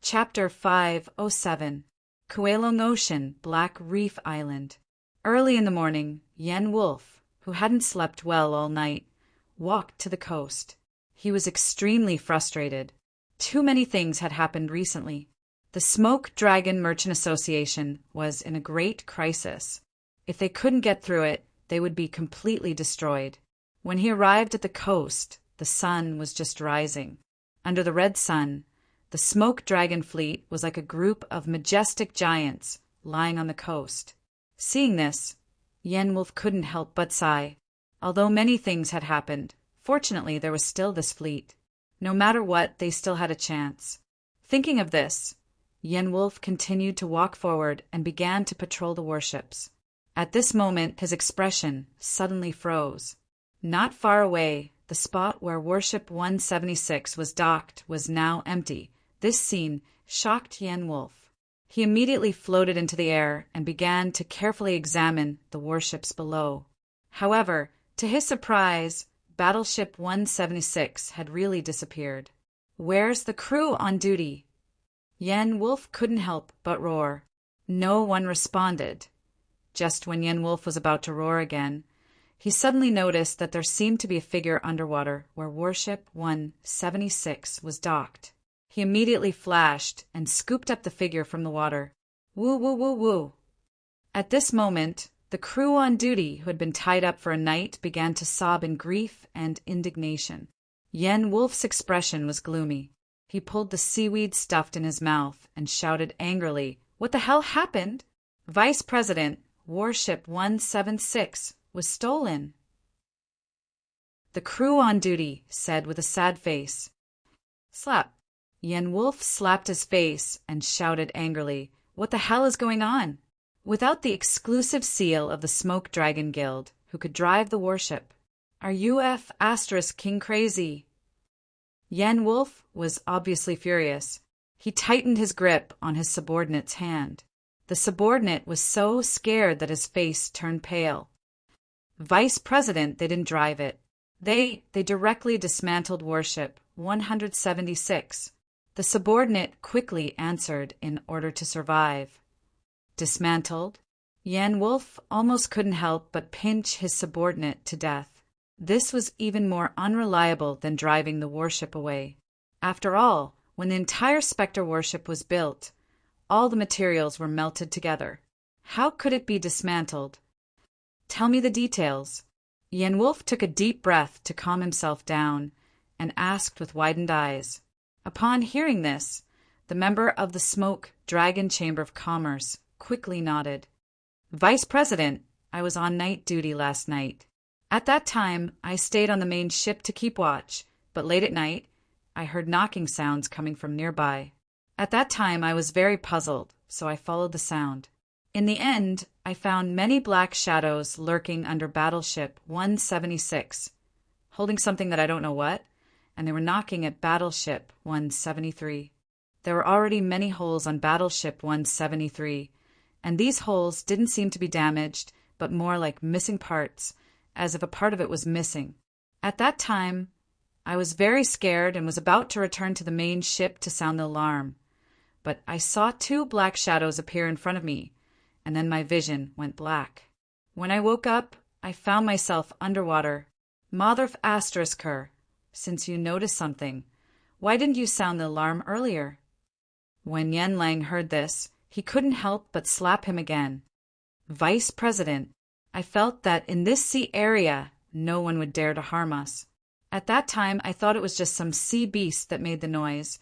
Chapter 507 Kuelong Ocean, Black Reef Island. Early in the morning, Yen Wolf, who hadn't slept well all night, walked to the coast. He was extremely frustrated. Too many things had happened recently. The Smoke Dragon Merchant Association was in a great crisis. If they couldn't get through it, they would be completely destroyed. When he arrived at the coast, the sun was just rising. Under the red sun, the Smoke Dragon fleet was like a group of majestic giants lying on the coast. Seeing this, Yen Wolf couldn't help but sigh. Although many things had happened, fortunately there was still this fleet. No matter what, they still had a chance. Thinking of this, Yen Wolf continued to walk forward and began to patrol the warships. At this moment, his expression suddenly froze. Not far away, the spot where Warship 176 was docked was now empty. This scene shocked Yen Wolf. He immediately floated into the air and began to carefully examine the warships below. However, to his surprise, Battleship 176 had really disappeared. "Where's the crew on duty?" Yen Wolf couldn't help but roar. No one responded. Just when Yen Wolf was about to roar again, he suddenly noticed that there seemed to be a figure underwater where Warship 176 was docked. He immediately flashed and scooped up the figure from the water. Woo, woo, woo, woo. At this moment, the crew on duty who had been tied up for a night began to sob in grief and indignation. Yen Wolf's expression was gloomy. He pulled the seaweed stuffed in his mouth and shouted angrily, "What the hell happened?" "Vice President, Warship 176 was stolen." The crew on duty said with a sad face. Slap. Yen Wolf slapped his face and shouted angrily, "What the hell is going on?" Without the exclusive seal of the Smoke Dragon Guild, who could drive the warship, "Are UF * King crazy?" Yen Wolf was obviously furious. He tightened his grip on his subordinate's hand. The subordinate was so scared that his face turned pale. "Vice President, they didn't drive it. They directly dismantled Warship 176. The subordinate quickly answered in order to survive. Dismantled? Yen Wolf almost couldn't help but pinch his subordinate to death. This was even more unreliable than driving the warship away. After all, when the entire Spectre warship was built, all the materials were melted together. How could it be dismantled? "Tell me the details." Yen Wolf took a deep breath to calm himself down and asked with widened eyes. Upon hearing this, the member of the Smoke Dragon Chamber of Commerce quickly nodded. "Vice President, I was on night duty last night. At that time, I stayed on the main ship to keep watch, but late at night, I heard knocking sounds coming from nearby. At that time, I was very puzzled, so I followed the sound. In the end, I found many black shadows lurking under Battleship 176, holding something that I don't know what, and they were knocking at Battleship 173. There were already many holes on Battleship 173, and these holes didn't seem to be damaged, but more like missing parts, as if a part of it was missing. At that time, I was very scared and was about to return to the main ship to sound the alarm, but I saw two black shadows appear in front of me, and then my vision went black. When I woke up, I found myself underwater. Motherf *, since you noticed something, why didn't you sound the alarm earlier?" When Yen Lang heard this, he couldn't help but slap him again. "Vice President, I felt that in this sea area, no one would dare to harm us. At that time, I thought it was just some sea beast that made the noise,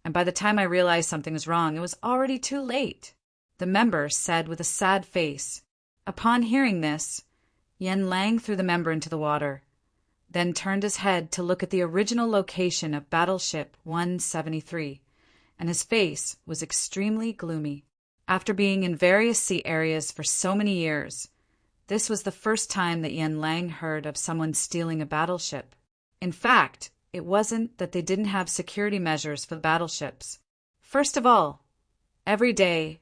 and by the time I realized something was wrong, it was already too late," the member said with a sad face. Upon hearing this, Yen Lang threw the member into the water, then turned his head to look at the original location of Battleship 173, and his face was extremely gloomy. After being in various sea areas for so many years, this was the first time that Yen Lang heard of someone stealing a battleship. In fact, it wasn't that they didn't have security measures for the battleships. First of all, every day,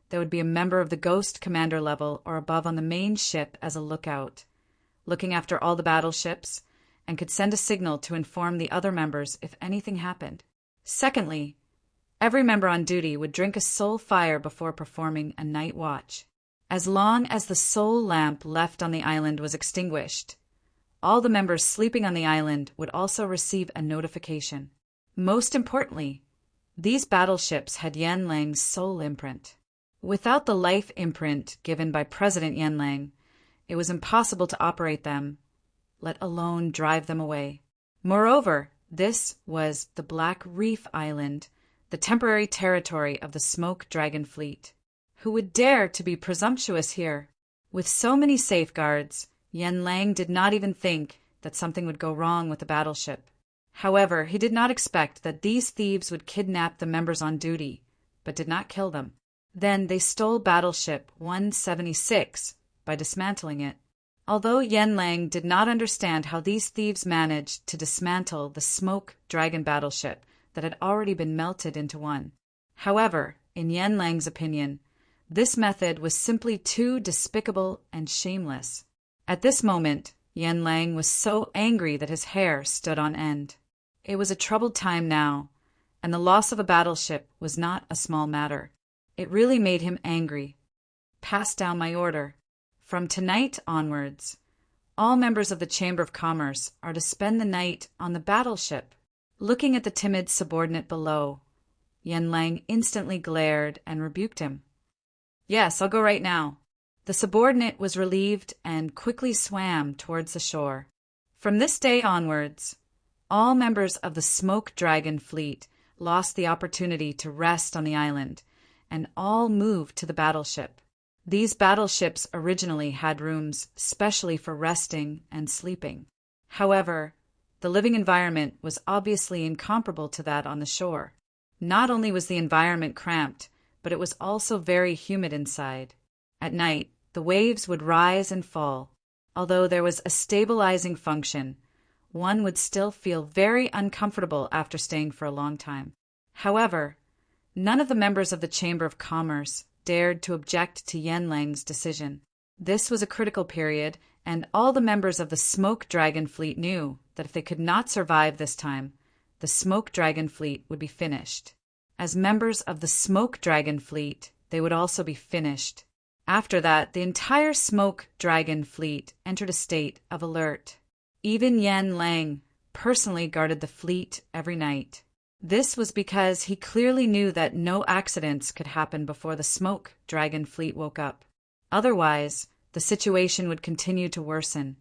there would be a member of the Ghost Commander level or above on the main ship as a lookout, looking after all the battleships, and could send a signal to inform the other members if anything happened. Secondly, Every member on duty would drink a soul fire before performing a night watch. As long as the soul lamp left on the island was extinguished, all the members sleeping on the island would also receive a notification. Most importantly, these battleships had Yan Lang's soul imprint. Without the life imprint given by President Yan Lang, it was impossible to operate them, let alone drive them away. Moreover, this was the Black Reef Island, the temporary territory of the Smoke Dragon Fleet. Who would dare to be presumptuous here? With so many safeguards, Yan Lang did not even think that something would go wrong with the battleship. However, he did not expect that these thieves would kidnap the members on duty, but did not kill them. Then they stole Battleship 176 by dismantling it. Although Yan Lang did not understand how these thieves managed to dismantle the Smoke Dragon battleship that had already been melted into one. However, in Yan Lang's opinion, this method was simply too despicable and shameless. At this moment, Yan Lang was so angry that his hair stood on end. It was a troubled time now, and the loss of a battleship was not a small matter. It really made him angry. Pass down my order. From tonight onwards, all members of the Chamber of Commerce are to spend the night on the battleship. Looking at the timid subordinate below, Yan Lang instantly glared and rebuked him. Yes, I'll go right now. The subordinate was relieved and quickly swam towards the shore. From this day onwards, all members of the Smoke Dragon Fleet lost the opportunity to rest on the island, and all moved to the battleship. These battleships originally had rooms specially for resting and sleeping. However, the living environment was obviously incomparable to that on the shore. Not only was the environment cramped, but it was also very humid inside. At night, the waves would rise and fall. Although there was a stabilizing function, one would still feel very uncomfortable after staying for a long time. However, none of the members of the Chamber of Commerce dared to object to Yan Lang's decision. This was a critical period, and all the members of the Smoke Dragon Fleet knew that if they could not survive this time, the Smoke Dragon Fleet would be finished. As members of the Smoke Dragon Fleet, they would also be finished. After that, the entire Smoke Dragon Fleet entered a state of alert. Even Yan Lang personally guarded the fleet every night. This was because he clearly knew that no accidents could happen before the Smoke Dragon Fleet woke up. Otherwise, the situation would continue to worsen,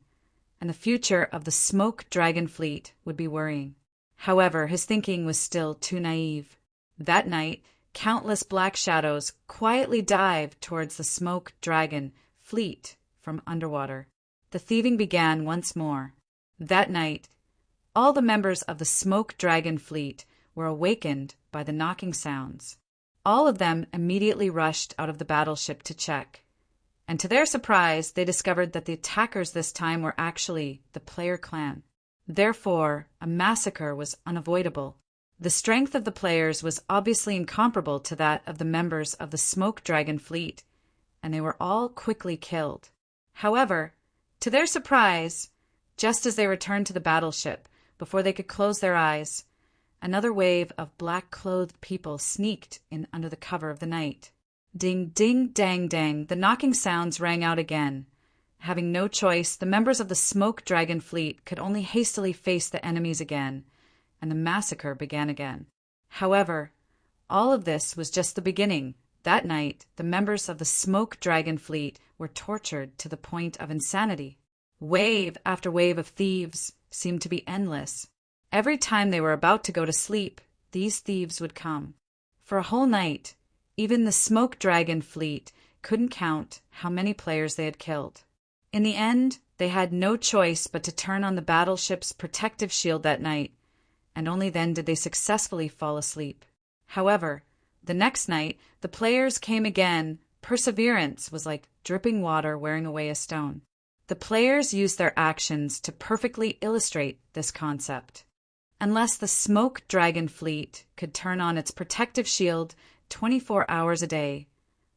and the future of the Smoke Dragon Fleet would be worrying. However, his thinking was still too naive. That night, countless black shadows quietly dived towards the Smoke Dragon Fleet from underwater. The thieving began once more. That night, all the members of the Smoke Dragon Fleet were awakened by the knocking sounds. All of them immediately rushed out of the battleship to check, and to their surprise, they discovered that the attackers this time were actually the player clan. Therefore, a massacre was unavoidable. The strength of the players was obviously incomparable to that of the members of the Smoke Dragon Fleet, and they were all quickly killed. However, to their surprise, just as they returned to the battleship, before they could close their eyes, another wave of black-clothed people sneaked in under the cover of the night. Ding, ding, dang, dang, the knocking sounds rang out again. Having no choice, the members of the Smoke Dragon Fleet could only hastily face the enemies again, and the massacre began again. However, all of this was just the beginning. That night, the members of the Smoke Dragon Fleet were tortured to the point of insanity. Wave after wave of thieves seemed to be endless. Every time they were about to go to sleep, these thieves would come. For a whole night, even the Smoke Dragon Fleet couldn't count how many players they had killed. In the end, they had no choice but to turn on the battleship's protective shield that night, and only then did they successfully fall asleep. However, the next night, the players came again. Perseverance was like dripping water wearing away a stone. The players used their actions to perfectly illustrate this concept. Unless the Smoke Dragon Fleet could turn on its protective shield 24 hours a day,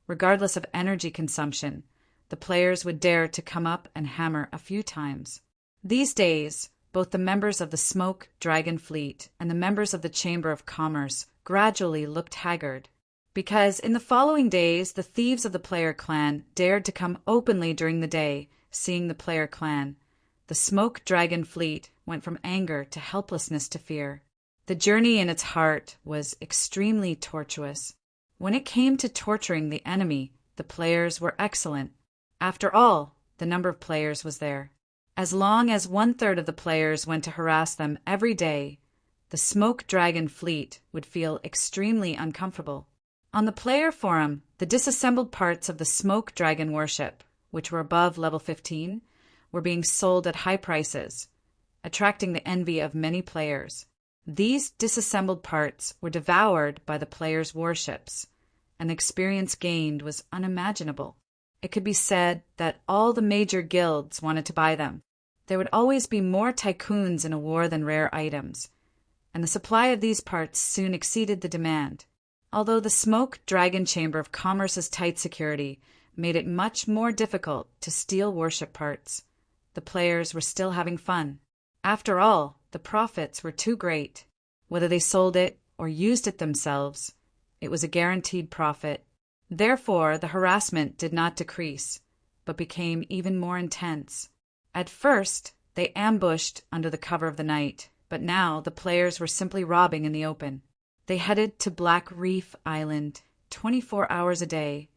regardless of energy consumption, the players would dare to come up and hammer a few times. These days, both the members of the Smoke Dragon Fleet and the members of the Chamber of Commerce gradually looked haggard. Because in the following days, the thieves of the player clan dared to come openly during the day, seeing the player clan. The smoke dragon fleet went from anger to helplessness to fear. The journey in its heart was extremely tortuous. When it came to torturing the enemy, the players were excellent. After all, the number of players was there. As long as 1/3 of the players went to harass them every day, the smoke dragon fleet would feel extremely uncomfortable. On the player forum, the disassembled parts of the smoke dragon warship, which were above level 15, were being sold at high prices, attracting the envy of many players. These disassembled parts were devoured by the players' warships, and the experience gained was unimaginable. It could be said that all the major guilds wanted to buy them. There would always be more tycoons in a war than rare items, and the supply of these parts soon exceeded the demand. Although the Smoke Dragon Chamber of Commerce's tight security made it much more difficult to steal warship parts, the players were still having fun. After all, the profits were too great. Whether they sold it or used it themselves, it was a guaranteed profit. Therefore, the harassment did not decrease, but became even more intense. At first, they ambushed under the cover of the night, but now the players were simply robbing in the open. They headed to Black Reef Island 24 hours a day,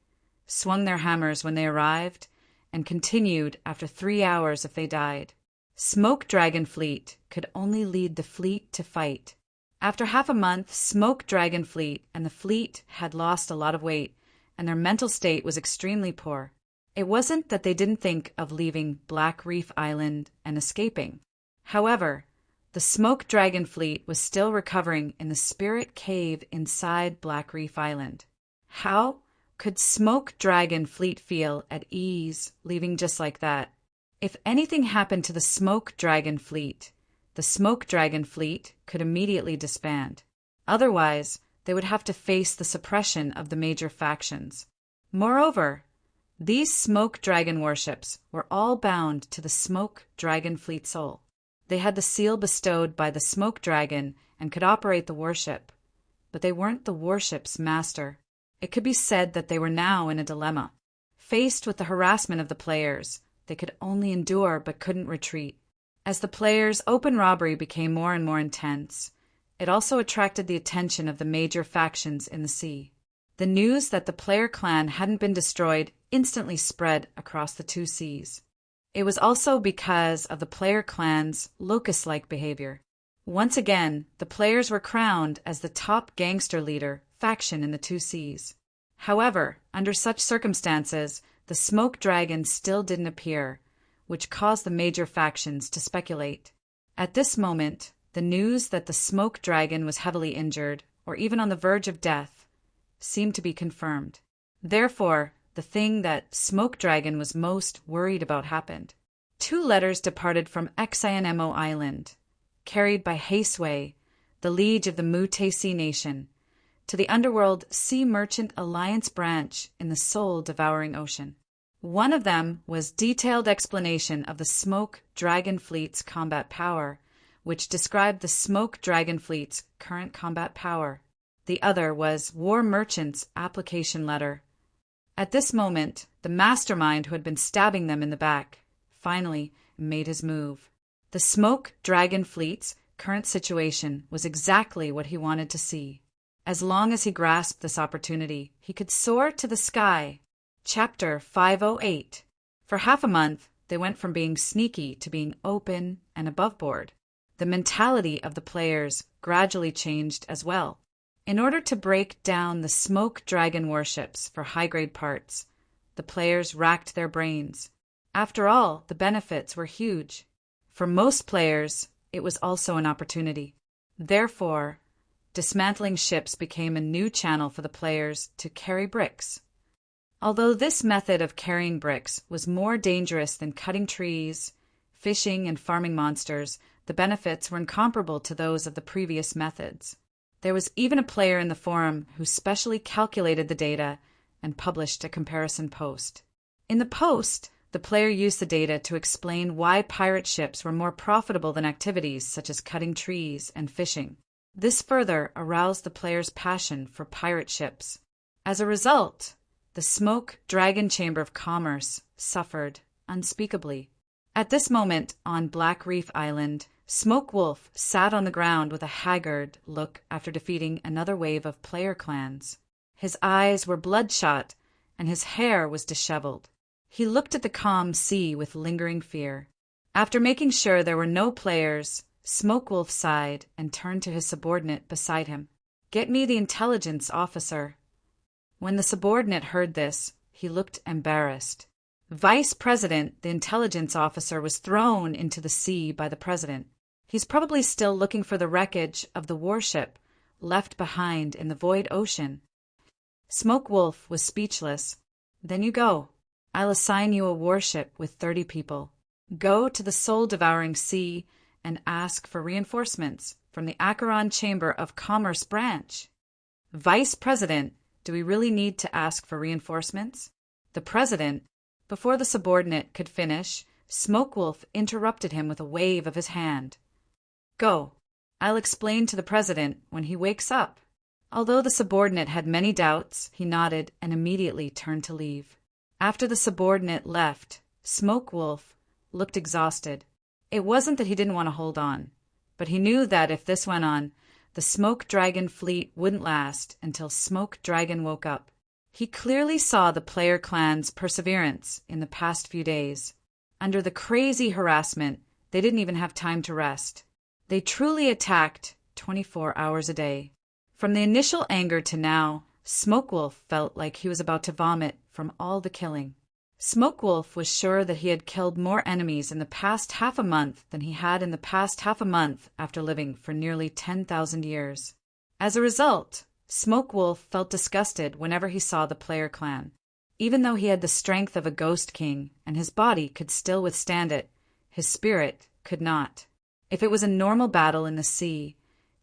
swung their hammers when they arrived, and continued after 3 hours if they died. Smoke Dragon Fleet could only lead the fleet to fight. After half a month, Smoke Dragon Fleet and the fleet had lost a lot of weight, and their mental state was extremely poor. It wasn't that they didn't think of leaving Black Reef Island and escaping. However, the Smoke Dragon Fleet was still recovering in the spirit cave inside Black Reef Island. How could Smoke Dragon Fleet feel at ease leaving just like that? If anything happened to the Smoke Dragon Fleet, the Smoke Dragon Fleet could immediately disband. Otherwise, they would have to face the suppression of the major factions. Moreover, these Smoke Dragon warships were all bound to the Smoke Dragon Fleet soul. They had the seal bestowed by the Smoke Dragon and could operate the warship, but they weren't the warship's master. It could be said that they were now in a dilemma. Faced with the harassment of the players, they could only endure but couldn't retreat. As the players' open robbery became more and more intense, it also attracted the attention of the major factions in the sea. The news that the player clan hadn't been destroyed instantly spread across the two seas. It was also because of the player clan's locust-like behavior. Once again, the players were crowned as the top gangster leader faction in the two seas. However, under such circumstances, the Smoke Dragon still didn't appear, which caused the major factions to speculate. At this moment, the news that the Smoke Dragon was heavily injured, or even on the verge of death, seemed to be confirmed. Therefore, the thing that Smoke Dragon was most worried about happened. 2 letters departed from Xinmo Island, carried by Haseway, the liege of the Mutesi Nation, to the underworld Sea Merchant Alliance branch in the soul-devouring ocean. One of them was detailed explanation of the Smoke Dragon Fleet's combat power, which described the Smoke Dragon Fleet's current combat power. The other was War Merchant's application letter. At this moment, the mastermind who had been stabbing them in the back finally made his move. The Smoke Dragon Fleet's current situation was exactly what he wanted to see. As long as he grasped this opportunity, he could soar to the sky. Chapter 508. For half a month, they went from being sneaky to being open and aboveboard. The mentality of the players gradually changed as well. In order to break down the Smoke Dragon warships for high-grade parts, the players racked their brains. After all, the benefits were huge. For most players, it was also an opportunity. Therefore, dismantling ships became a new channel for the players to carry bricks. Although this method of carrying bricks was more dangerous than cutting trees, fishing, and farming monsters, the benefits were incomparable to those of the previous methods. There was even a player in the forum who specially calculated the data and published a comparison post. In the post, the player used the data to explain why pirate ships were more profitable than activities such as cutting trees and fishing. This further aroused the players' passion for pirate ships. As a result, the Smoke Dragon Chamber of Commerce suffered unspeakably. At this moment, on Black Reef Island, Smoke Wolf sat on the ground with a haggard look after defeating another wave of player clans. His eyes were bloodshot, and his hair was disheveled. He looked at the calm sea with lingering fear. After making sure there were no players, Smoke Wolf sighed and turned to his subordinate beside him. "Get me the intelligence officer." When the subordinate heard this, he looked embarrassed. Vice President, the intelligence officer, was thrown into the sea by the president. He's probably still looking for the wreckage of the warship left behind in the void ocean. Smoke Wolf was speechless. "Then you go. I'll assign you a warship with 30 people. Go to the soul-devouring sea and ask for reinforcements from the Acheron Chamber of Commerce branch." "Vice President, do we really need to ask for reinforcements?" The president, before the subordinate could finish, Smoke Wolf interrupted him with a wave of his hand. "Go. I'll explain to the president when he wakes up." Although the subordinate had many doubts, he nodded and immediately turned to leave. After the subordinate left, Smoke Wolf looked exhausted. It wasn't that he didn't want to hold on, but he knew that if this went on, the Smoke Dragon fleet wouldn't last until Smoke Dragon woke up. He clearly saw the player clan's perseverance in the past few days. Under the crazy harassment, they didn't even have time to rest. They truly attacked 24 hours a day. From the initial anger to now, Smoke Wolf felt like he was about to vomit from all the killing. Smoke Wolf was sure that he had killed more enemies in the past half a month than he had in the past half a month after living for nearly 10,000 years. As a result, Smoke Wolf felt disgusted whenever he saw the player clan. Even though he had the strength of a ghost king and his body could still withstand it, his spirit could not. If it was a normal battle in the sea,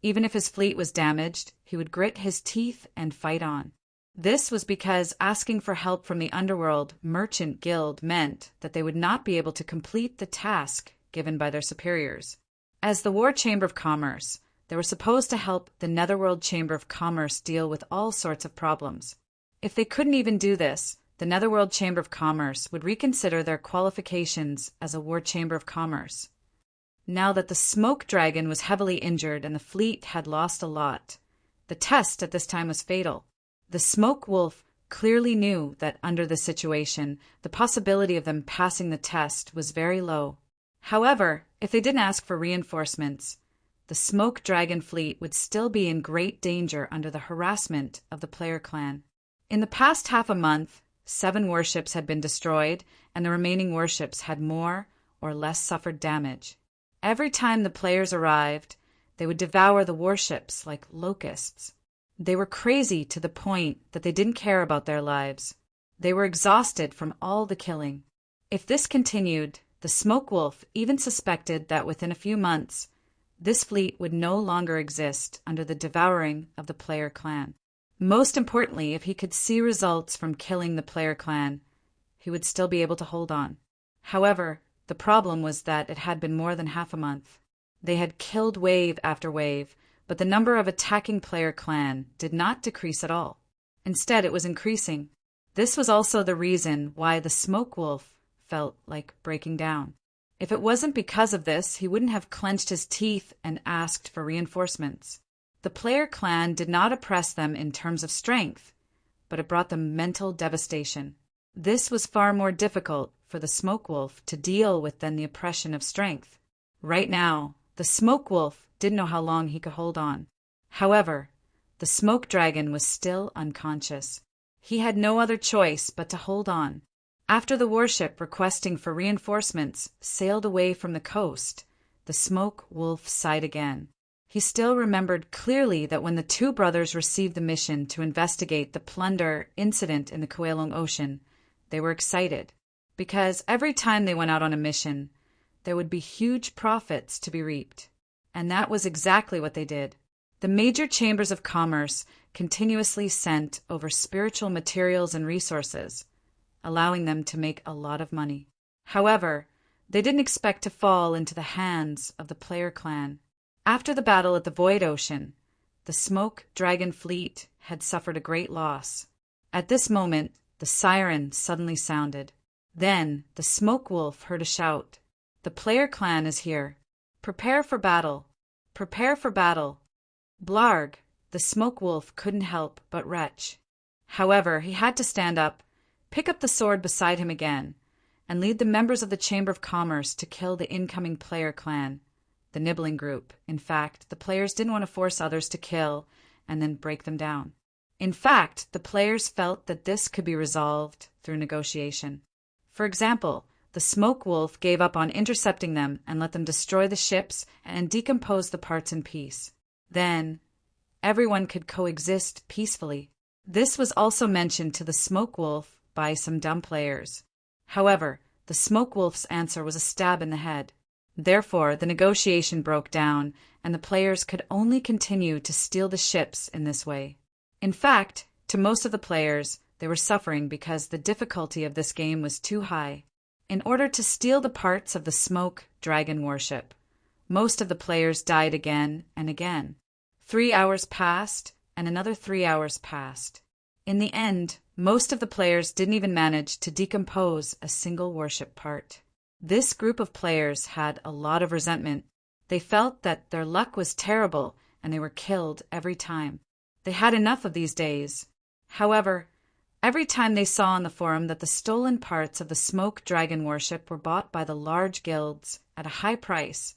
even if his fleet was damaged, he would grit his teeth and fight on. This was because asking for help from the underworld merchant guild meant that they would not be able to complete the task given by their superiors. As the War Chamber of Commerce, they were supposed to help the Netherworld Chamber of Commerce deal with all sorts of problems. If they couldn't even do this, the Netherworld Chamber of Commerce would reconsider their qualifications as a War Chamber of Commerce. Now that the Smoke Dragon was heavily injured and the fleet had lost a lot, the test at this time was fatal. The Smoke Wolf clearly knew that under this situation, the possibility of them passing the test was very low. However, if they didn't ask for reinforcements, the Smoke Dragon fleet would still be in great danger under the harassment of the player clan. In the past half a month, 7 warships had been destroyed, and the remaining warships had more or less suffered damage. Every time the players arrived, they would devour the warships like locusts. They were crazy to the point that they didn't care about their lives. They were exhausted from all the killing. If this continued, the Smoke Wolf even suspected that within a few months, this fleet would no longer exist under the devouring of the player clan. Most importantly, if he could see results from killing the player clan, he would still be able to hold on. However, the problem was that it had been more than half a month. They had killed wave after wave, but the number of attacking player clan did not decrease at all. Instead, it was increasing. This was also the reason why the Smoke Wolf felt like breaking down. If it wasn't because of this, he wouldn't have clenched his teeth and asked for reinforcements. The player clan did not oppress them in terms of strength, but it brought them mental devastation. This was far more difficult for the Smoke Wolf to deal with than the oppression of strength. Right now, the Smoke Wolf didn't know how long he could hold on. However, the Smoke Dragon was still unconscious. He had no other choice but to hold on. After the warship requesting for reinforcements sailed away from the coast, the Smoke Wolf sighed again. He still remembered clearly that when the 2 brothers received the mission to investigate the plunder incident in the Kowloon Ocean, they were excited, because every time they went out on a mission, there would be huge profits to be reaped. And that was exactly what they did. The major chambers of commerce continuously sent over spiritual materials and resources, allowing them to make a lot of money. However, they didn't expect to fall into the hands of the player clan. After the battle at the Void Ocean, the Smoke Dragon fleet had suffered a great loss. At this moment, the siren suddenly sounded. Then the Smoke Wolf heard a shout. "The player clan is here. Prepare for battle. Prepare for battle." Blarg, the Smoke Wolf couldn't help but retch. However, he had to stand up, pick up the sword beside him again, and lead the members of the Chamber of Commerce to kill the incoming player clan, the Nibbling Group. In fact, the players didn't want to force others to kill and then break them down. In fact, the players felt that this could be resolved through negotiation. For example, the Smoke Wolf gave up on intercepting them and let them destroy the ships and decompose the parts in peace. Then, everyone could coexist peacefully. This was also mentioned to the Smoke Wolf by some dumb players. However, the Smoke Wolf's answer was a stab in the head. Therefore, the negotiation broke down, and the players could only continue to steal the ships in this way. In fact, to most of the players, they were suffering because the difficulty of this game was too high. In order to steal the parts of the Smoke Dragon warship, most of the players died again and again. 3 hours passed, and another 3 hours passed. In the end, most of the players didn't even manage to decompose a single warship part. This group of players had a lot of resentment. They felt that their luck was terrible and they were killed every time. They had enough of these days. However, every time they saw on the forum that the stolen parts of the Smoke Dragon warship were bought by the large guilds at a high price,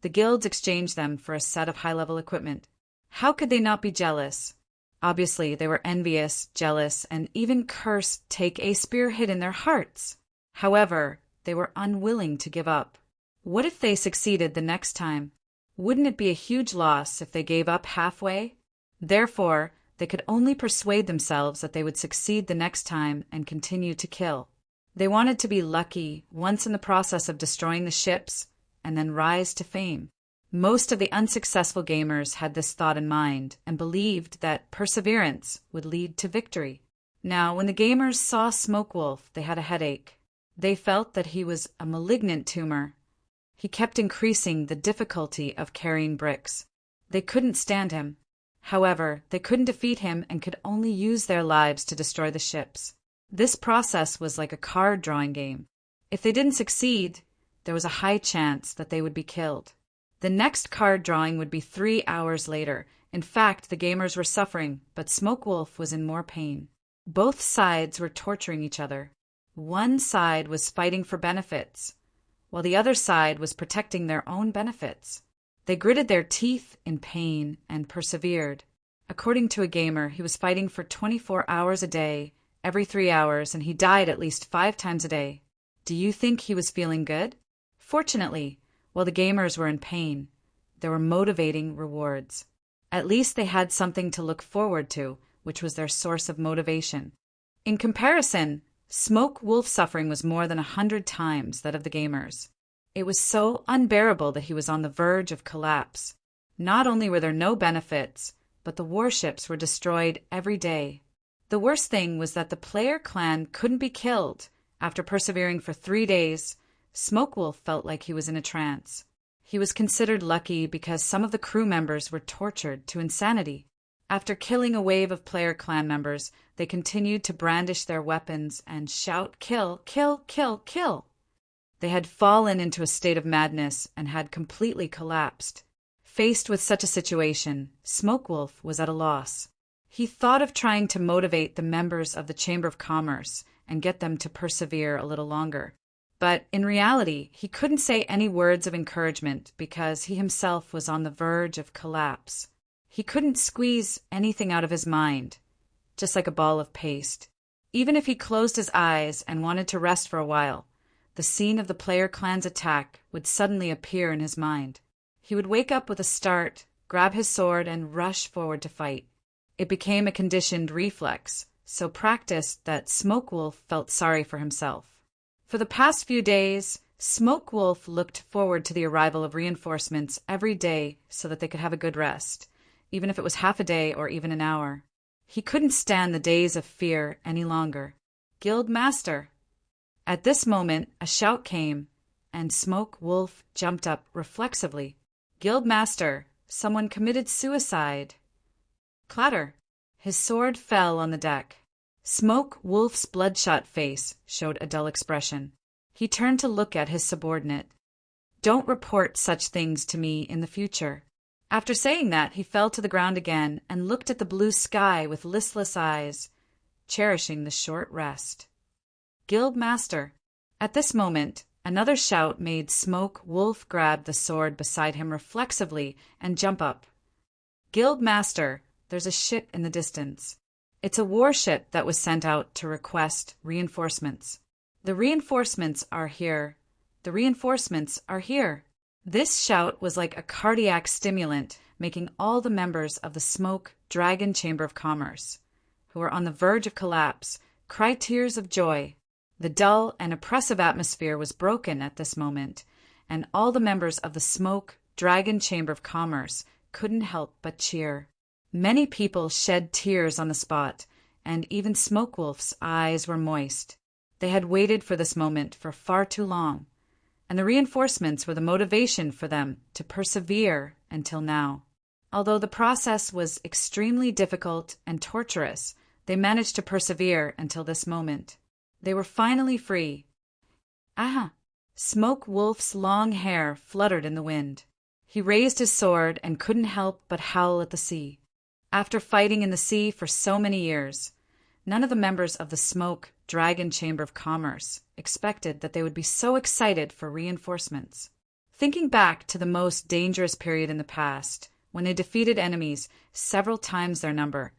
the guilds exchanged them for a set of high-level equipment. How could they not be jealous? Obviously, they were envious, jealous, and even cursed take a spear hid in their hearts. However, they were unwilling to give up. What if they succeeded the next time? Wouldn't it be a huge loss if they gave up halfway? Therefore, they could only persuade themselves that they would succeed the next time and continue to kill. They wanted to be lucky once in the process of destroying the ships and then rise to fame. Most of the unsuccessful gamers had this thought in mind and believed that perseverance would lead to victory. Now, when the gamers saw Smoke Wolf, they had a headache. They felt that he was a malignant tumor. He kept increasing the difficulty of carrying bricks. They couldn't stand him. However, they couldn't defeat him and could only use their lives to destroy the ships. This process was like a card drawing game. If they didn't succeed, there was a high chance that they would be killed. The next card drawing would be 3 hours later. In fact, the gamers were suffering, but Smoke Wolf was in more pain. Both sides were torturing each other. One side was fighting for benefits, while the other side was protecting their own benefits. They gritted their teeth in pain and persevered. According to a gamer, he was fighting for 24 hours a day, every 3 hours, and he died at least 5 times a day. Do you think he was feeling good? Fortunately, while the gamers were in pain, there were motivating rewards. At least they had something to look forward to, which was their source of motivation. In comparison, Smoke Wolf's suffering was more than 100 times that of the gamers. It was so unbearable that he was on the verge of collapse. Not only were there no benefits, but the warships were destroyed every day. The worst thing was that the player clan couldn't be killed. After persevering for 3 days, Smoke Wolf felt like he was in a trance. He was considered lucky because some of the crew members were tortured to insanity. After killing a wave of player clan members, they continued to brandish their weapons and shout, "Kill, kill, kill, kill!" They had fallen into a state of madness and had completely collapsed. Faced with such a situation, Smoke Wolf was at a loss. He thought of trying to motivate the members of the Chamber of Commerce and get them to persevere a little longer. But in reality, he couldn't say any words of encouragement because he himself was on the verge of collapse. He couldn't squeeze anything out of his mind, just like a ball of paste. Even if he closed his eyes and wanted to rest for a while, the scene of the player clan's attack would suddenly appear in his mind. He would wake up with a start, grab his sword, and rush forward to fight. It became a conditioned reflex, so practiced that Smoke Wolf felt sorry for himself. For the past few days, Smoke Wolf looked forward to the arrival of reinforcements every day so that they could have a good rest, even if it was half a day or even an hour. He couldn't stand the days of fear any longer. "Guild Master!" At this moment, a shout came, and Smoke Wolf jumped up reflexively. "Guild Master, Someone committed suicide. Clatter! His sword fell on the deck. Smoke Wolf's bloodshot face showed a dull expression. He turned to look at his subordinate. Don't report such things to me in the future. After saying that, he fell to the ground again and looked at the blue sky with listless eyes, cherishing the short rest. Guild Master. At this moment, another shout made Smoke Wolf grab the sword beside him reflexively and jump up. Guild Master, there's a ship in the distance. It's a warship that was sent out to request reinforcements. The reinforcements are here. The reinforcements are here. This shout was like a cardiac stimulant, making all the members of the Smoke Dragon Chamber of Commerce, who were on the verge of collapse, cry tears of joy. The dull and oppressive atmosphere was broken at this moment, and all the members of the Smoke Dragon Chamber of Commerce couldn't help but cheer. Many people shed tears on the spot, and even Smoke Wolf's eyes were moist. They had waited for this moment for far too long, and the reinforcements were the motivation for them to persevere until now. Although the process was extremely difficult and torturous, they managed to persevere until this moment. They were finally free. Aha! Smoke Wolf's long hair fluttered in the wind. He raised his sword and couldn't help but howl at the sea. After fighting in the sea for so many years, none of the members of the Smoke Dragon Chamber of Commerce expected that they would be so excited for reinforcements. Thinking back to the most dangerous period in the past, when they defeated enemies several times their number,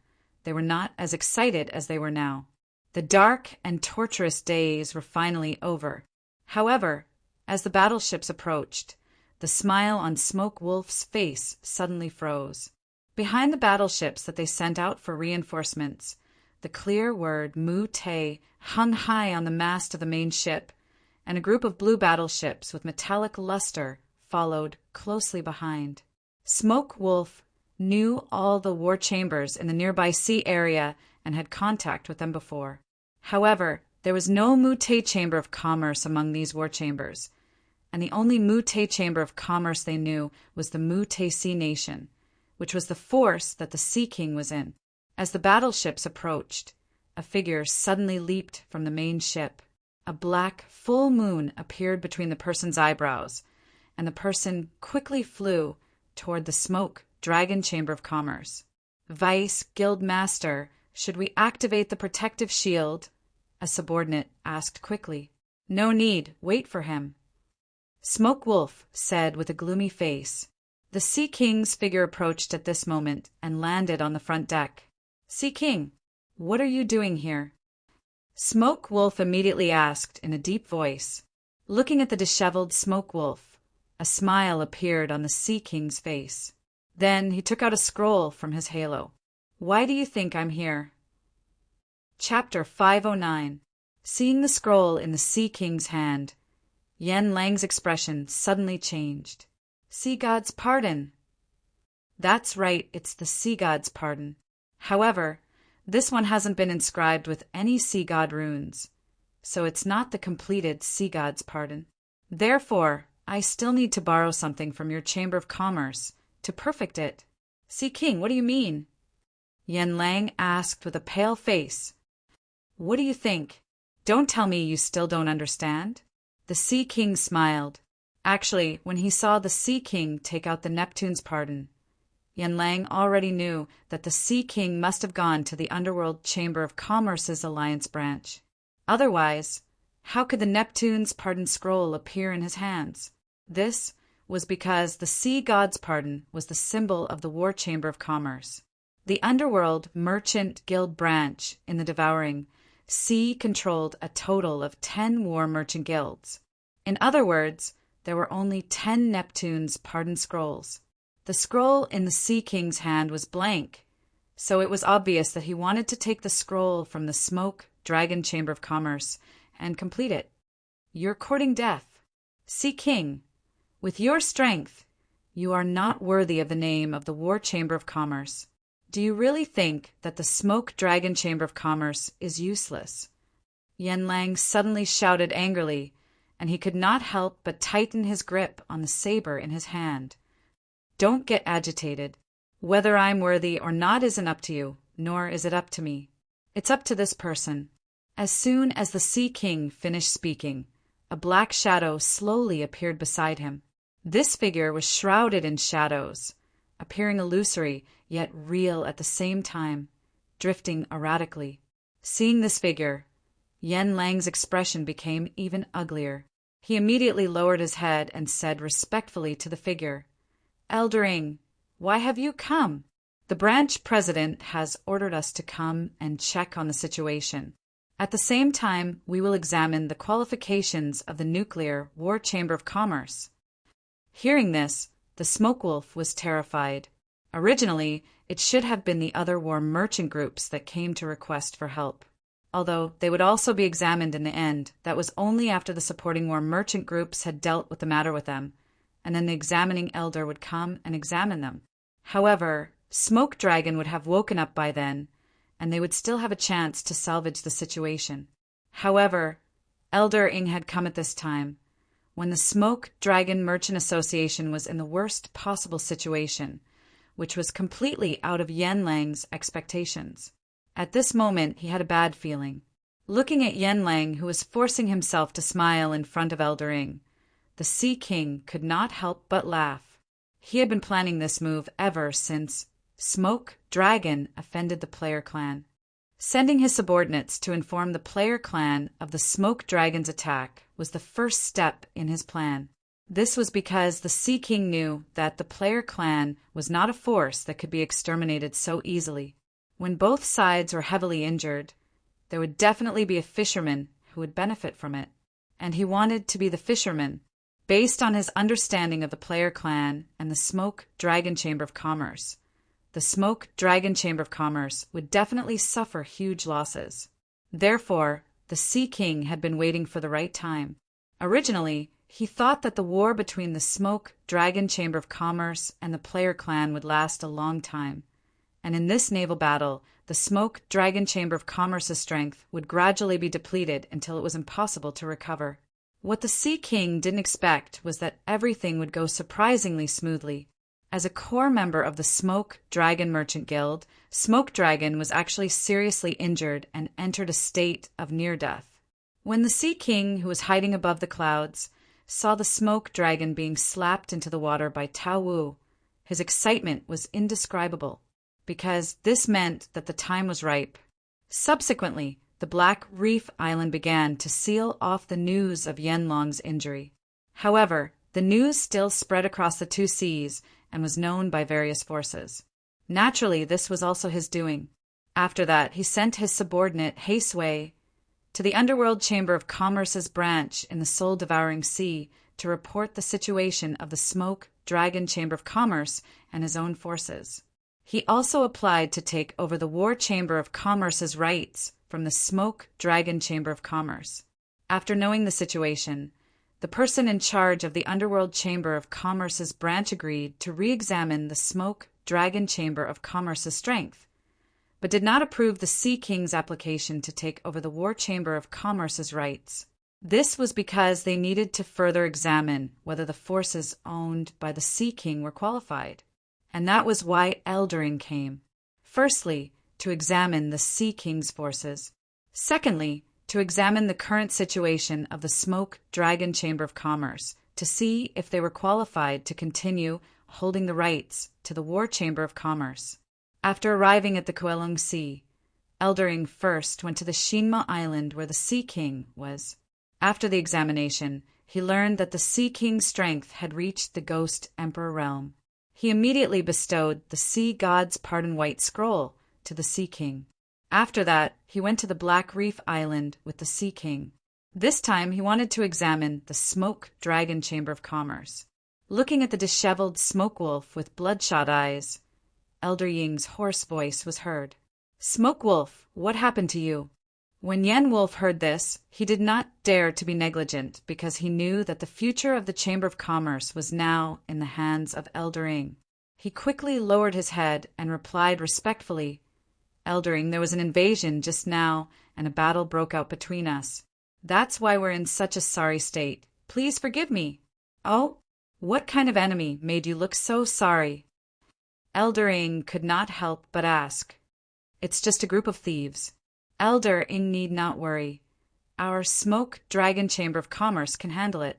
they were not as excited as they were now. The dark and torturous days were finally over. However, as the battleships approached, the smile on Smoke Wolf's face suddenly froze. Behind the battleships that they sent out for reinforcements, the clear word Mu-Te hung high on the mast of the main ship, and a group of blue battleships with metallic luster followed closely behind. Smoke Wolf knew all the war chambers in the nearby sea area and had contact with them before. However, there was no Mu-Te Chamber of Commerce among these war chambers, and the only Mu-Te Chamber of Commerce they knew was the Mu-Te Sea Nation, which was the force that the Sea King was in. As the battleships approached, a figure suddenly leaped from the main ship. A black full moon appeared between the person's eyebrows, and the person quickly flew toward the Smoke Dragon Chamber of Commerce. Vice Guild Master, should we activate the protective shield? A subordinate asked quickly. No need, wait for him. Smoke Wolf said with a gloomy face. The Sea King's figure approached at this moment and landed on the front deck. Sea King, what are you doing here? Smoke Wolf immediately asked in a deep voice. Looking at the disheveled Smoke Wolf, a smile appeared on the Sea King's face. Then he took out a scroll from his halo. Why do you think I'm here? Chapter 509. Seeing the scroll in the Sea King's hand, Yen Lang's expression suddenly changed. Sea God's pardon. That's right, it's the Sea God's pardon. However, this one hasn't been inscribed with any Sea God runes, so it's not the completed Sea God's pardon. Therefore, I still need to borrow something from your Chamber of Commerce to perfect it. Sea King, what do you mean? Yen Lang asked with a pale face. What do you think? Don't tell me you still don't understand. The Sea King smiled. Actually, when he saw the Sea King take out the Neptune's pardon, Yen Lang already knew that the Sea King must have gone to the Underworld Chamber of Commerce's Alliance branch. Otherwise, how could the Neptune's pardon scroll appear in his hands? This was because the Sea God's pardon was the symbol of the War Chamber of Commerce. The Underworld Merchant Guild branch in the Devouring Sea controlled a total of 10 war merchant guilds. In other words, there were only 10 Neptune's pardon scrolls. The scroll in the Sea King's hand was blank, so it was obvious that he wanted to take the scroll from the Smoke Dragon Chamber of Commerce and complete it. You're courting death. Sea King, with your strength, you are not worthy of the name of the War Chamber of Commerce. Do you really think that the Smoke Dragon Chamber of Commerce is useless? Yen Lang suddenly shouted angrily, and he could not help but tighten his grip on the saber in his hand. Don't get agitated. Whether I'm worthy or not isn't up to you, nor is it up to me. It's up to this person." As soon as the Sea King finished speaking, a black shadow slowly appeared beside him. This figure was shrouded in shadows, appearing illusory yet real at the same time, drifting erratically. Seeing this figure, Yen Lang's expression became even uglier. He immediately lowered his head and said respectfully to the figure, "Eldering, why have you come? The branch president has ordered us to come and check on the situation. At the same time, we will examine the qualifications of the nuclear war chamber of commerce." Hearing this, the Smoke Wolf was terrified. Originally, it should have been the other war merchant groups that came to request for help. Although they would also be examined in the end, that was only after the supporting war merchant groups had dealt with the matter with them, and then the examining elder would come and examine them. However, Smoke Dragon would have woken up by then, and they would still have a chance to salvage the situation. However, Elder Ing had come at this time, when the Smoke Dragon Merchant Association was in the worst possible situation, which was completely out of Yen Lang's expectations. At this moment, he had a bad feeling. Looking at Yen Lang, who was forcing himself to smile in front of Elder Ing, the Sea King could not help but laugh. He had been planning this move ever since Smoke Dragon offended the Player Clan. Sending his subordinates to inform the Player Clan of the Smoke Dragon's attack was the first step in his plan. This was because the Sea King knew that the Player Clan was not a force that could be exterminated so easily. When both sides were heavily injured, there would definitely be a fisherman who would benefit from it, and he wanted to be the fisherman. Based on his understanding of the Player Clan and the Smoke Dragon Chamber of Commerce, the Smoke Dragon Chamber of Commerce would definitely suffer huge losses. Therefore, the Sea King had been waiting for the right time. Originally, he thought that the war between the Smoke Dragon Chamber of Commerce and the Player Clan would last a long time, and in this naval battle, the Smoke Dragon Chamber of Commerce's strength would gradually be depleted until it was impossible to recover. What the Sea King didn't expect was that everything would go surprisingly smoothly. As a core member of the Smoke Dragon Merchant Guild, Smoke Dragon was actually seriously injured and entered a state of near death. When the Sea King, who was hiding above the clouds, saw the Smoke Dragon being slapped into the water by Tao Wu, his excitement was indescribable, because this meant that the time was ripe. Subsequently, the Black Reef Island began to seal off the news of Yen Lang's injury. However, the news still spread across the two seas and was known by various forces. Naturally, this was also his doing. After that, he sent his subordinate Hei Sui to the Underworld Chamber of Commerce's branch in the soul-devouring sea to report the situation of the Smoke Dragon Chamber of Commerce and his own forces. He also applied to take over the War Chamber of Commerce's rights from the Smoke Dragon Chamber of Commerce. After knowing the situation, the person in charge of the Underworld Chamber of Commerce's branch agreed to re-examine the Smoke Dragon Chamber of Commerce's strength, but did not approve the Sea King's application to take over the War Chamber of Commerce's rights. This was because they needed to further examine whether the forces owned by the Sea King were qualified, and that was why Eldering came. Firstly, to examine the Sea King's forces. Secondly, to examine the current situation of the Smoke Dragon Chamber of Commerce to see if they were qualified to continue holding the rights to the War Chamber of Commerce. After arriving at the Kuelung Sea, Eldering first went to the Shinma Island where the Sea King was. After the examination, he learned that the Sea King's strength had reached the Ghost Emperor realm. He immediately bestowed the Sea God's Pardon White Scroll to the Sea King. After that, he went to the Black Reef Island with the Sea King. This time, he wanted to examine the Smoke Dragon Chamber of Commerce. Looking at the disheveled Smoke Wolf with bloodshot eyes, Elder Ying's hoarse voice was heard. "Smoke Wolf, what happened to you?" When Yen Wolf heard this, he did not dare to be negligent because he knew that the future of the Chamber of Commerce was now in the hands of Elder Ying. He quickly lowered his head and replied respectfully, "Eldering, there was an invasion just now, and a battle broke out between us. That's why we're in such a sorry state. Please forgive me." "Oh, What kind of enemy made you look so sorry? Elder Ing could not help but ask. It's just a group of thieves. Elder Ing need not worry. Our smoke dragon chamber of commerce can handle it.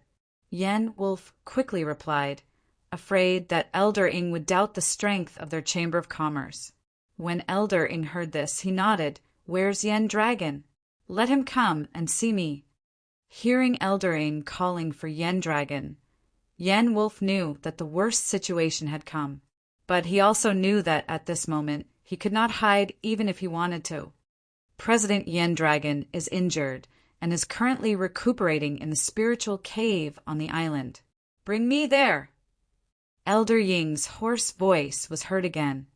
Yen Wolf quickly replied, afraid that Elder Ing would doubt the strength of their chamber of commerce. When Elder Ing heard this, he nodded. Where's Yen Dragon? Let him come and see me. Hearing Elder Ing calling for Yen Dragon, Yen Wolf knew that the worst situation had come. But he also knew that at this moment he could not hide even if he wanted to. President Yen Dragon is injured and is currently recuperating in the spiritual cave on the island. Bring me there! Elder Ying's hoarse voice was heard again.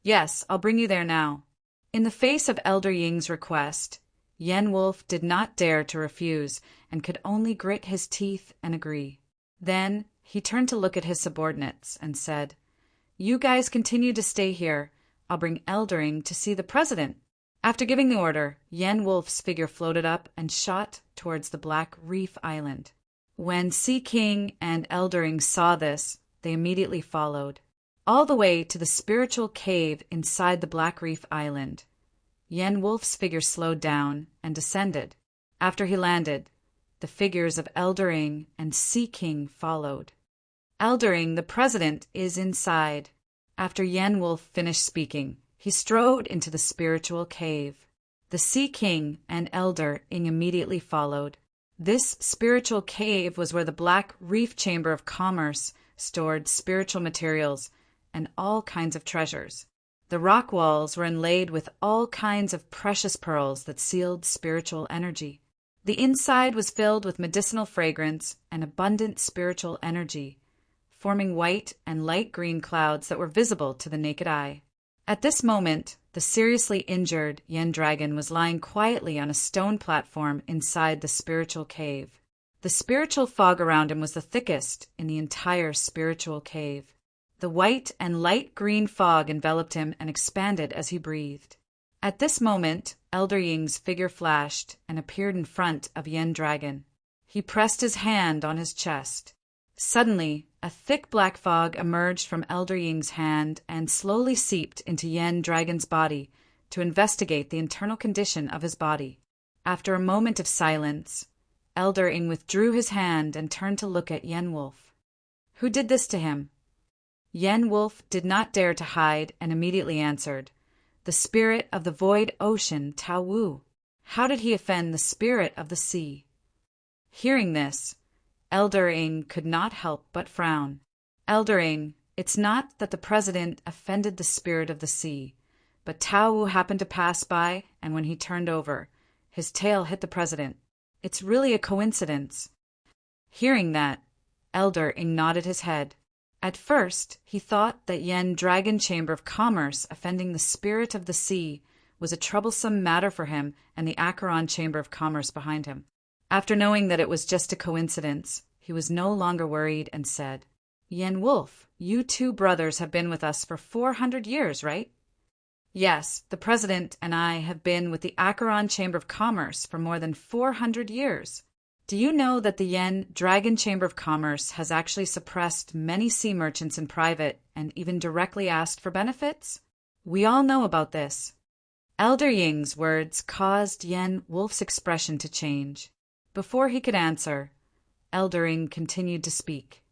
Yes, I'll bring you there now. In the face of Elder Ying's request, Yen Wolf did not dare to refuse and could only grit his teeth and agree. Then he turned to look at his subordinates and said, You guys continue to stay here. I'll bring Elder Ing to see the president. After giving the order, Yen Wolf's figure floated up and shot towards the Black Reef Island. When Sea King and Elder Ing saw this, they immediately followed, all the way to the spiritual cave inside the Black Reef Island. Yen Wolf's figure slowed down and descended. After he landed, the figures of Elder Ing and Sea King followed. Elder Ing, the president, is inside. After Yen Wolf finished speaking, he strode into the spiritual cave. The Sea King and Elder Ing immediately followed. This spiritual cave was where the Black Reef Chamber of Commerce stored spiritual materials and all kinds of treasures. The rock walls were inlaid with all kinds of precious pearls that sealed spiritual energy. The inside was filled with medicinal fragrance and abundant spiritual energy, forming white and light green clouds that were visible to the naked eye. At this moment, the seriously injured Yen Dragon was lying quietly on a stone platform inside the spiritual cave. The spiritual fog around him was the thickest in the entire spiritual cave. The white and light green fog enveloped him and expanded as he breathed. At this moment, Elder Ying's figure flashed and appeared in front of Yen Dragon. He pressed his hand on his chest. Suddenly, a thick black fog emerged from Elder Ying's hand and slowly seeped into Yen Dragon's body to investigate the internal condition of his body. After a moment of silence, Elder Ing withdrew his hand and turned to look at Yen Wolf. Who did this to him? Yen Wolf did not dare to hide and immediately answered, The spirit of the void ocean, Tao Wu. How did he offend the spirit of the sea? Hearing this, Elder Ing could not help but frown. Elder Ing, it's not that the president offended the spirit of the sea, but Tao Wu happened to pass by, and when he turned over, his tail hit the president. It's really a coincidence. Hearing that, Elder Ing nodded his head. At first, he thought that Yen Dragon Chamber of Commerce offending the spirit of the sea was a troublesome matter for him and the Acheron Chamber of Commerce behind him. After knowing that it was just a coincidence, he was no longer worried and said, Yen Wolf, you two brothers have been with us for 400 years, right? Yes, the president and I have been with the Acheron Chamber of Commerce for more than 400 years. Do you know that the Yen Dragon Chamber of Commerce has actually suppressed many sea merchants in private and even directly asked for benefits? We all know about this. Elder Ying's words caused Yen Wolf's expression to change. Before he could answer, Elder Ing continued to speak.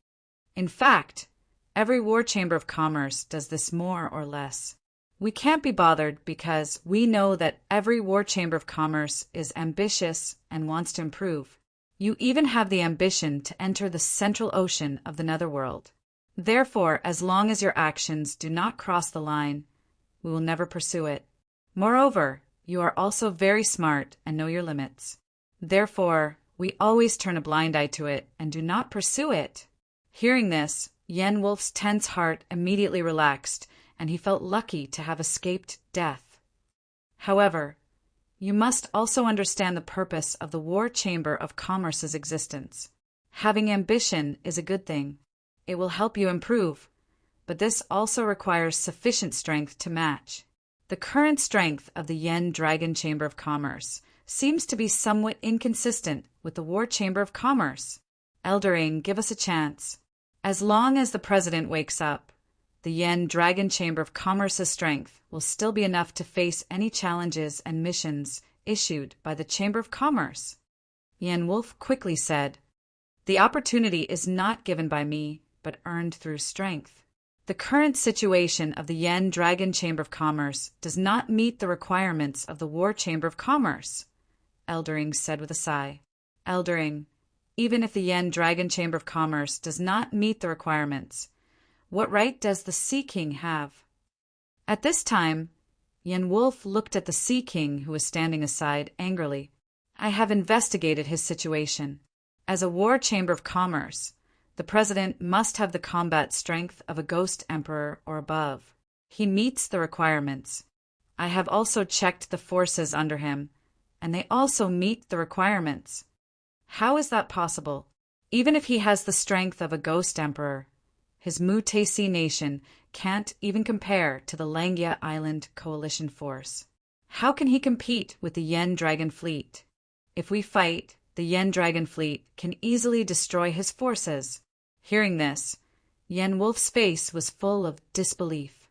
In fact, every war chamber of commerce does this more or less. We can't be bothered because we know that every war chamber of commerce is ambitious and wants to improve. You even have the ambition to enter the central ocean of the netherworld. Therefore, as long as your actions do not cross the line, we will never pursue it. Moreover, you are also very smart and know your limits. Therefore, we always turn a blind eye to it and do not pursue it. Hearing this, Yen Wolf's tense heart immediately relaxed, and he felt lucky to have escaped death. However, you must also understand the purpose of the War Chamber of Commerce's existence. Having ambition is a good thing. It will help you improve, but this also requires sufficient strength to match. The current strength of the Yen Dragon Chamber of Commerce seems to be somewhat inconsistent with the War Chamber of Commerce. Elder Ing, give us a chance. As long as the president wakes up, the Yen Dragon Chamber of Commerce's strength will still be enough to face any challenges and missions issued by the Chamber of Commerce. Yen Wolf quickly said, "The opportunity is not given by me, but earned through strength. The current situation of the Yen Dragon Chamber of Commerce does not meet the requirements of the War Chamber of Commerce," Eldering said with a sigh. Eldering, even if the Yen Dragon Chamber of Commerce does not meet the requirements, what right does the Sea King have? At this time, Yen Wolf looked at the Sea King, who was standing aside, angrily. "I have investigated his situation. As a War Chamber of Commerce, the president must have the combat strength of a ghost emperor or above. He meets the requirements. I have also checked the forces under him, and they also meet the requirements. How is that possible? Even if he has the strength of a ghost emperor, his Mutesi nation can't even compare to the Langia Island coalition force. How can he compete with the Yen Dragon fleet? If we fight, the Yen Dragon fleet can easily destroy his forces." Hearing this, Yen Wolf's face was full of disbelief.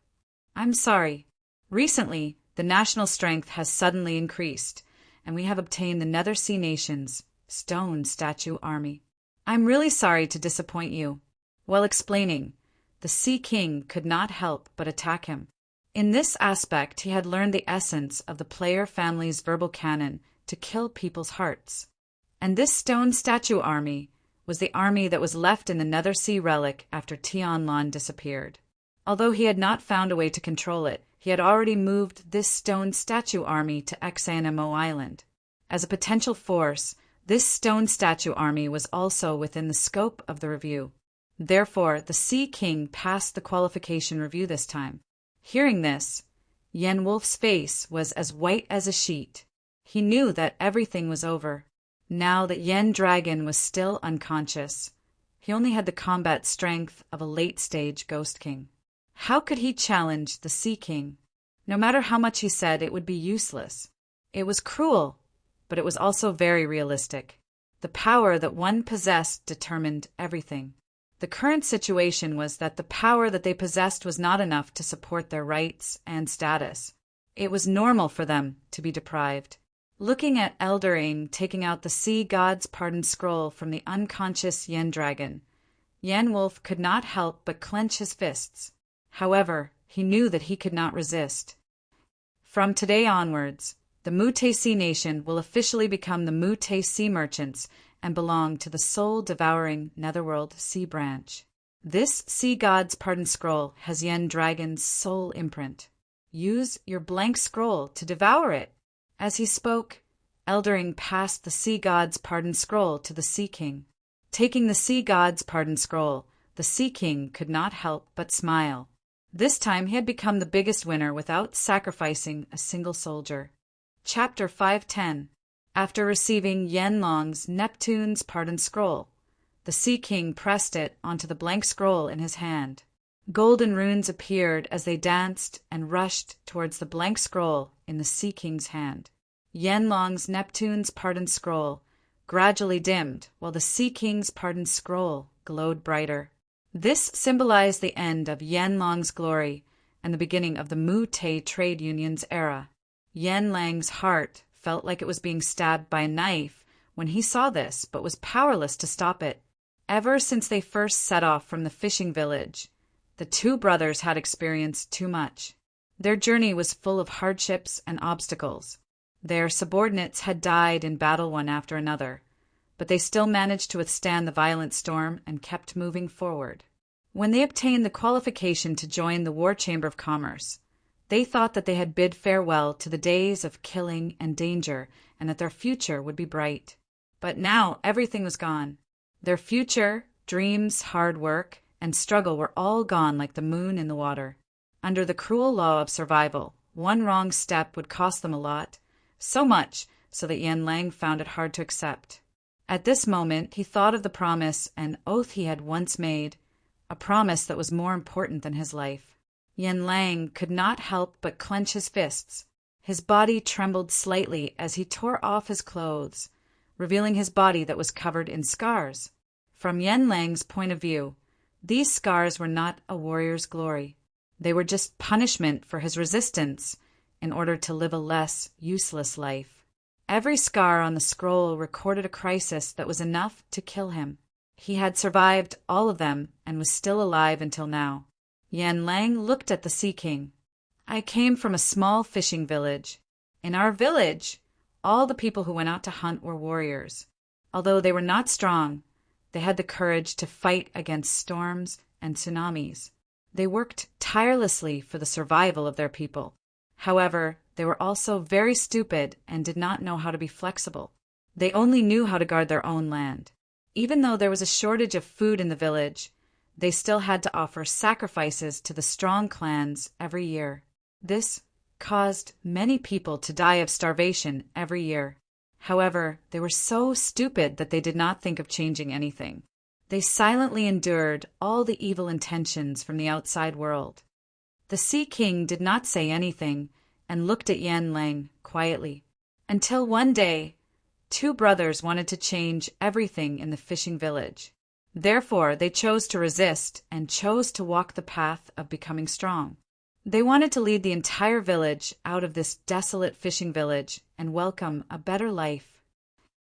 "I'm sorry. Recently, the national strength has suddenly increased, and we have obtained the Nether Sea Nation's Stone Statue Army. I'm really sorry to disappoint you." While explaining, the Sea King could not help but attack him. In this aspect, he had learned the essence of the player family's verbal canon to kill people's hearts. And this Stone Statue Army was the army that was left in the Nether Sea Relic after Tianlan disappeared. Although he had not found a way to control it, he had already moved this Stone Statue Army to Xanmo Island. As a potential force, this Stone Statue Army was also within the scope of the review. Therefore, the Sea King passed the qualification review this time. Hearing this, Yen Wolf's face was as white as a sheet. He knew that everything was over. Now that Yen Dragon was still unconscious, he only had the combat strength of a late-stage Ghost King. How could he challenge the Sea King? No matter how much he said, it would be useless. It was cruel, but it was also very realistic. The power that one possessed determined everything. The current situation was that the power that they possessed was not enough to support their rights and status. It was normal for them to be deprived. Looking at Eldering taking out the Sea God's Pardon Scroll from the unconscious Yen Dragon, Yen Wolf could not help but clench his fists. However, he knew that he could not resist. From today onwards, the Mutesi nation will officially become the Mutesi merchants and belong to the soul-devouring Netherworld Sea Branch. This Sea God's Pardon Scroll has Yen Dragon's soul imprint. Use your blank scroll to devour it. As he spoke, Eldering passed the Sea God's Pardon Scroll to the Sea King. Taking the Sea God's Pardon Scroll, the Sea King could not help but smile. This time he had become the biggest winner without sacrificing a single soldier. Chapter 510. After receiving Yen Long's Neptune's Pardon Scroll, the Sea King pressed it onto the blank scroll in his hand. Golden runes appeared as they danced and rushed towards the blank scroll in the Sea King's hand. Yen Long's Neptune's Pardon Scroll gradually dimmed, while the Sea King's Pardon Scroll glowed brighter. This symbolized the end of Yen Long's glory and the beginning of the Mu-Te Trade Union's era. Yen Lang's heart felt like it was being stabbed by a knife when he saw this, but was powerless to stop it. Ever since they first set off from the fishing village, the two brothers had experienced too much. Their journey was full of hardships and obstacles. Their subordinates had died in battle one after another, but they still managed to withstand the violent storm and kept moving forward. When they obtained the qualification to join the War Chamber of Commerce, they thought that they had bid farewell to the days of killing and danger and that their future would be bright. But now everything was gone. Their future, dreams, hard work, and struggle were all gone like the moon in the water. Under the cruel law of survival, one wrong step would cost them a lot, so much so that Yen Lang found it hard to accept. At this moment, he thought of the promise and oath he had once made, a promise that was more important than his life. Yen Lang could not help but clench his fists. His body trembled slightly as he tore off his clothes, revealing his body that was covered in scars. From Yen Lang's point of view, These scars were not a warrior's glory. They were just punishment for his resistance in order to live a less useless life. Every scar on the scroll recorded a crisis that was enough to kill him. He had survived all of them and was still alive until now. Yan Lang looked at the Sea King. I came from a small fishing village. In our village, all the people who went out to hunt were warriors. Although they were not strong, they had the courage to fight against storms and tsunamis. They worked tirelessly for the survival of their people. However, they were also very stupid and did not know how to be flexible. They only knew how to guard their own land. Even though there was a shortage of food in the village, they still had to offer sacrifices to the strong clans every year. This caused many people to die of starvation every year. However, they were so stupid that they did not think of changing anything. They silently endured all the evil intentions from the outside world. The Sea King did not say anything and looked at Yan Lang quietly. Until one day, two brothers wanted to change everything in the fishing village. Therefore, they chose to resist and chose to walk the path of becoming strong. They wanted to lead the entire village out of this desolate fishing village and welcome a better life.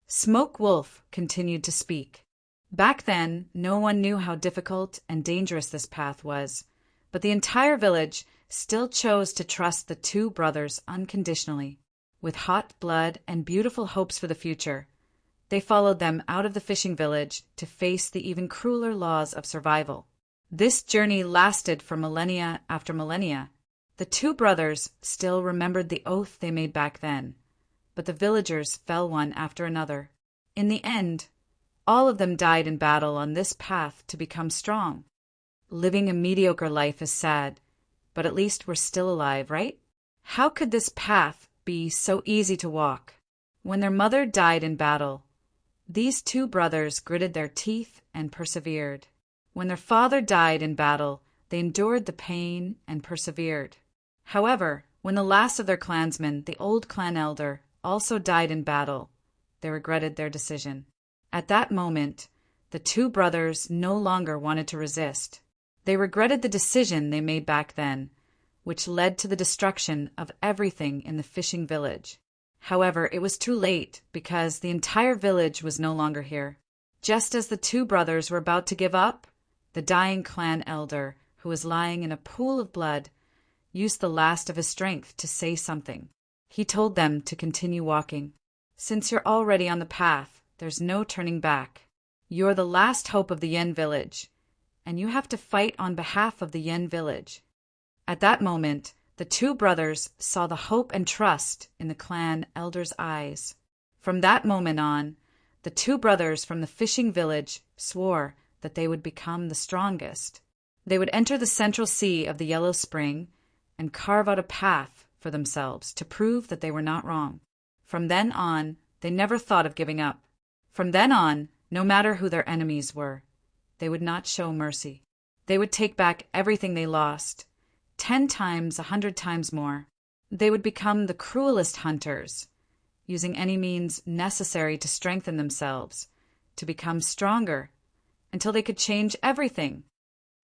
Smoke Wolf continued to speak. Back then, no one knew how difficult and dangerous this path was, but the entire village still chose to trust the two brothers unconditionally. With hot blood and beautiful hopes for the future, they followed them out of the fishing village to face the even crueler laws of survival. This journey lasted for millennia after millennia. The two brothers still remembered the oath they made back then, but the villagers fell one after another. In the end, all of them died in battle on this path to become strong. Living a mediocre life is sad, but at least we're still alive, right? How could this path be so easy to walk? When their mother died in battle, these two brothers gritted their teeth and persevered. When their father died in battle, they endured the pain and persevered. However, when the last of their clansmen, the old clan elder, also died in battle, they regretted their decision. At that moment, the two brothers no longer wanted to resist. They regretted the decision they made back then, which led to the destruction of everything in the fishing village. However, it was too late because the entire village was no longer here. Just as the two brothers were about to give up, the dying clan elder, who was lying in a pool of blood, used the last of his strength to say something. He told them to continue walking. Since you're already on the path, there's no turning back. You're the last hope of the Yen village, and you have to fight on behalf of the Yen village. At that moment, the two brothers saw the hope and trust in the clan elder's eyes. From that moment on, the two brothers from the fishing village swore that they would become the strongest. They would enter the central sea of the Yellow Spring and carve out a path for themselves to prove that they were not wrong. From then on, they never thought of giving up. From then on, no matter who their enemies were, they would not show mercy. They would take back everything they lost, 10 times, 100 times more. They would become the cruelest hunters, using any means necessary to strengthen themselves, to become stronger, until they could change everything.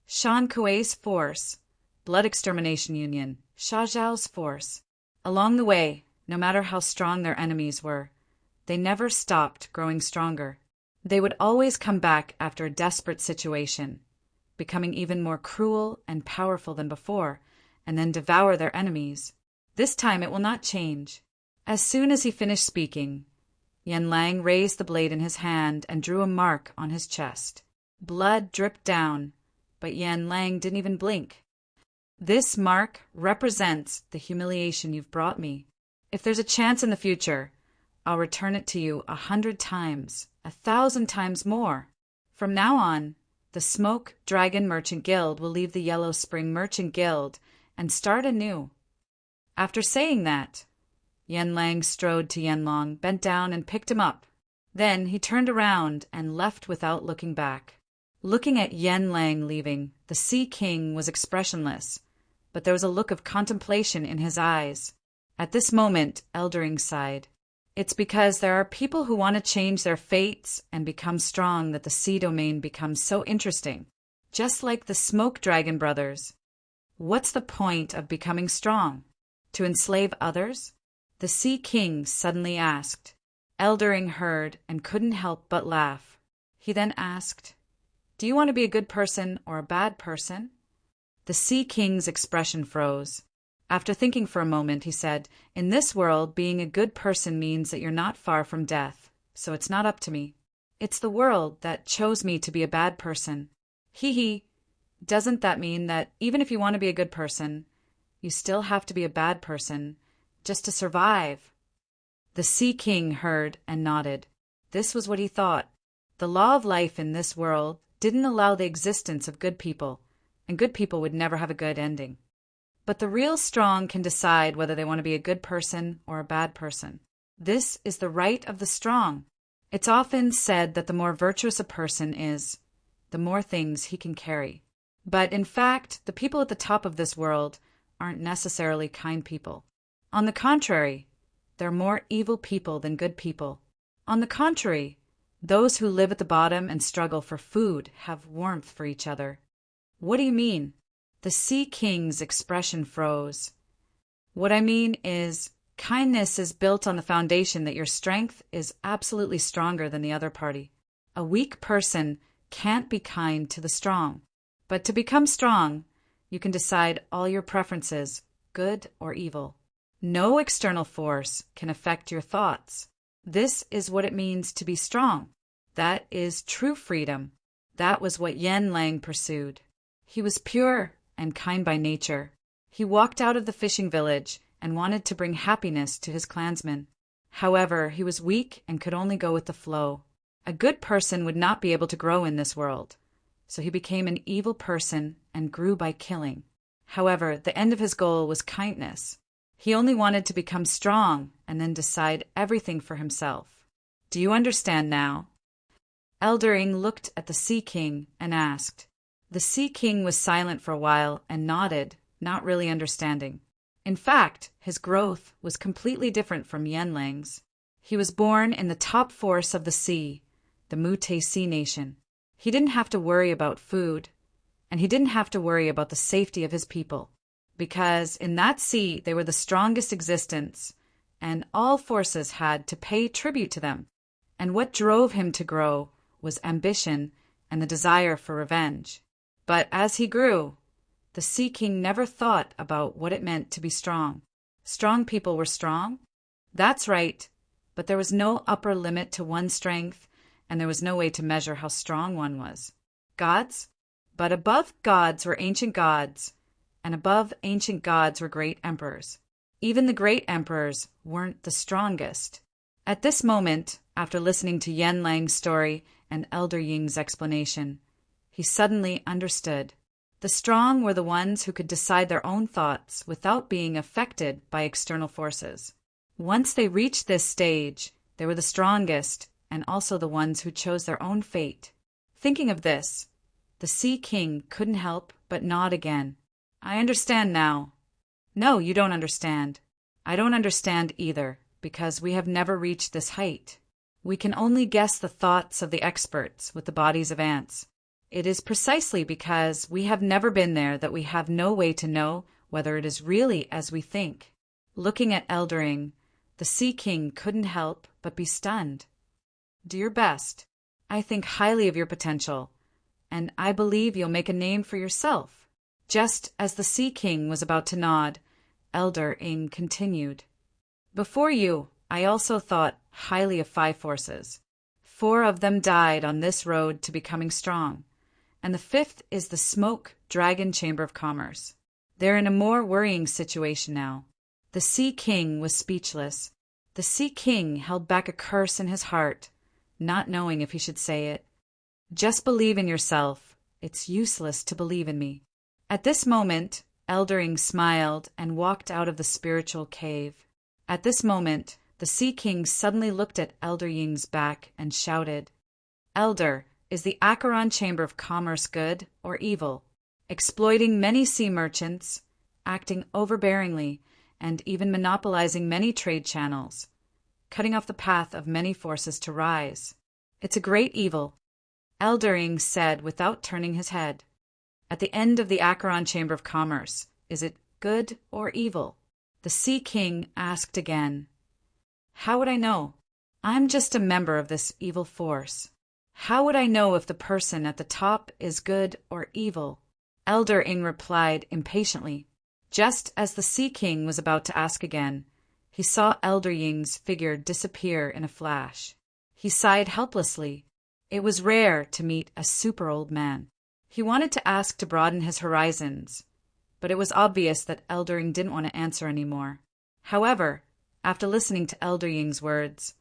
Shan Kuei's force, Blood Extermination Union, Sha Zhao's force. Along the way, no matter how strong their enemies were, they never stopped growing stronger. They would always come back after a desperate situation, becoming even more cruel and powerful than before, and then devour their enemies. This time it will not change. As soon as he finished speaking, Yan Lang raised the blade in his hand and drew a mark on his chest. Blood dripped down, but Yan Lang didn't even blink. This mark represents the humiliation you've brought me. If there's a chance in the future, I'll return it to you 100 times, 1,000 times more. From now on, the Smoke Dragon Merchant Guild will leave the Yellow Spring Merchant Guild and start anew. After saying that, Yan Lang strode to Yanlong, bent down and picked him up. Then he turned around and left without looking back. Looking at Yan Lang leaving, the Sea King was expressionless, but there was a look of contemplation in his eyes. At this moment, Eldering sighed. It's because there are people who want to change their fates and become strong that the sea domain becomes so interesting. just like the Smoke Dragon brothers. What's the point of becoming strong? To enslave others? The Sea King suddenly asked. Eldering heard and couldn't help but laugh. He then asked, "Do you want to be a good person or a bad person?" The Sea King's expression froze. After thinking for a moment, he said, "In this world, being a good person means that you're not far from death, so it's not up to me. It's the world that chose me to be a bad person. Hee hee. Doesn't that mean that even if you want to be a good person, you still have to be a bad person just to survive?" The Sea King heard and nodded. This was what he thought. The law of life in this world didn't allow the existence of good people, and good people would never have a good ending. But the real strong can decide whether they want to be a good person or a bad person. This is the right of the strong. It's often said that the more virtuous a person is, the more things he can carry. But in fact, the people at the top of this world aren't necessarily kind people. On the contrary, they're more evil people than good people. On the contrary, those who live at the bottom and struggle for food have warmth for each other. What do you mean? The Sea King's expression froze. What I mean is, kindness is built on the foundation that your strength is absolutely stronger than the other party. A weak person can't be kind to the strong. But to become strong, you can decide all your preferences, good or evil. No external force can affect your thoughts. This is what it means to be strong. That is true freedom. That was what Yen Lang pursued. He was pure and kind by nature. He walked out of the fishing village and wanted to bring happiness to his clansmen. However, he was weak and could only go with the flow. A good person would not be able to grow in this world, so he became an evil person and grew by killing. However, the end of his goal was kindness. He only wanted to become strong and then decide everything for himself. Do you understand now? Eldering looked at the Sea King and asked. The Sea King was silent for a while and nodded, not really understanding. In fact, his growth was completely different from Yen Lang's. He was born in the top force of the sea, the Mute Sea Nation. He didn't have to worry about food, and he didn't have to worry about the safety of his people, because in that sea they were the strongest existence, and all forces had to pay tribute to them. And what drove him to grow was ambition and the desire for revenge. But as he grew, the Sea King never thought about what it meant to be strong. Strong people were strong? That's right, but there was no upper limit to one's strength, and there was no way to measure how strong one was. Gods? But above gods were ancient gods, and above ancient gods were great emperors. Even the great emperors weren't the strongest. At this moment, after listening to Yen Lang's story and Elder Ying's explanation, he suddenly understood. The strong were the ones who could decide their own thoughts without being affected by external forces. Once they reached this stage, they were the strongest and also the ones who chose their own fate. Thinking of this, the Sea King couldn't help but nod again. I understand now. No, you don't understand. I don't understand either, because we have never reached this height. We can only guess the thoughts of the experts with the bodies of ants. It is precisely because we have never been there that we have no way to know whether it is really as we think. Looking at Eldering, the Sea King couldn't help but be stunned. Do your best. I think highly of your potential, and I believe you'll make a name for yourself. Just as the Sea King was about to nod, Elder Ing continued. Before you, I also thought highly of 5 forces. 4 of them died on this road to becoming strong, and the 5th is the Smoke Dragon Chamber of Commerce. They're in a more worrying situation now. The Sea King was speechless. The Sea King held back a curse in his heart, not knowing if he should say it. Just believe in yourself. It's useless to believe in me. At this moment, Eldering smiled and walked out of the spiritual cave. At this moment, the Sea King suddenly looked at Elder Ying's back and shouted, Elder, is the Acheron Chamber of Commerce good or evil? Exploiting many sea merchants, acting overbearingly, and even monopolizing many trade channels, cutting off the path of many forces to rise. It's a great evil, Eldering said without turning his head. at the end of the Acheron Chamber of Commerce. Is it good or evil? The Sea King asked again. How would I know? I'm just a member of this evil force. How would I know if the person at the top is good or evil? Elder Ing replied impatiently. Just as the Sea King was about to ask again, he saw Elder Ying's figure disappear in a flash. He sighed helplessly. It was rare to meet a super old man. He wanted to ask to broaden his horizons, but it was obvious that Elder Ying didn't want to answer anymore. However, after listening to Elder Ying's words,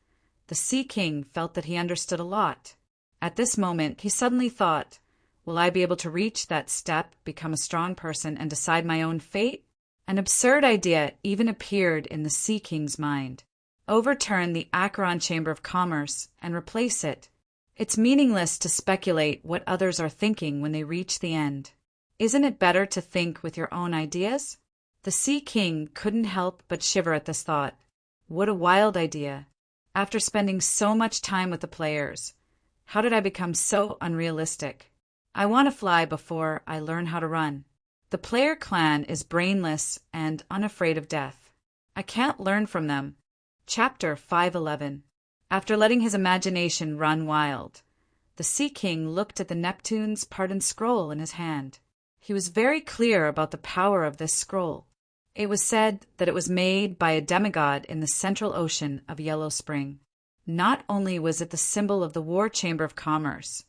the Sea King felt that he understood a lot. At this moment, he suddenly thought, will I be able to reach that step, become a strong person, and decide my own fate? An absurd idea even appeared in the Sea King's mind. Overturn the Acheron Chamber of Commerce and replace it. It's meaningless to speculate what others are thinking when they reach the end. Isn't it better to think with your own ideas? The Sea King couldn't help but shiver at this thought. What a wild idea. After spending so much time with the players, how did I become so unrealistic? I want to fly before I learn how to run. The player clan is brainless and unafraid of death. I can't learn from them. Chapter 511. After letting his imagination run wild, the Sea King looked at the Neptune's pardon scroll in his hand. He was very clear about the power of this scroll. It was said that it was made by a demigod in the central ocean of Yellow Spring. Not only was it the symbol of the War Chamber of Commerce,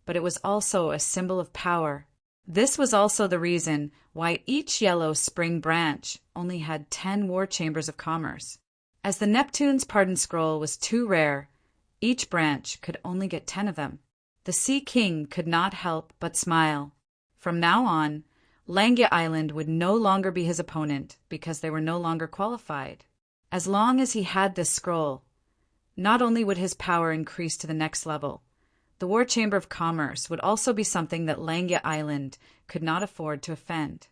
but it was also a symbol of power. This was also the reason why each Yellow Spring branch only had 10 War Chambers of Commerce. As the Neptune's pardon scroll was too rare, each branch could only get 10 of them. The Sea King could not help but smile. From now on, Langia Island would no longer be his opponent because they were no longer qualified. As long as he had this scroll, not only would his power increase to the next level, the War Chamber of Commerce would also be something that Langia Island could not afford to offend.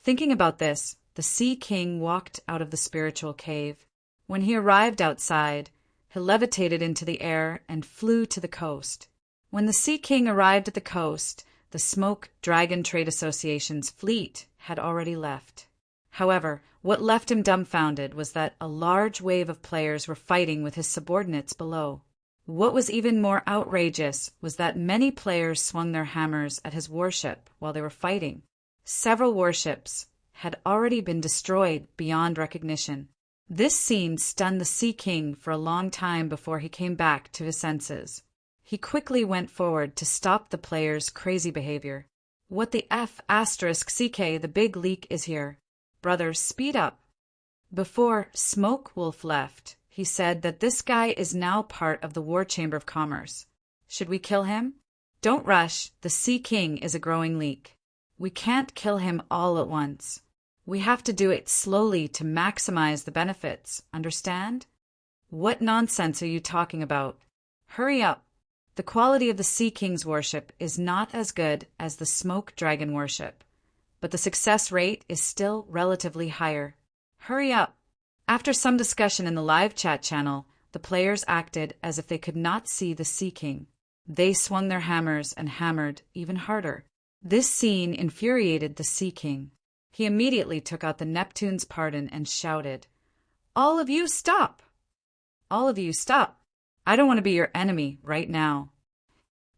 Thinking about this, the Sea King walked out of the spiritual cave. When he arrived outside, he levitated into the air and flew to the coast. When the Sea King arrived at the coast, the Smoke Dragon Trade Association's fleet had already left. However, what left him dumbfounded was that a large wave of players were fighting with his subordinates below. What was even more outrageous was that many players swung their hammers at his warship while they were fighting. Several warships had already been destroyed beyond recognition. This scene stunned the Sea King for a long time before he came back to his senses. He quickly went forward to stop the players' crazy behavior. What the F*** CK, the big leak is here. Brothers, speed up. Before Smoke Wolf left, he said that this guy is now part of the War Chamber of Commerce. Should we kill him? Don't rush, the Sea King is a growing leak. We can't kill him all at once. We have to do it slowly to maximize the benefits, understand? What nonsense are you talking about? Hurry up. The quality of the Sea King's worship is not as good as the Smoke Dragon worship, but the success rate is still relatively higher. Hurry up. After some discussion in the live chat channel, the players acted as if they could not see the Sea King. They swung their hammers and hammered even harder. This scene infuriated the Sea King. He immediately took out the Neptune's pardon and shouted, "All of you stop! All of you stop! I don't want to be your enemy right now."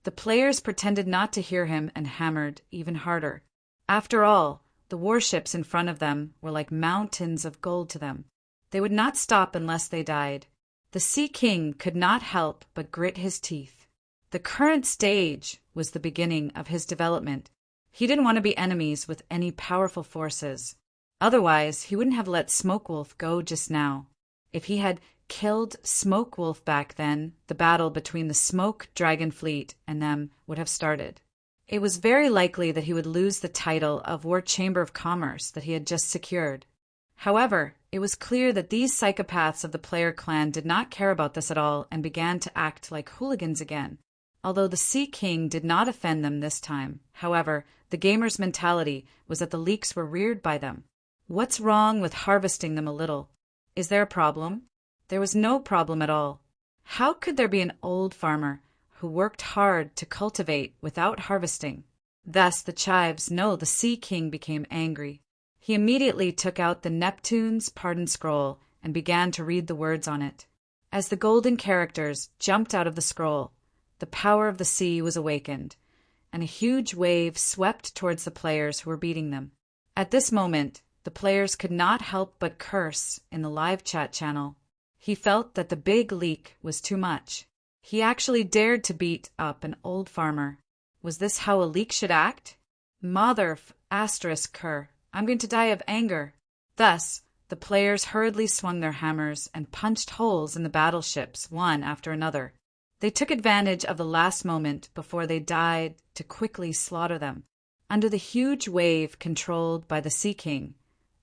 The players pretended not to hear him and hammered even harder. After all, the warships in front of them were like mountains of gold to them. They would not stop unless they died. The Sea King could not help but grit his teeth. The current stage was the beginning of his development. He didn't want to be enemies with any powerful forces. Otherwise, he wouldn't have let Smoke Wolf go just now. If he had killed Smoke Wolf back then, the battle between the Smoke Dragon fleet and them would have started. It was very likely that he would lose the title of War Chamber of Commerce that he had just secured. However, it was clear that these psychopaths of the player clan did not care about this at all and began to act like hooligans again. Although the Sea King did not offend them this time, however, the gamers' mentality was that the leaks were reared by them. What's wrong with harvesting them a little? Is there a problem? There was no problem at all. How could there be an old farmer who worked hard to cultivate without harvesting? Thus the chives know the Sea King became angry. He immediately took out the Neptune's pardon scroll and began to read the words on it. As the golden characters jumped out of the scroll, the power of the sea was awakened, and a huge wave swept towards the players who were beating them. At this moment, the players could not help but curse in the live chat channel. He felt that the big leak was too much. He actually dared to beat up an old farmer. Was this how a leak should act? Mother asterisk cur, I'm going to die of anger. Thus, the players hurriedly swung their hammers and punched holes in the battleships one after another. They took advantage of the last moment before they died to quickly slaughter them. Under the huge wave controlled by the Sea King,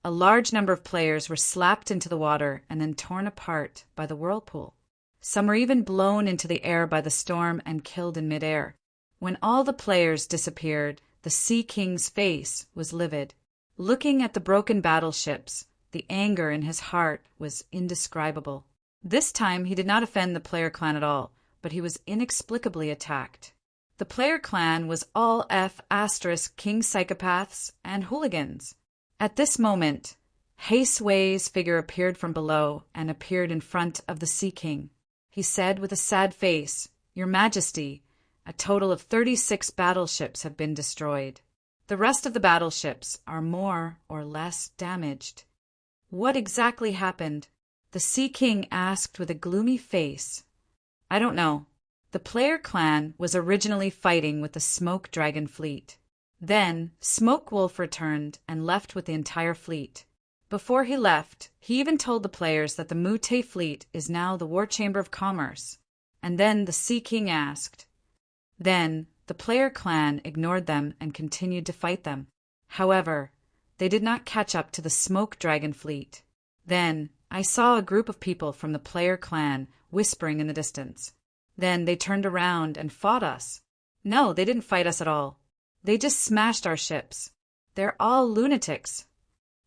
a large number of players were slapped into the water and then torn apart by the whirlpool. Some were even blown into the air by the storm and killed in midair. When all the players disappeared, the Sea King's face was livid. Looking at the broken battleships, the anger in his heart was indescribable. This time he did not offend the player clan at all, but he was inexplicably attacked. The player clan was all king psychopaths and hooligans. At this moment, Hei Sui's figure appeared from below and appeared in front of the Sea King. He said with a sad face, "Your Majesty, a total of 36 battleships have been destroyed. The rest of the battleships are more or less damaged." "What exactly happened?" the Sea King asked with a gloomy face. "I don't know. The player clan was originally fighting with the Smoke Dragon fleet. Then Smoke Wolf returned and left with the entire fleet. Before he left, he even told the players that the Mute fleet is now the War Chamber of Commerce. And then the Sea King asked. Then the player clan ignored them and continued to fight them. However, they did not catch up to the Smoke Dragon fleet. Then I saw a group of people from the player clan whispering in the distance. Then they turned around and fought us. No, they didn't fight us at all. They just smashed our ships. They're all lunatics."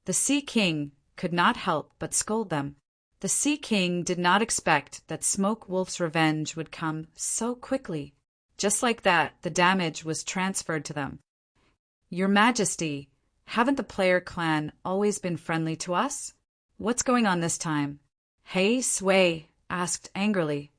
The Sea King could not help but scold them. The Sea King did not expect that Smoke Wolf's revenge would come so quickly. Just like that, the damage was transferred to them. "Your Majesty, haven't the player clan always been friendly to us? What's going on this time?" Hei Sui asked angrily.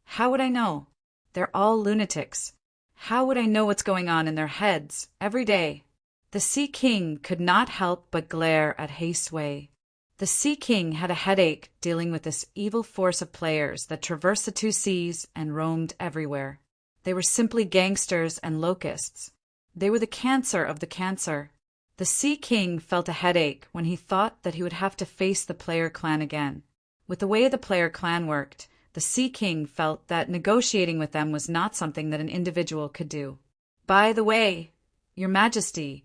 "How would I know? They're all lunatics. How would I know what's going on in their heads every day?" The Sea King could not help but glare at Hei Sui. The Sea King had a headache dealing with this evil force of players that traversed the two seas and roamed everywhere. They were simply gangsters and locusts. They were the cancer of the cancer. The Sea King felt a headache when he thought that he would have to face the player clan again. With the way the player clan worked, the Sea King felt that negotiating with them was not something that an individual could do. "By the way, Your Majesty,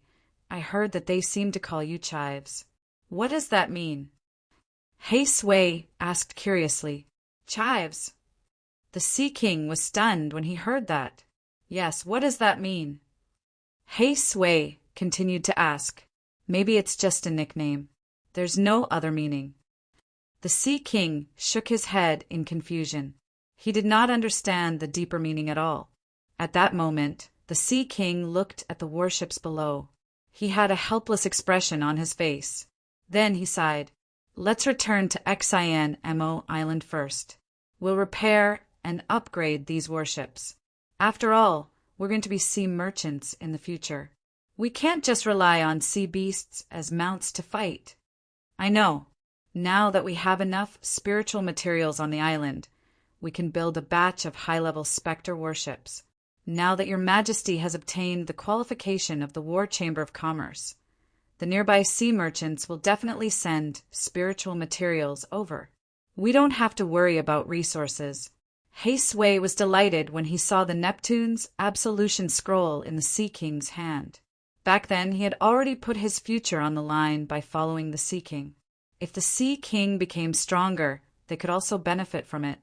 I heard that they seem to call you chives. What does that mean?" Hei Sui asked curiously. "Chives?" The Sea King was stunned when he heard that. "Yes, what does that mean?" Hei Sui continued to ask. "Maybe it's just a nickname. There's no other meaning." The Sea King shook his head in confusion. He did not understand the deeper meaning at all. At that moment, the Sea King looked at the warships below. He had a helpless expression on his face. Then he sighed. "Let's return to Xinmo Island first. We'll repair and upgrade these warships. After all, we're going to be sea merchants in the future. We can't just rely on sea beasts as mounts to fight." "I know. Now that we have enough spiritual materials on the island, we can build a batch of high-level Spectre warships. Now that Your Majesty has obtained the qualification of the War Chamber of Commerce, the nearby sea merchants will definitely send spiritual materials over. We don't have to worry about resources." Hei Sui was delighted when he saw the Neptune's absolution scroll in the Sea King's hand. Back then, he had already put his future on the line by following the Sea King. If the Sea King became stronger, they could also benefit from it.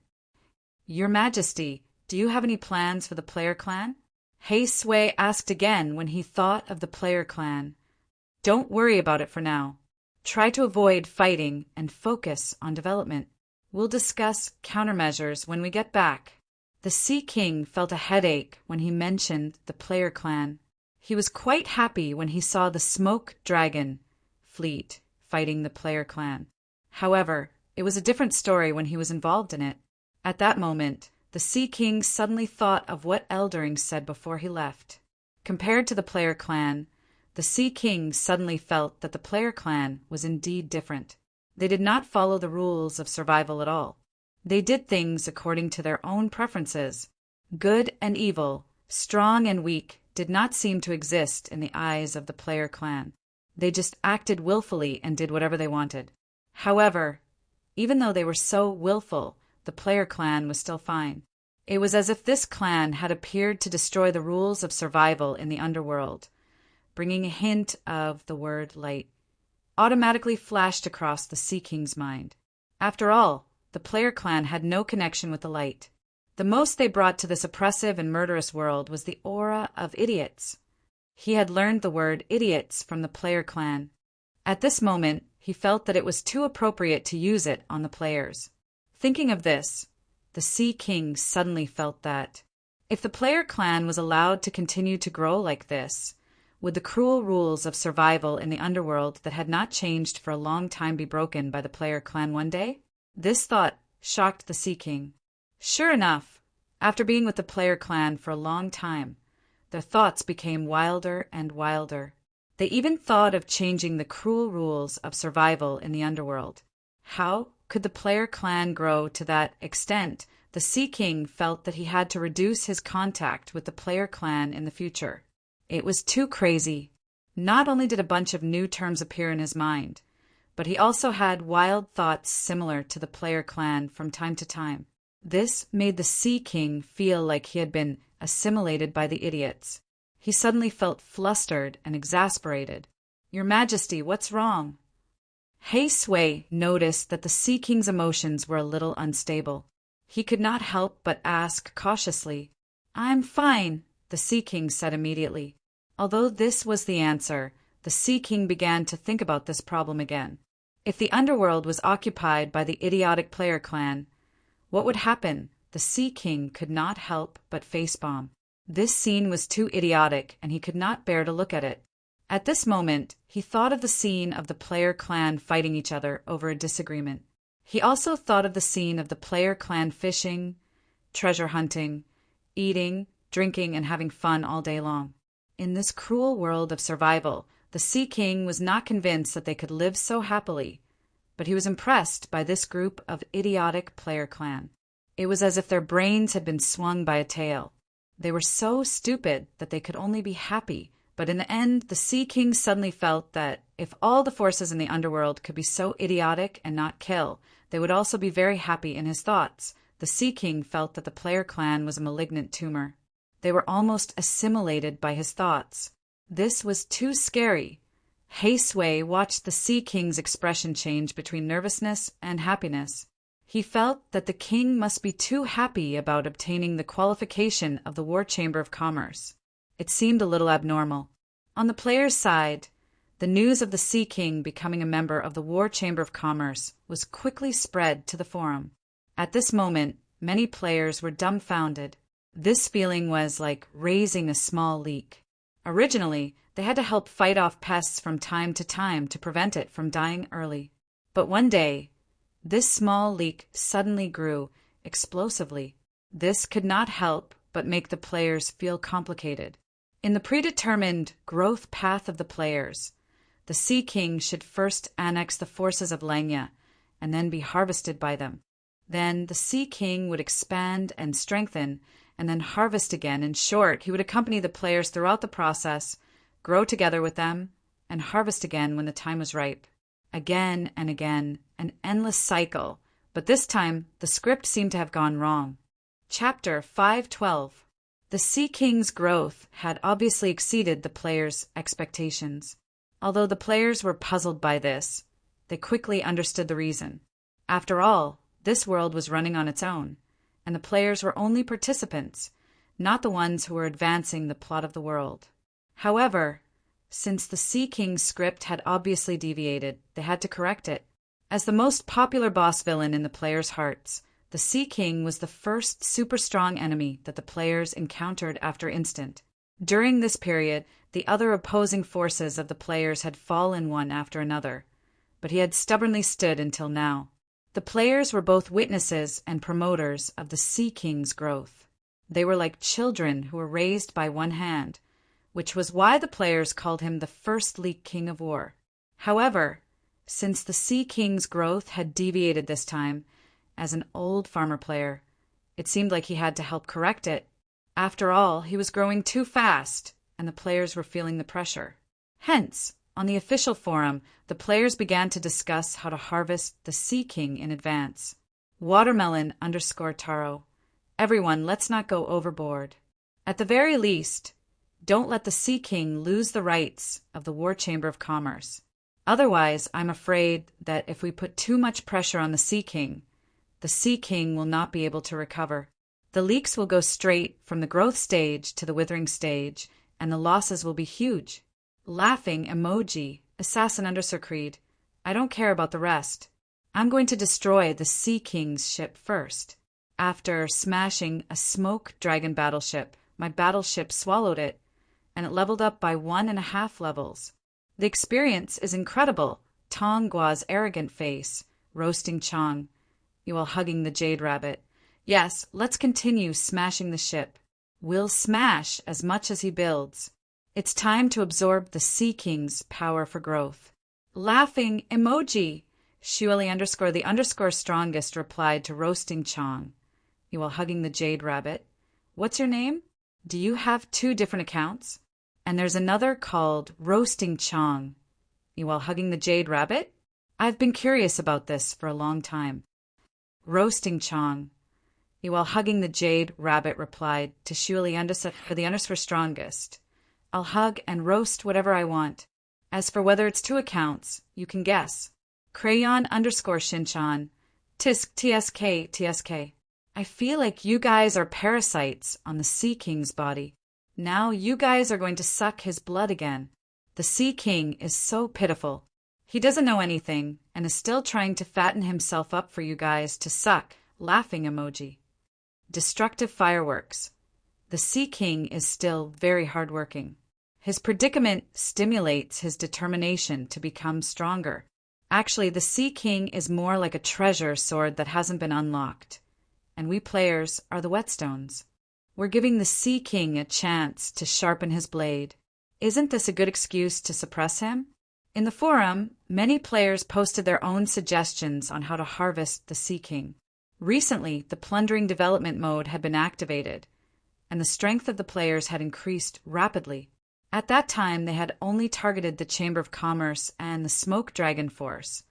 "Your Majesty, do you have any plans for the player clan?" Hei Sui asked again when he thought of the player clan. "Don't worry about it for now. Try to avoid fighting and focus on development. We'll discuss countermeasures when we get back." The Sea King felt a headache when he mentioned the player clan. He was quite happy when he saw the smoke dragon fleet fighting the player clan. However, it was a different story when he was involved in it. At that moment, the Sea King suddenly thought of what Eldering said before he left. Compared to the player clan, the Sea King suddenly felt that the player clan was indeed different. They did not follow the rules of survival at all. They did things according to their own preferences. Good and evil, strong and weak, did not seem to exist in the eyes of the player clan. They just acted willfully and did whatever they wanted. However, even though they were so willful, the player clan was still fine. It was as if this clan had appeared to destroy the rules of survival in the underworld, bringing a hint of the word light automatically flashed across the Sea King's mind. After all, the player clan had no connection with the light. The most they brought to this oppressive and murderous world was the aura of idiots. He had learned the word idiots from the player clan. At this moment, he felt that it was too appropriate to use it on the players. Thinking of this, the Sea King suddenly felt that, if the player clan was allowed to continue to grow like this, would the cruel rules of survival in the underworld that had not changed for a long time be broken by the player clan one day? This thought shocked the Sea King. Sure enough, after being with the player clan for a long time, their thoughts became wilder and wilder. They even thought of changing the cruel rules of survival in the underworld. How could the player clan grow to that extent? The Sea King felt that he had to reduce his contact with the player clan in the future. It was too crazy. Not only did a bunch of new terms appear in his mind, but he also had wild thoughts similar to the player clan from time to time. This made the Sea King feel like he had been assimilated by the idiots. He suddenly felt flustered and exasperated. "Your Majesty, what's wrong?" Sui noticed that the Sea King's emotions were a little unstable. He could not help but ask cautiously. "I'm fine," the Sea King said immediately. Although this was the answer, the Sea King began to think about this problem again. If the underworld was occupied by the idiotic player clan, what would happen? The Sea King could not help but facepalm. This scene was too idiotic, and he could not bear to look at it. At this moment, he thought of the scene of the player clan fighting each other over a disagreement. He also thought of the scene of the player clan fishing, treasure hunting, eating, drinking, and having fun all day long. In this cruel world of survival, the Sea King was not convinced that they could live so happily, but he was impressed by this group of idiotic player clan. It was as if their brains had been swung by a tail. They were so stupid that they could only be happy, but in the end, the Sea King suddenly felt that if all the forces in the underworld could be so idiotic and not kill, they would also be very happy in his thoughts. The Sea King felt that the player clan was a malignant tumor. They were almost assimilated by his thoughts. This was too scary. Sui watched the Sea King's expression change between nervousness and happiness. He felt that the king must be too happy about obtaining the qualification of the War Chamber of Commerce. It seemed a little abnormal. On the player's side, the news of the Sea King becoming a member of the War Chamber of Commerce was quickly spread to the forum. At this moment, many players were dumbfounded. This feeling was like raising a small leak. Originally, they had to help fight off pests from time to time to prevent it from dying early. But one day, this small leak suddenly grew explosively. This could not help but make the players feel complicated. In the predetermined growth path of the players, the Sea King should first annex the forces of Lenya and then be harvested by them. Then the Sea King would expand and strengthen and then harvest again. In short, he would accompany the players throughout the process, grow together with them, and harvest again when the time was ripe. Again and again, an endless cycle, but this time the script seemed to have gone wrong. Chapter 512. The Sea King's growth had obviously exceeded the players' expectations. Although the players were puzzled by this, they quickly understood the reason. After all, this world was running on its own, and the players were only participants, not the ones who were advancing the plot of the world. However, since the Sea King's script had obviously deviated, they had to correct it. As the most popular boss villain in the players' hearts, the Sea King was the first super strong enemy that the players encountered after Instant. During this period, the other opposing forces of the players had fallen one after another, but he had stubbornly stood until now. The players were both witnesses and promoters of the Sea King's growth. They were like children who were raised by one hand, which was why the players called him the first Leak King of War. However, since the Sea King's growth had deviated this time, as an old farmer player, it seemed like he had to help correct it. After all, he was growing too fast, and the players were feeling the pressure. Hence, on the official forum, the players began to discuss how to harvest the Sea King in advance. Watermelon_taro. Everyone, let's not go overboard. At the very least, don't let the Sea King lose the rights of the War Chamber of Commerce. Otherwise, I'm afraid that if we put too much pressure on the Sea King will not be able to recover. The leaks will go straight from the growth stage to the withering stage, and the losses will be huge. Laughing emoji, assassin_creed. I don't care about the rest. I'm going to destroy the Sea King's ship first. After smashing a smoke dragon battleship, my battleship swallowed it, and it leveled up by 1.5 levels. The experience is incredible. Tong Gua's arrogant face, roasting Chong. You all hugging the jade rabbit. Yes, let's continue smashing the ship. We'll smash as much as he builds. It's time to absorb the Sea King's power for growth. Laughing emoji. Shuali_the_strongest replied to roasting Chong. You all hugging the jade rabbit. What's your name? Do you have 2 different accounts? And there's another called roasting Chong. You all hugging the jade rabbit? I've been curious about this for a long time. Roasting Chong. You all hugging the jade rabbit replied to Shuali_the_strongest. I'll hug and roast whatever I want. As for whether it's 2 accounts, you can guess. Crayon_Shinchan. Tisk TSK. I feel like you guys are parasites on the Sea King's body. Now you guys are going to suck his blood again. The Sea King is so pitiful. He doesn't know anything and is still trying to fatten himself up for you guys to suck. Laughing emoji. Destructive fireworks. The Sea King is still very hardworking. His predicament stimulates his determination to become stronger. Actually, the Sea King is more like a treasure sword that hasn't been unlocked. And we players are the whetstones. We're giving the Sea King a chance to sharpen his blade. Isn't this a good excuse to suppress him? In the forum, many players posted their own suggestions on how to harvest the Sea King. Recently, the plundering development mode had been activated, and the strength of the players had increased rapidly. At that time, they had only targeted the Chamber of Commerce and the Smoke Dragon Force,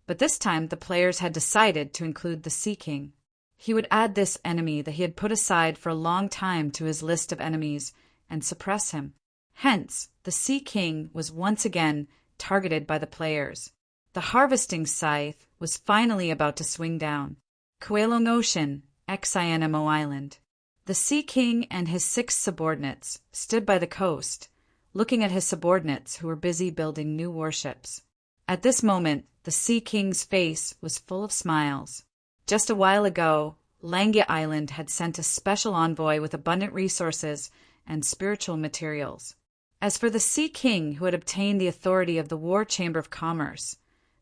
but this time the players had decided to include the Sea King. He would add this enemy that he had put aside for a long time to his list of enemies and suppress him. Hence, the Sea King was once again targeted by the players. The harvesting scythe was finally about to swing down. Kuelong Ocean, Xinmo Island. The Sea King and his 6 subordinates stood by the coast, looking at his subordinates who were busy building new warships. At this moment, the Sea King's face was full of smiles. Just a while ago, Langia Island had sent a special envoy with abundant resources and spiritual materials. As for the Sea King who had obtained the authority of the War Chamber of Commerce,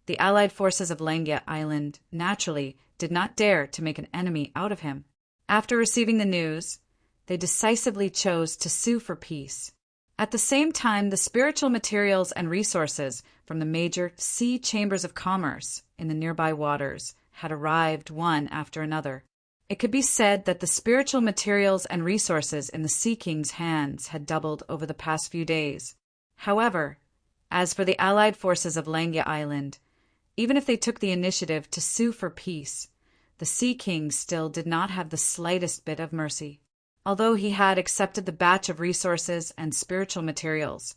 the allied forces of Langia Island naturally did not dare to make an enemy out of him. After receiving the news, they decisively chose to sue for peace. At the same time, the spiritual materials and resources from the major sea chambers of commerce in the nearby waters had arrived one after another. It could be said that the spiritual materials and resources in the Sea King's hands had doubled over the past few days. However, as for the allied forces of Langia Island, even if they took the initiative to sue for peace, the Sea King still did not have the slightest bit of mercy. Although he had accepted the batch of resources and spiritual materials,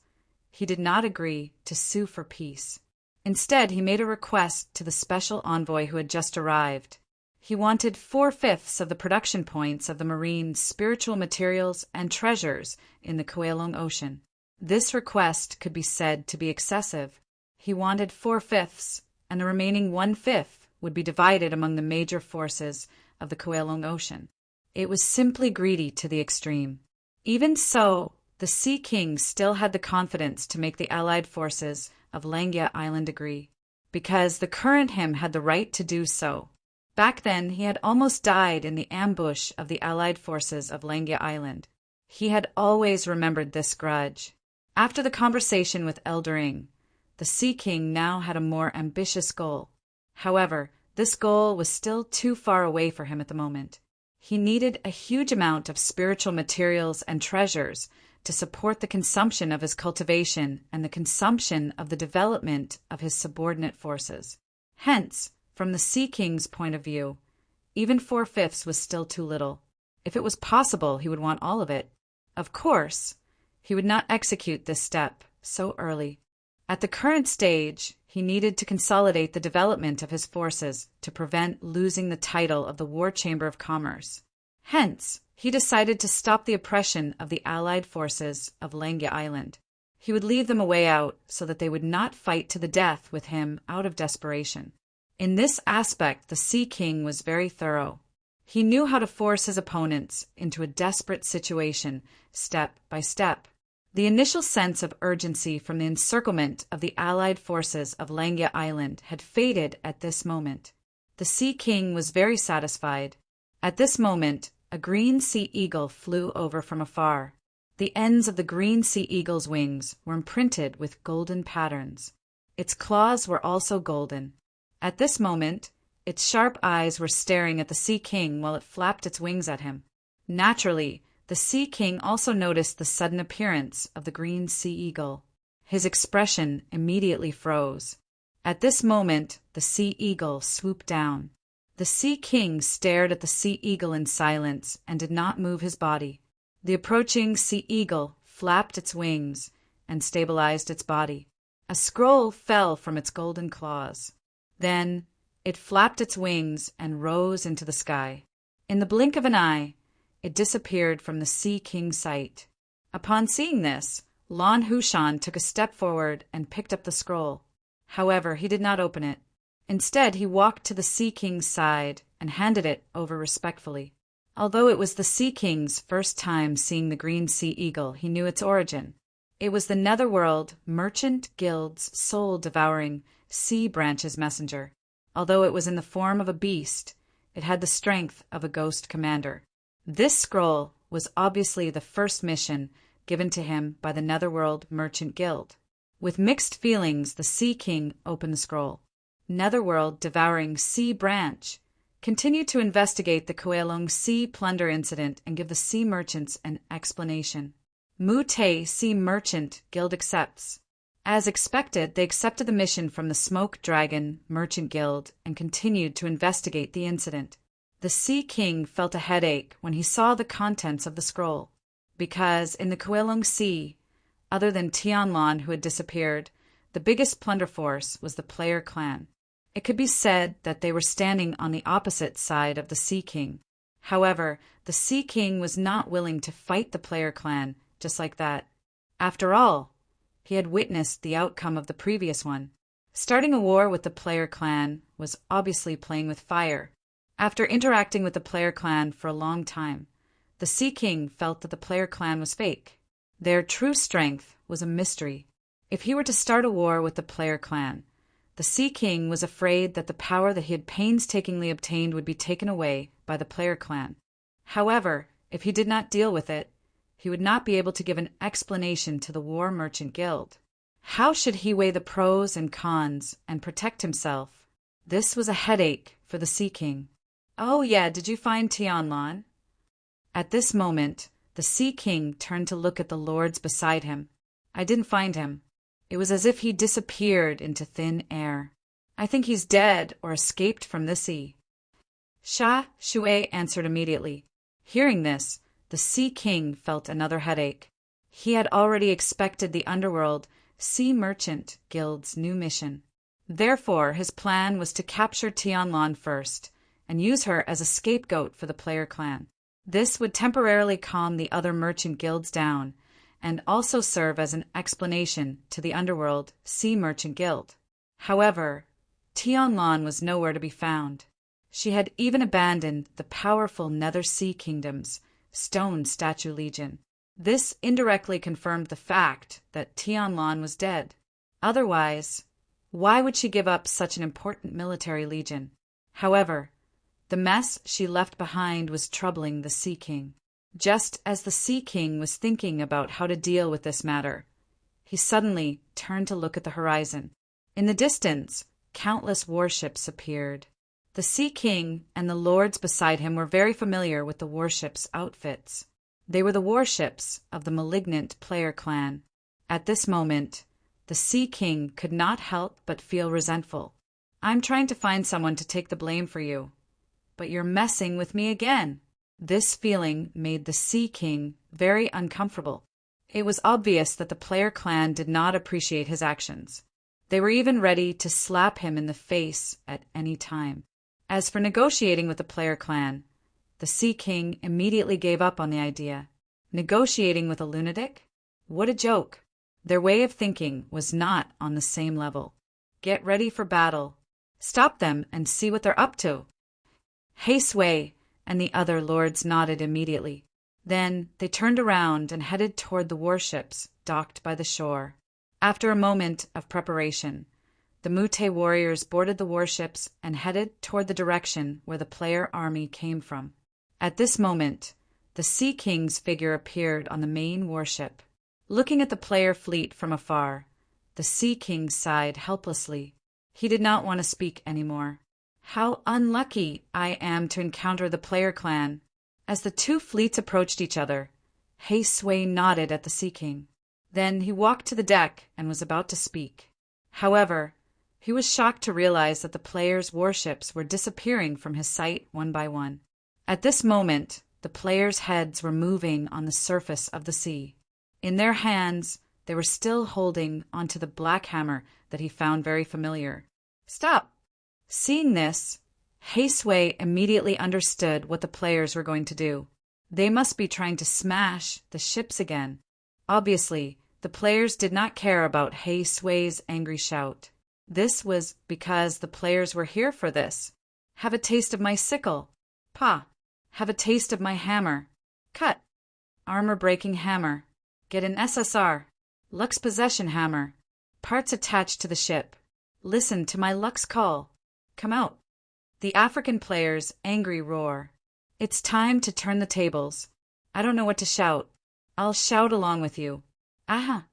he did not agree to sue for peace. Instead, he made a request to the special envoy who had just arrived. He wanted 4/5 of the production points of the marine spiritual materials and treasures in the Kuelong Ocean. This request could be said to be excessive. He wanted 4/5, and the remaining 1/5 would be divided among the major forces of the Kuelong Ocean. It was simply greedy to the extreme. Even so, The Sea King still had the confidence to make the allied forces of Langia Island agree, because the current him had the right to do so. Back then, he had almost died in the ambush of the allied forces of Langia Island. He had always remembered this grudge. After the conversation with Eldering, the Sea King now had a more ambitious goal. However, this goal was still too far away for him at the moment. He needed a huge amount of spiritual materials and treasures to support the consumption of his cultivation and the consumption of the development of his subordinate forces. Hence, from the Sea King's point of view, even 4/5 was still too little. If it was possible, he would want all of it. Of course, he would not execute this step so early. At the current stage, he needed to consolidate the development of his forces to prevent losing the title of the War Chamber of Commerce. Hence, he decided to stop the oppression of the allied forces of Langia Island. He would leave them a way out so that they would not fight to the death with him out of desperation. In this aspect, the Sea King was very thorough. He knew how to force his opponents into a desperate situation, step by step. The initial sense of urgency from the encirclement of the allied forces of Langia Island had faded at this moment. The Sea King was very satisfied. At this moment, a green sea eagle flew over from afar. The ends of the green sea eagle's wings were imprinted with golden patterns. Its claws were also golden. At this moment, its sharp eyes were staring at the Sea King while it flapped its wings at him. Naturally, the Sea King also noticed the sudden appearance of the green sea eagle. His expression immediately froze. At this moment, the sea eagle swooped down. The Sea King stared at the sea eagle in silence and did not move his body. The approaching sea eagle flapped its wings and stabilized its body. A scroll fell from its golden claws. Then it flapped its wings and rose into the sky. In the blink of an eye, it disappeared from the Sea King's sight. Upon seeing this, Lan Hushan took a step forward and picked up the scroll. However, he did not open it. Instead, he walked to the Sea King's side and handed it over respectfully. Although it was the Sea King's first time seeing the green sea eagle, he knew its origin. It was the Netherworld Merchant Guild's soul-devouring sea branch's messenger. Although it was in the form of a beast, it had the strength of a ghost commander. This scroll was obviously the first mission given to him by the Netherworld Merchant Guild. With mixed feelings, the Sea King opened the scroll. Netherworld Devouring Sea Branch continued to investigate the Koelong Sea plunder incident and give the sea merchants an explanation. Mu-Te Sea Merchant Guild accepts. As expected, they accepted the mission from the Smoke Dragon Merchant Guild and continued to investigate the incident. The Sea King felt a headache when he saw the contents of the scroll, because in the Koelong Sea, other than Tianlan who had disappeared, the biggest plunder force was the Player Clan. It could be said that they were standing on the opposite side of the Sea King. However, the Sea King was not willing to fight the Player Clan just like that. After all, he had witnessed the outcome of the previous one. Starting a war with the Player Clan was obviously playing with fire. After interacting with the Player Clan for a long time, the Sea King felt that the Player Clan was fake. Their true strength was a mystery. If he were to start a war with the Player Clan, the Sea King was afraid that the power that he had painstakingly obtained would be taken away by the Player Clan. However, if he did not deal with it, he would not be able to give an explanation to the War Merchant Guild. How should he weigh the pros and cons and protect himself? This was a headache for the Sea King. "Oh yeah, did you find Tianlan?" At this moment, the Sea King turned to look at the lords beside him. "I didn't find him. It was as if he disappeared into thin air. I think he's dead or escaped from the sea." Sha Shui answered immediately. Hearing this, the Sea King felt another headache. He had already expected the Underworld Sea Merchant Guild's new mission. Therefore, his plan was to capture Tianlan first and use her as a scapegoat for the Player Clan. This would temporarily calm the other merchant guilds down and also serve as an explanation to the Underworld Sea Merchant Guild. However, Tianlan was nowhere to be found. She had even abandoned the powerful Nether Sea Kingdom's Stone Statue Legion. This indirectly confirmed the fact that Tianlan was dead. Otherwise, why would she give up such an important military legion? However, the mess she left behind was troubling the Sea King. Just as the Sea King was thinking about how to deal with this matter, he suddenly turned to look at the horizon. In the distance, countless warships appeared. The Sea King and the lords beside him were very familiar with the warships' outfits. They were the warships of the malignant player clan. At this moment, the Sea King could not help but feel resentful. "I'm trying to find someone to take the blame for you, but you're messing with me again." This feeling made the Sea King very uncomfortable. It was obvious that the player clan did not appreciate his actions. They were even ready to slap him in the face at any time. As for negotiating with the player clan, the Sea King immediately gave up on the idea. Negotiating with a lunatic? What a joke! Their way of thinking was not on the same level. Get ready for battle. Stop them and see what they're up to. Hey Sway and the other lords nodded immediately. Then they turned around and headed toward the warships docked by the shore. After a moment of preparation, the Mute warriors boarded the warships and headed toward the direction where the player army came from. At this moment, the Sea King's figure appeared on the main warship. Looking at the player fleet from afar, the Sea King sighed helplessly. He did not want to speak anymore. How unlucky I am to encounter the player clan. As the two fleets approached each other, Hey Sway nodded at the Sea King. Then he walked to the deck and was about to speak. However, he was shocked to realize that the players' warships were disappearing from his sight one by one. At this moment, the players' heads were moving on the surface of the sea. In their hands, they were still holding onto the black hammer that he found very familiar. "Stop!" Seeing this, Hey Sway immediately understood what the players were going to do. They must be trying to smash the ships again. Obviously, the players did not care about Hey Sway's angry shout. This was because the players were here for this. Have a taste of my sickle. Pa. Have a taste of my hammer. Cut. Armor-breaking hammer. Get an SSR. Lux possession hammer. Parts attached to the ship. Listen to my Lux call. Come out. The African player's angry roar. It's time to turn the tables. I don't know what to shout. I'll shout along with you. Aha!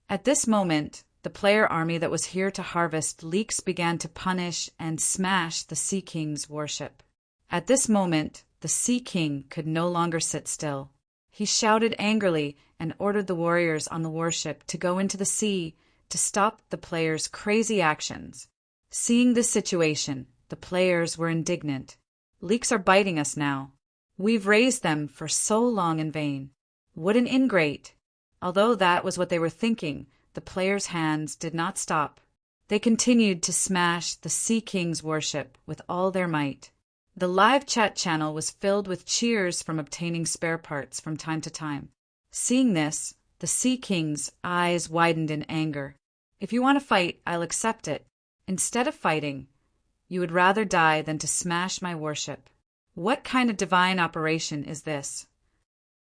At this moment, the player army that was here to harvest leeks began to punish and smash the Sea King's warship. At this moment, the Sea King could no longer sit still. He shouted angrily and ordered the warriors on the warship to go into the sea to stop the players' crazy actions. Seeing this situation, the players were indignant. Leeks are biting us now. We've raised them for so long in vain. What an ingrate! Although that was what they were thinking, the players' hands did not stop. They continued to smash the Sea King's warship with all their might. The live chat channel was filled with cheers from obtaining spare parts from time to time. Seeing this, the Sea King's eyes widened in anger. If you want to fight, I'll accept it. Instead of fighting, you would rather die than to smash my warship. What kind of divine operation is this?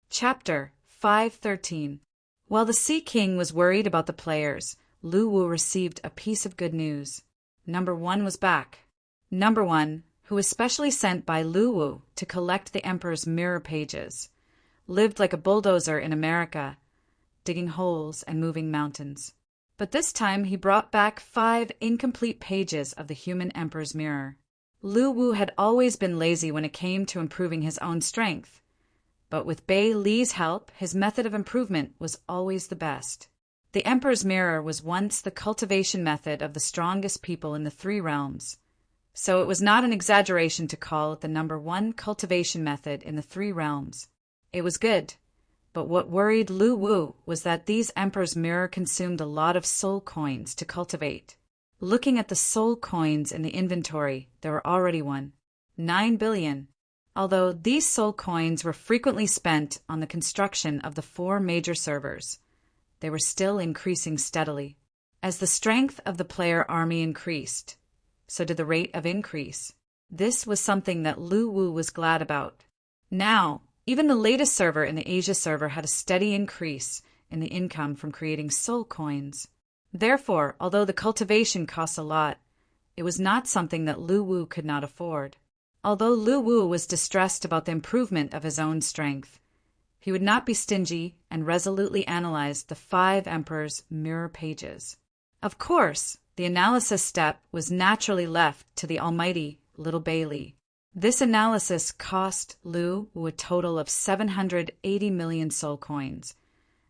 Chapter 513. While the Sea King was worried about the players, Lu Wu received a piece of good news. Number 1 was back. Number 1, who was specially sent by Lu Wu to collect the Emperor's mirror pages, lived like a bulldozer in America, digging holes and moving mountains. But this time he brought back 5 incomplete pages of the human Emperor's mirror. Lu Wu had always been lazy when it came to improving his own strength, but with Bei Li's help, his method of improvement was always the best. The Emperor's mirror was once the cultivation method of the strongest people in the 3 realms, so it was not an exaggeration to call it the number 1 cultivation method in the 3 realms. It was good, but what worried Lu Wu was that these Emperor's mirror consumed a lot of soul coins to cultivate. Looking at the soul coins in the inventory, there were already 9 billion. Although these soul coins were frequently spent on the construction of the 4 major servers, they were still increasing steadily. As the strength of the player army increased, so did the rate of increase. This was something that Lu Wu was glad about. Now, Even the latest server in the Asia server had a steady increase in the income from creating soul coins. Therefore, although the cultivation costs a lot, it was not something that Lu Wu could not afford. Although Lu Wu was distressed about the improvement of his own strength, he would not be stingy and resolutely analyzed the 5 emperors' mirror pages. Of course, the analysis step was naturally left to the almighty little Bailey. This analysis cost Lu Wu a total of 780 million soul coins,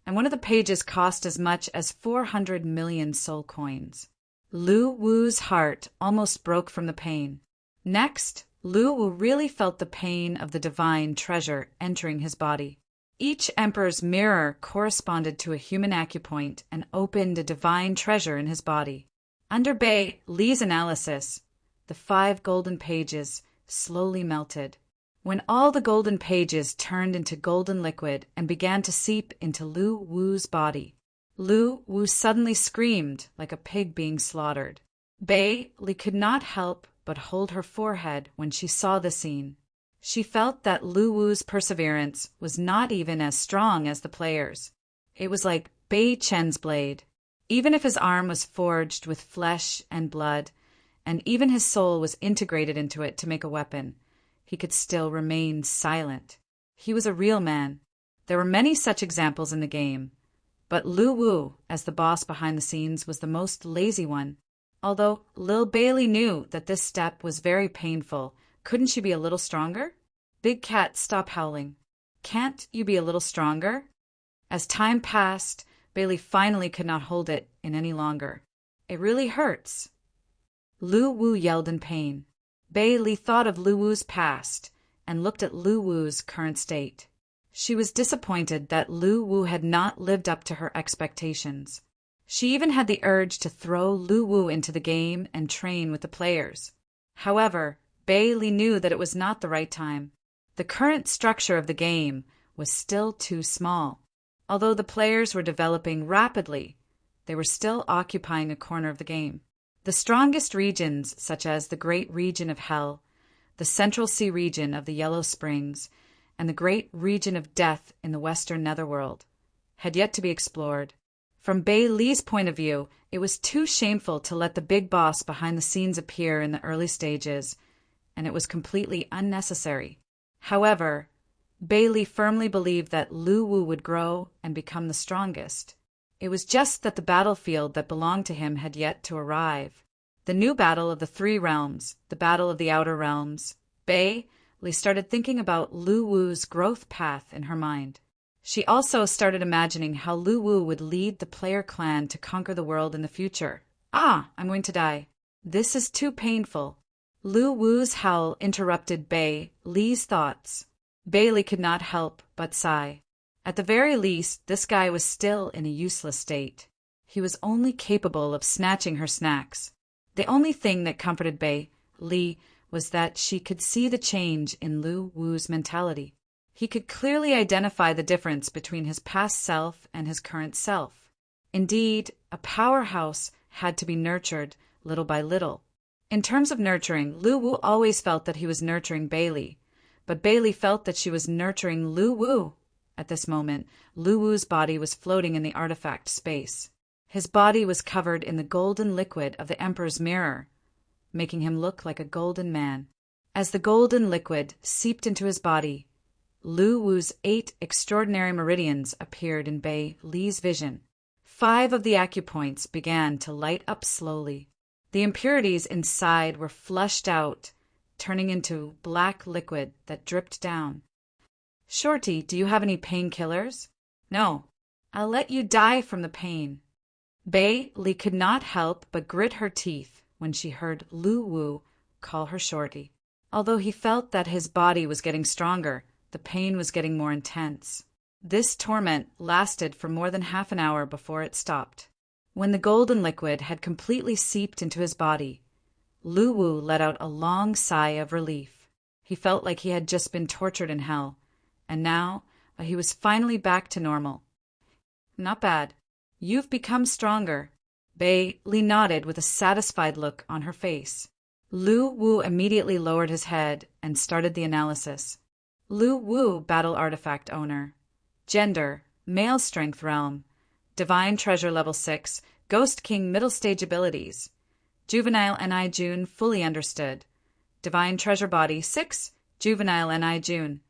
and one of the pages cost as much as 400 million soul coins. Lu Wu's heart almost broke from the pain. Next, Lu Wu really felt the pain of the divine treasure entering his body. Each emperor's mirror corresponded to a human acupoint and opened a divine treasure in his body. Under Bei Li's analysis, the 5 golden pages slowly melted. When all the golden pages turned into golden liquid and began to seep into Lu Wu's body, Lu Wu suddenly screamed like a pig being slaughtered. Bei Li could not help but hold her forehead when she saw the scene. She felt that Lu Wu's perseverance was not even as strong as the players. It was like Bei Chen's blade. Even if his arm was forged with flesh and blood, and even his soul was integrated into it to make a weapon, he could still remain silent. He was a real man. There were many such examples in the game, but Lu Wu, as the boss behind the scenes, was the most lazy one. Although Lil Bailey knew that this step was very painful, couldn't she be a little stronger? Big Cat, stop howling. Can't you be a little stronger? As time passed, Bailey finally could not hold it in any longer. It really hurts. Lu Wu yelled in pain. Bailey thought of Lu Wu's past and looked at Lu Wu's current state. She was disappointed that Lu Wu had not lived up to her expectations. She even had the urge to throw Lu Wu into the game and train with the players. However, Bailey knew that it was not the right time. The current structure of the game was still too small. Although the players were developing rapidly, they were still occupying a corner of the game. The strongest regions, such as the Great Region of Hell, the Central Sea region of the Yellow Springs, and the Great Region of Death in the Western Netherworld, had yet to be explored. From Bei Li's point of view, it was too shameful to let the big boss behind the scenes appear in the early stages, and it was completely unnecessary. However, Bei Li firmly believed that Lu Wu would grow and become the strongest. It was just that the battlefield that belonged to him had yet to arrive. The new battle of the 3 realms, the battle of the outer realms. Bei Li started thinking about Lu Wu's growth path in her mind. She also started imagining how Lu Wu would lead the player clan to conquer the world in the future. I'm going to die. This is too painful. Lu Wu's howl interrupted Bei Li's thoughts. Bei Li could not help but sigh. At the very least, this guy was still in a useless state. He was only capable of snatching her snacks. The only thing that comforted Bei Li was that she could see the change in Lu Wu's mentality. He could clearly identify the difference between his past self and his current self. Indeed, a powerhouse had to be nurtured little by little. In terms of nurturing, Lu Wu always felt that he was nurturing Bei Li, but Bei Li felt that she was nurturing Lu Wu. At this moment, Lu Wu's body was floating in the artifact space. His body was covered in the golden liquid of the Emperor's mirror, making him look like a golden man. As the golden liquid seeped into his body, Lu Wu's 8 extraordinary meridians appeared in Bei Li's vision. 5 of the acupoints began to light up slowly. The impurities inside were flushed out, turning into black liquid that dripped down. Shorty, do you have any painkillers? No. I'll let you die from the pain. Bei Li could not help but grit her teeth when she heard Lu Wu call her Shorty. Although he felt that his body was getting stronger, the pain was getting more intense. This torment lasted for more than half an hour before it stopped. When the golden liquid had completely seeped into his body, Lu Wu let out a long sigh of relief. He felt like he had just been tortured in hell, and now he was finally back to normal. Not bad. You've become stronger. Bei Li nodded with a satisfied look on her face. Lu Wu immediately lowered his head and started the analysis. Lu Wu, battle artifact owner. Gender, male strength realm. Divine treasure level 6, Ghost King middle stage abilities. Juvenile Ni June, fully understood. Divine treasure body 6, Juvenile Ni June.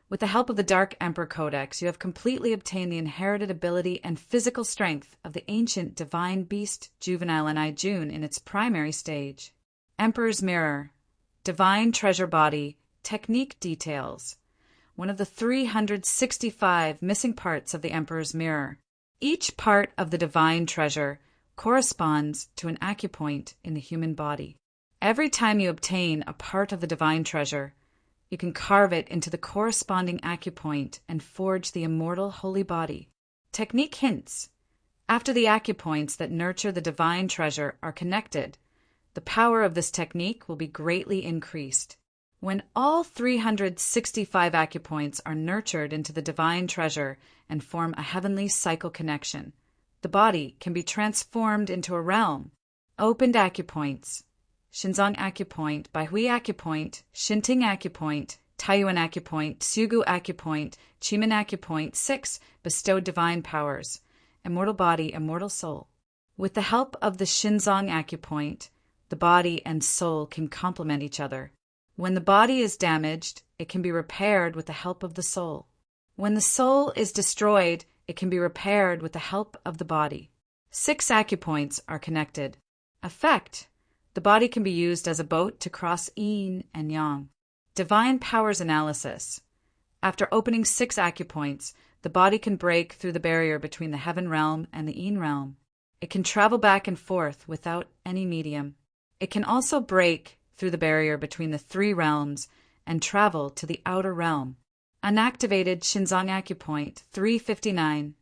With the help of the Dark Emperor Codex, you have completely obtained the inherited ability and physical strength of the ancient divine beast Juvenile Ni June in its primary stage. Emperor's Mirror. Divine treasure body, technique details. One of the 365 missing parts of the Emperor's Mirror. Each part of the divine treasure corresponds to an acupoint in the human body. Every time you obtain a part of the divine treasure, you can carve it into the corresponding acupoint and forge the immortal holy body. Technique hints. After the acupoints that nurture the divine treasure are connected, the power of this technique will be greatly increased. When all 365 acupoints are nurtured into the divine treasure and form a heavenly cycle connection, the body can be transformed into a realm. Opened acupoints. Shinzong Acupoint, Baihui Acupoint, Shinting Acupoint, Taiyuan Acupoint, Tsugu Acupoint, Chimen Acupoint 6 bestowed divine powers. Immortal body, immortal soul. With the help of the Shinzong Acupoint, the body and soul can complement each other. When the body is damaged, it can be repaired with the help of the soul. When the soul is destroyed, it can be repaired with the help of the body. 6 acupoints are connected. Effect. The body can be used as a boat to cross yin and yang. Divine powers analysis. After opening 6 acupoints, the body can break through the barrier between the heaven realm and the yin realm. It can travel back and forth without any medium. It can also break through the barrier between the 3 realms and travel to the outer realm. Unactivated Shinzong Acupoint 359,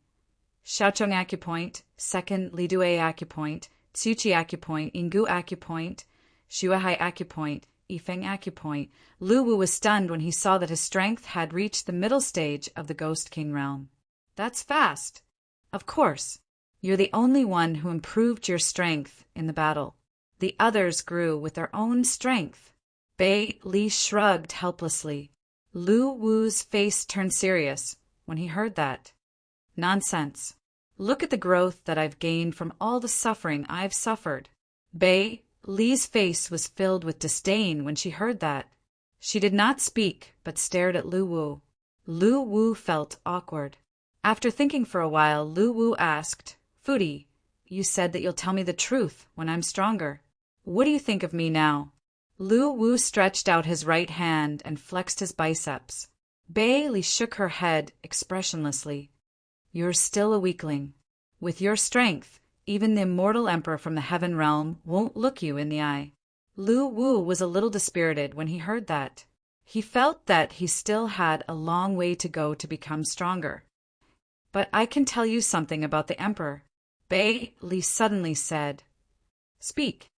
Xiaochong Acupoint, 2nd Lidue Acupoint, Tsuchi Acupoint, Yinggu Acupoint, Shuahai Acupoint, Yifeng Acupoint. Lu Wu was stunned when he saw that his strength had reached the middle stage of the Ghost King realm. That's fast. Of course, you're the only one who improved your strength in the battle. The others grew with their own strength. Bei Li shrugged helplessly. Lu Wu's face turned serious when he heard that. Nonsense. Look at the growth that I've gained from all the suffering I've suffered. Bei Li's face was filled with disdain when she heard that. She did not speak, but stared at Lu Wu. Lu Wu felt awkward. After thinking for a while, Lu Wu asked, Fudi, you said that you'll tell me the truth when I'm stronger. What do you think of me now? Lu Wu stretched out his right hand and flexed his biceps. Bei Li shook her head expressionlessly. You're still a weakling. With your strength, even the immortal emperor from the heaven realm won't look you in the eye. Lu Wu was a little dispirited when he heard that. He felt that he still had a long way to go to become stronger. But I can tell you something about the emperor. Bei Li suddenly said. Speak.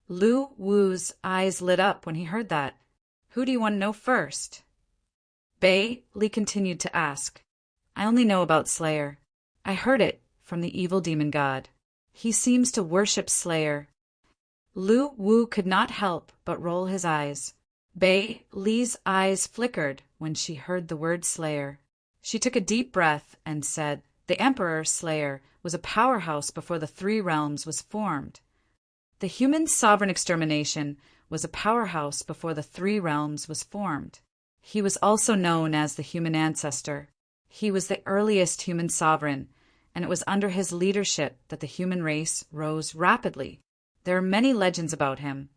Lu Wu's eyes lit up when he heard that. Who do you want to know first? Bei Li continued to ask. I only know about Slayer. I heard it from the evil demon god. He seems to worship Slayer. Lu Wu could not help but roll his eyes. Bei Li's eyes flickered when she heard the word Slayer. She took a deep breath and said, The Emperor Slayer was a powerhouse before the 3 realms was formed. The human sovereign extermination was a powerhouse before the 3 realms was formed. He was also known as the human ancestor. He was the earliest human sovereign, and it was under his leadership that the human race rose rapidly. There are many legends about him,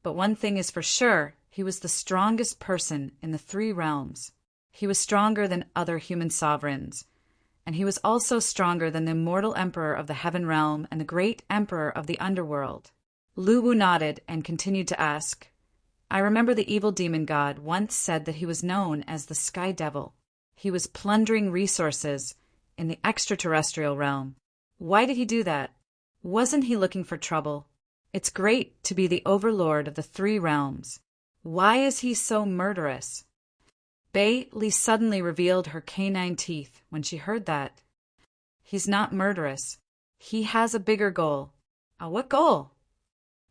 but one thing is for sure, he was the strongest person in the 3 realms. He was stronger than other human sovereigns, and he was also stronger than the immortal emperor of the heaven realm and the great emperor of the underworld. Lu Wu nodded and continued to ask, I remember the evil demon god once said that he was known as the Sky Devil. He was plundering resources in the extraterrestrial realm. Why did he do that? Wasn't he looking for trouble? It's great to be the overlord of the 3 realms. Why is he so murderous? Bei Li suddenly revealed her canine teeth when she heard that. He's not murderous. He has a bigger goal. What goal?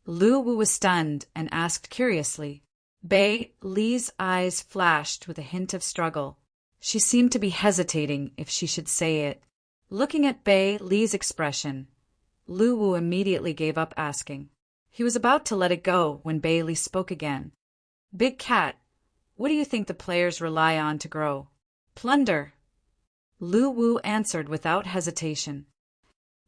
Lu Wu was stunned and asked curiously. Bei Li's eyes flashed with a hint of struggle. She seemed to be hesitating if she should say it. Looking at Bei Li's expression, Lu Wu immediately gave up asking. He was about to let it go when Bei Li spoke again. Big Cat, what do you think the players rely on to grow? Plunder. Lu Wu answered without hesitation.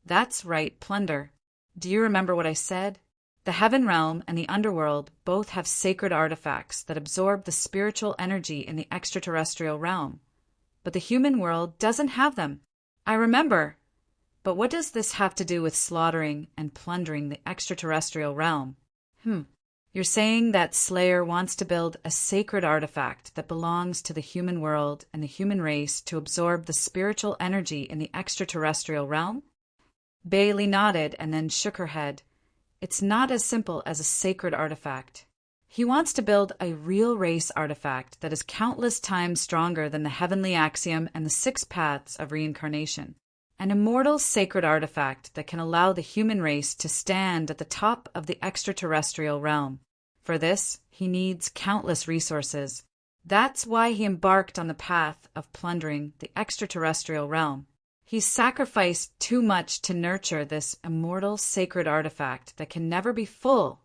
That's right, plunder. Do you remember what I said? The Heaven Realm and the Underworld both have sacred artifacts that absorb the spiritual energy in the extraterrestrial realm. But the human world doesn't have them. I remember. But what does this have to do with slaughtering and plundering the extraterrestrial realm? You're saying that Slayer wants to build a sacred artifact that belongs to the human world and the human race to absorb the spiritual energy in the extraterrestrial realm? Bei Li nodded and then shook her head. It's not as simple as a sacred artifact. He wants to build a real race artifact that is countless times stronger than the heavenly axiom and the 6 paths of reincarnation. An immortal sacred artifact that can allow the human race to stand at the top of the extraterrestrial realm. For this, he needs countless resources. That's why he embarked on the path of plundering the extraterrestrial realm. He's sacrificed too much to nurture this immortal sacred artifact that can never be full.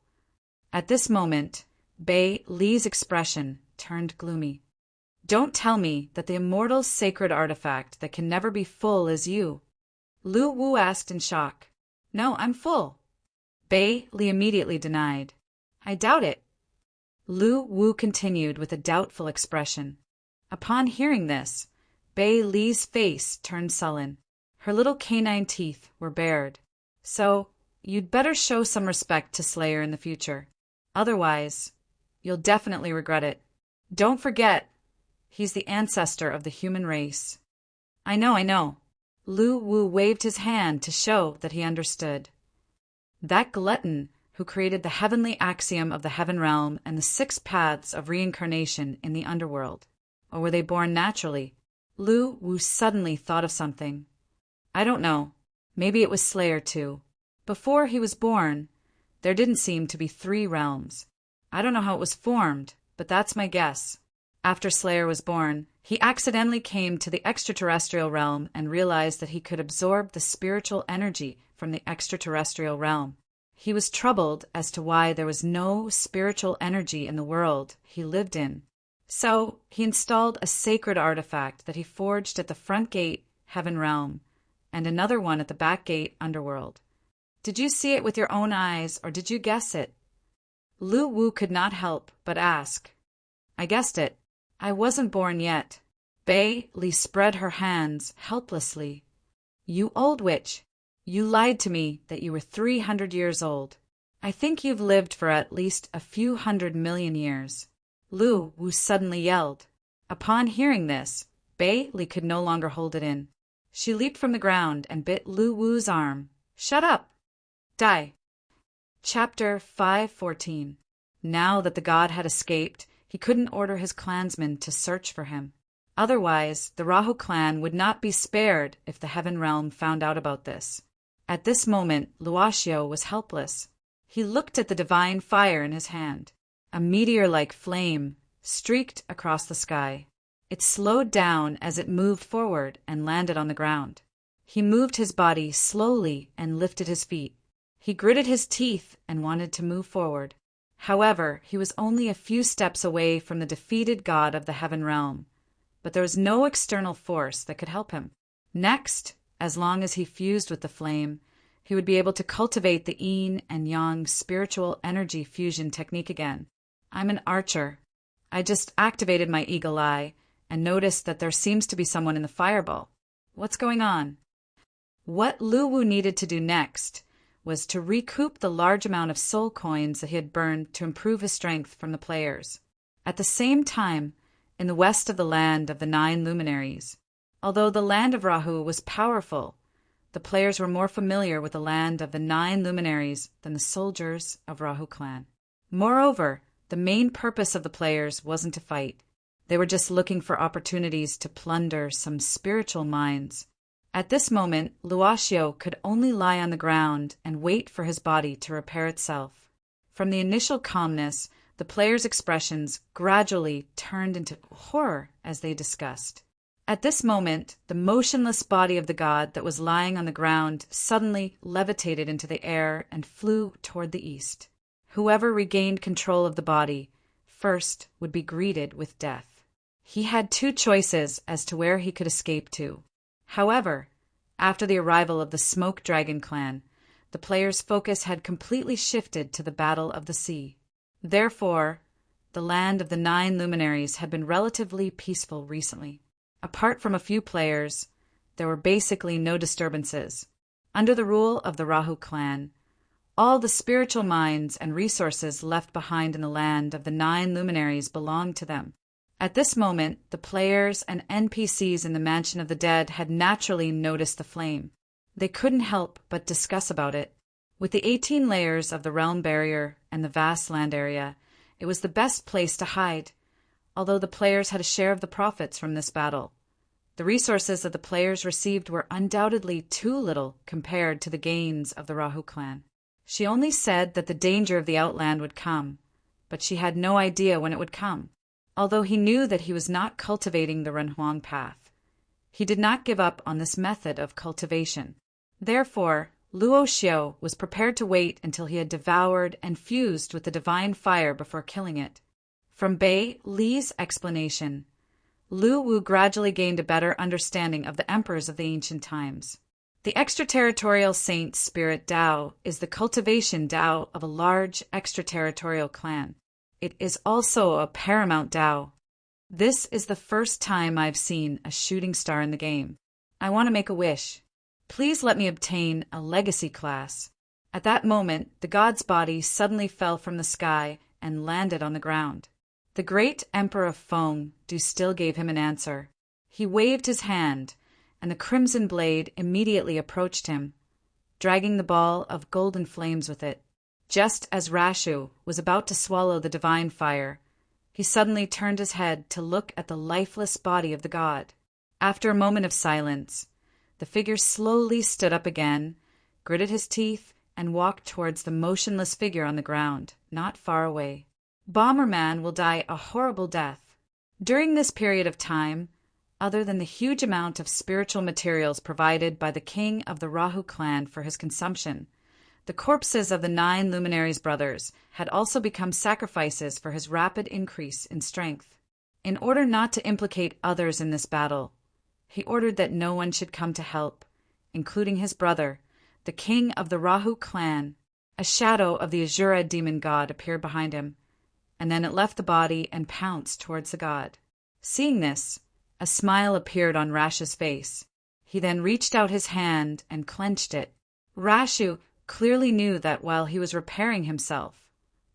At this moment, Bei Li's expression turned gloomy. Don't tell me that the immortal sacred artifact that can never be full is you. Lu Wu asked in shock. No, I'm full. Bei Li immediately denied. I doubt it. Lu Wu continued with a doubtful expression. Upon hearing this, Bei Li's face turned sullen. Her little canine teeth were bared. So, you'd better show some respect to Slayer in the future. Otherwise, you'll definitely regret it. Don't forget, he's the ancestor of the human race. I know. Lu Wu waved his hand to show that he understood. That glutton who created the heavenly axiom of the Heaven Realm and the 6 paths of reincarnation in the underworld. Or were they born naturally? Lu Wu suddenly thought of something. I don't know. Maybe it was Slayer too. Before he was born, there didn't seem to be 3 realms. I don't know how it was formed, but that's my guess. After Slayer was born, he accidentally came to the extraterrestrial realm and realized that he could absorb the spiritual energy from the extraterrestrial realm. He was troubled as to why there was no spiritual energy in the world he lived in. So he installed a sacred artifact that he forged at the front gate, Heaven Realm, and another one at the back gate, Underworld. Did you see it with your own eyes, or did you guess it? Lu Wu could not help but ask. I guessed it. I wasn't born yet. Bei Li spread her hands helplessly. You old witch! You lied to me that you were 300 years old. I think you've lived for at least a few 100 million years. Lu Wu suddenly yelled. Upon hearing this, Bei Li could no longer hold it in. She leaped from the ground and bit Lu Wu's arm. Shut up! Die! Chapter 514. Now that the god had escaped, he couldn't order his clansmen to search for him. Otherwise, the Rahu clan would not be spared if the Heaven Realm found out about this. At this moment, Luoxio was helpless. He looked at the divine fire in his hand. A meteor-like flame streaked across the sky. It slowed down as it moved forward and landed on the ground. He moved his body slowly and lifted his feet. He gritted his teeth and wanted to move forward. However, he was only a few steps away from the defeated god of the Heaven Realm. But there was no external force that could help him. Next, as long as he fused with the flame, he would be able to cultivate the yin and yang spiritual energy fusion technique again. I'm an archer. I just activated my eagle eye and noticed that there seems to be someone in the fireball. What's going on? What Lu Wu needed to do next was to recoup the large amount of soul coins that he had burned to improve his strength from the players. At the same time, in the west of the land of the 9 luminaries, although the land of Rahu was powerful, the players were more familiar with the land of the 9 luminaries than the soldiers of Rahu clan. Moreover, the main purpose of the players wasn't to fight. They were just looking for opportunities to plunder some spiritual mines. At this moment, Luoxio could only lie on the ground and wait for his body to repair itself. From the initial calmness, the players' expressions gradually turned into horror as they discussed. At this moment, the motionless body of the god that was lying on the ground suddenly levitated into the air and flew toward the east. Whoever regained control of the body first would be greeted with death. He had two choices as to where he could escape to. However, after the arrival of the Smoke Dragon clan, the players' focus had completely shifted to the Battle of the Sea. Therefore, the land of the 9 luminaries had been relatively peaceful recently. Apart from a few players, there were basically no disturbances. Under the rule of the Rahu clan, all the spiritual minds and resources left behind in the land of the 9 luminaries belonged to them. At this moment, the players and NPCs in the Mansion of the Dead had naturally noticed the flame. They couldn't help but discuss about it. With the 18 layers of the realm barrier and the vast land area, it was the best place to hide, although the players had a share of the profits from this battle. The resources that the players received were undoubtedly too little compared to the gains of the Rahu clan. She only said that the danger of the Outland would come, but she had no idea when it would come. Although he knew that he was not cultivating the Renhuang path, he did not give up on this method of cultivation. Therefore, Luo Xiao was prepared to wait until he had devoured and fused with the divine fire before killing it. From Bei Li's explanation, Lu Wu gradually gained a better understanding of the emperors of the ancient times. The extraterritorial saint spirit Dao is the cultivation Dao of a large extraterritorial clan. It is also a paramount Dao. This is the first time I've seen a shooting star in the game. I want to make a wish. Please let me obtain a legacy class. At that moment, the god's body suddenly fell from the sky and landed on the ground. The great Emperor of Feng Du still gave him an answer. He waved his hand, and the crimson blade immediately approached him, dragging the ball of golden flames with it. Just as Rashu was about to swallow the divine fire, he suddenly turned his head to look at the lifeless body of the god. After a moment of silence, the figure slowly stood up again, gritted his teeth, and walked towards the motionless figure on the ground, not far away. Bomberman will die a horrible death. During this period of time, other than the huge amount of spiritual materials provided by the king of the Rahu clan for his consumption, the corpses of the 9 luminaries brothers had also become sacrifices for his rapid increase in strength. In order not to implicate others in this battle, he ordered that no one should come to help, including his brother, the king of the Rahu clan. A shadow of the Azura demon god appeared behind him, and then it left the body and pounced towards the god. Seeing this, a smile appeared on Rashu's face. He then reached out his hand and clenched it. Rashu clearly knew that while he was repairing himself,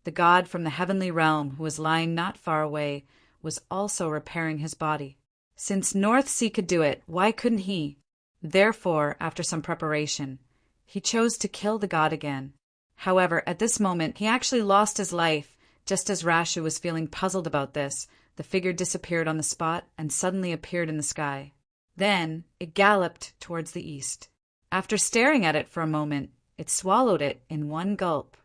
the god from the heavenly realm who was lying not far away was also repairing his body. Since North Sea could do it, why couldn't he? Therefore, after some preparation, he chose to kill the god again. However, at this moment, he actually lost his life. Just as Rashu was feeling puzzled about this, the figure disappeared on the spot and suddenly appeared in the sky. Then, it galloped towards the east. After staring at it for a moment, it swallowed it in one gulp.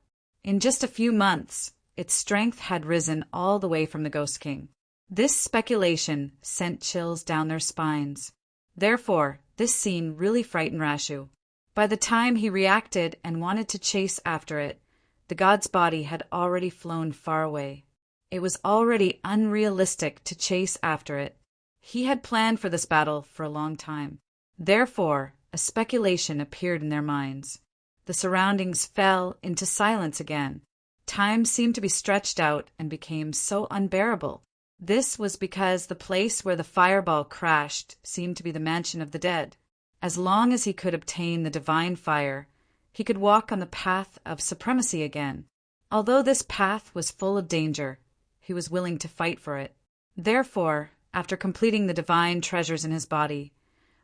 In just a few months, its strength had risen all the way from the Ghost King. This speculation sent chills down their spines. Therefore, this scene really frightened Rashu. By the time he reacted and wanted to chase after it, the god's body had already flown far away. It was already unrealistic to chase after it. He had planned for this battle for a long time. Therefore, a speculation appeared in their minds. The surroundings fell into silence again. Time seemed to be stretched out and became so unbearable. This was because the place where the fireball crashed seemed to be the Mansion of the Dead. As long as he could obtain the divine fire, he could walk on the path of supremacy again. Although this path was full of danger, he was willing to fight for it. Therefore, after completing the divine treasures in his body,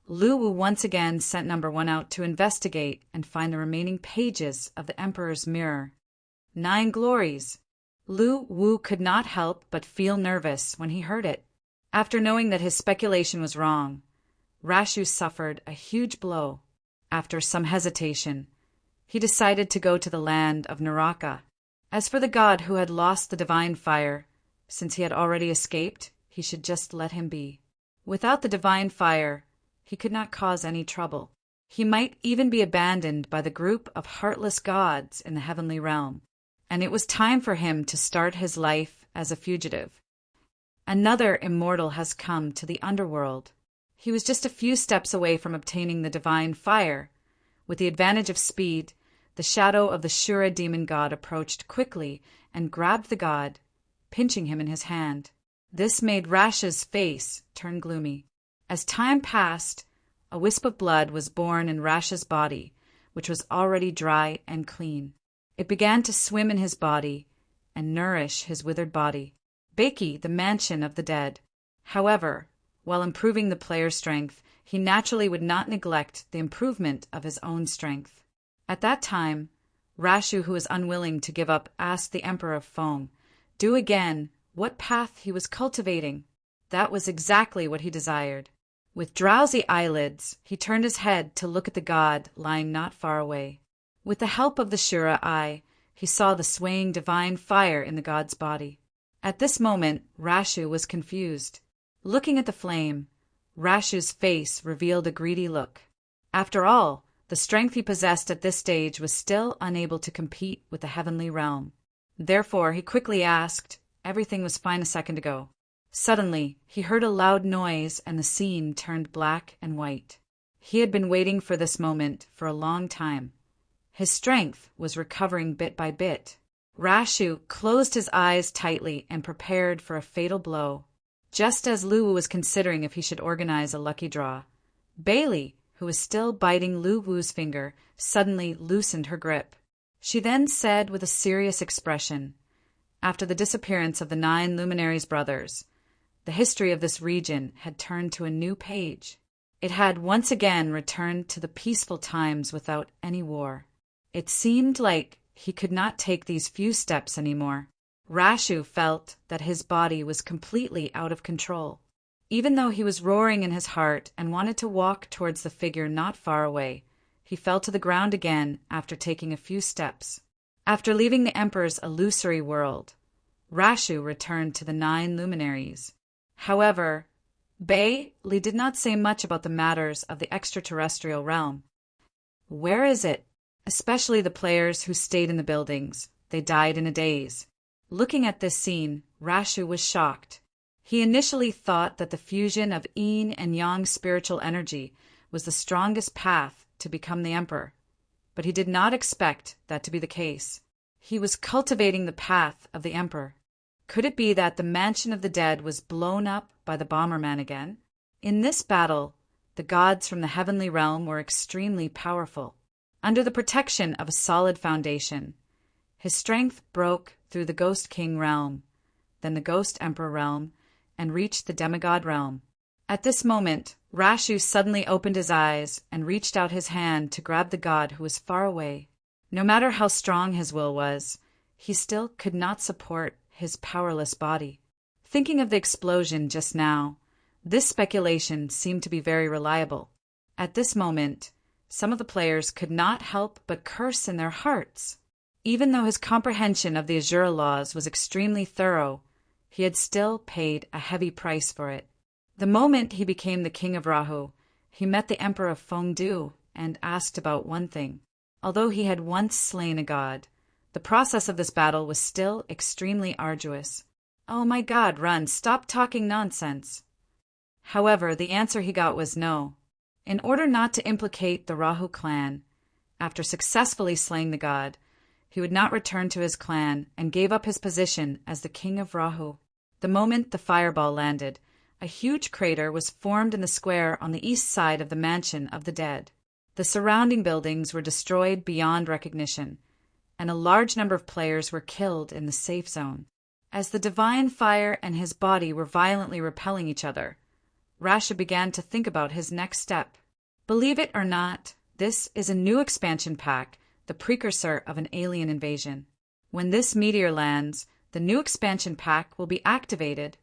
Lu Wu once again sent number 1 out to investigate and find the remaining pages of the Emperor's Mirror. 9 glories! Lu Wu could not help but feel nervous when he heard it. After knowing that his speculation was wrong, Rashu suffered a huge blow. After some hesitation, he decided to go to the land of Naraka. As for the god who had lost the divine fire, since he had already escaped, he should just let him be. Without the divine fire, he could not cause any trouble. He might even be abandoned by the group of heartless gods in the heavenly realm, and it was time for him to start his life as a fugitive. Another immortal has come to the underworld. He was just a few steps away from obtaining the divine fire. With the advantage of speed, the shadow of the Shura demon god approached quickly and grabbed the god, pinching him in his hand. This made Rasha's face turn gloomy. As time passed, a wisp of blood was born in Rasha's body, which was already dry and clean. It began to swim in his body and nourish his withered body. Baki, the mansion of the dead. However, while improving the player's strength, he naturally would not neglect the improvement of his own strength. At that time, Rashu, who was unwilling to give up, asked the Emperor of Foam, do again what path he was cultivating. That was exactly what he desired. With drowsy eyelids, he turned his head to look at the god lying not far away. With the help of the Shura eye, he saw the swaying divine fire in the god's body. At this moment, Rashu was confused. Looking at the flame, Rashu's face revealed a greedy look. After all, the strength he possessed at this stage was still unable to compete with the heavenly realm. Therefore, he quickly asked, "Everything was fine a second ago." Suddenly, he heard a loud noise and the scene turned black and white. He had been waiting for this moment for a long time. His strength was recovering bit by bit. Rashu closed his eyes tightly and prepared for a fatal blow. Just as Lu was considering if he should organize a lucky draw, Bailey, who was still biting Lu Wu's finger, suddenly loosened her grip. She then said with a serious expression, "After the disappearance of the 9 Luminaries' brothers, the history of this region had turned to a new page. It had once again returned to the peaceful times without any war. It seemed like he could not take these few steps anymore." Rashu felt that his body was completely out of control. Even though he was roaring in his heart and wanted to walk towards the figure not far away, he fell to the ground again after taking a few steps. After leaving the Emperor's illusory world, Rashu returned to the 9 Luminaries. However, Bailey did not say much about the matters of the extraterrestrial realm. "Where is it?" Especially the players who stayed in the buildings. They died in a daze. Looking at this scene, Rashu was shocked. He initially thought that the fusion of yin and yang spiritual energy was the strongest path to become the emperor, but he did not expect that to be the case. He was cultivating the path of the emperor. Could it be that the mansion of the dead was blown up by the Bomberman again? In this battle, the gods from the heavenly realm were extremely powerful. Under the protection of a solid foundation, his strength broke through the Ghost King realm, then the Ghost Emperor realm, and reached the Demigod realm. At this moment, Rashu suddenly opened his eyes and reached out his hand to grab the god who was far away. No matter how strong his will was, he still could not support his powerless body. Thinking of the explosion just now, this speculation seemed to be very reliable. At this moment, some of the players could not help but curse in their hearts. Even though his comprehension of the Azura laws was extremely thorough, he had still paid a heavy price for it. The moment he became the king of Rahu, he met the Emperor of Fengdu and asked about one thing. Although he had once slain a god, the process of this battle was still extremely arduous. "Oh my god, run, stop talking nonsense." However, the answer he got was no. In order not to implicate the Rahu clan, after successfully slaying the god, he would not return to his clan and gave up his position as the king of Rahu. The moment the fireball landed, a huge crater was formed in the square on the east side of the mansion of the dead. The surrounding buildings were destroyed beyond recognition, and a large number of players were killed in the safe zone. As the divine fire and his body were violently repelling each other, Rasha began to think about his next step. Believe it or not, this is a new expansion pack, the precursor of an alien invasion. When this meteor lands, the new expansion pack will be activated.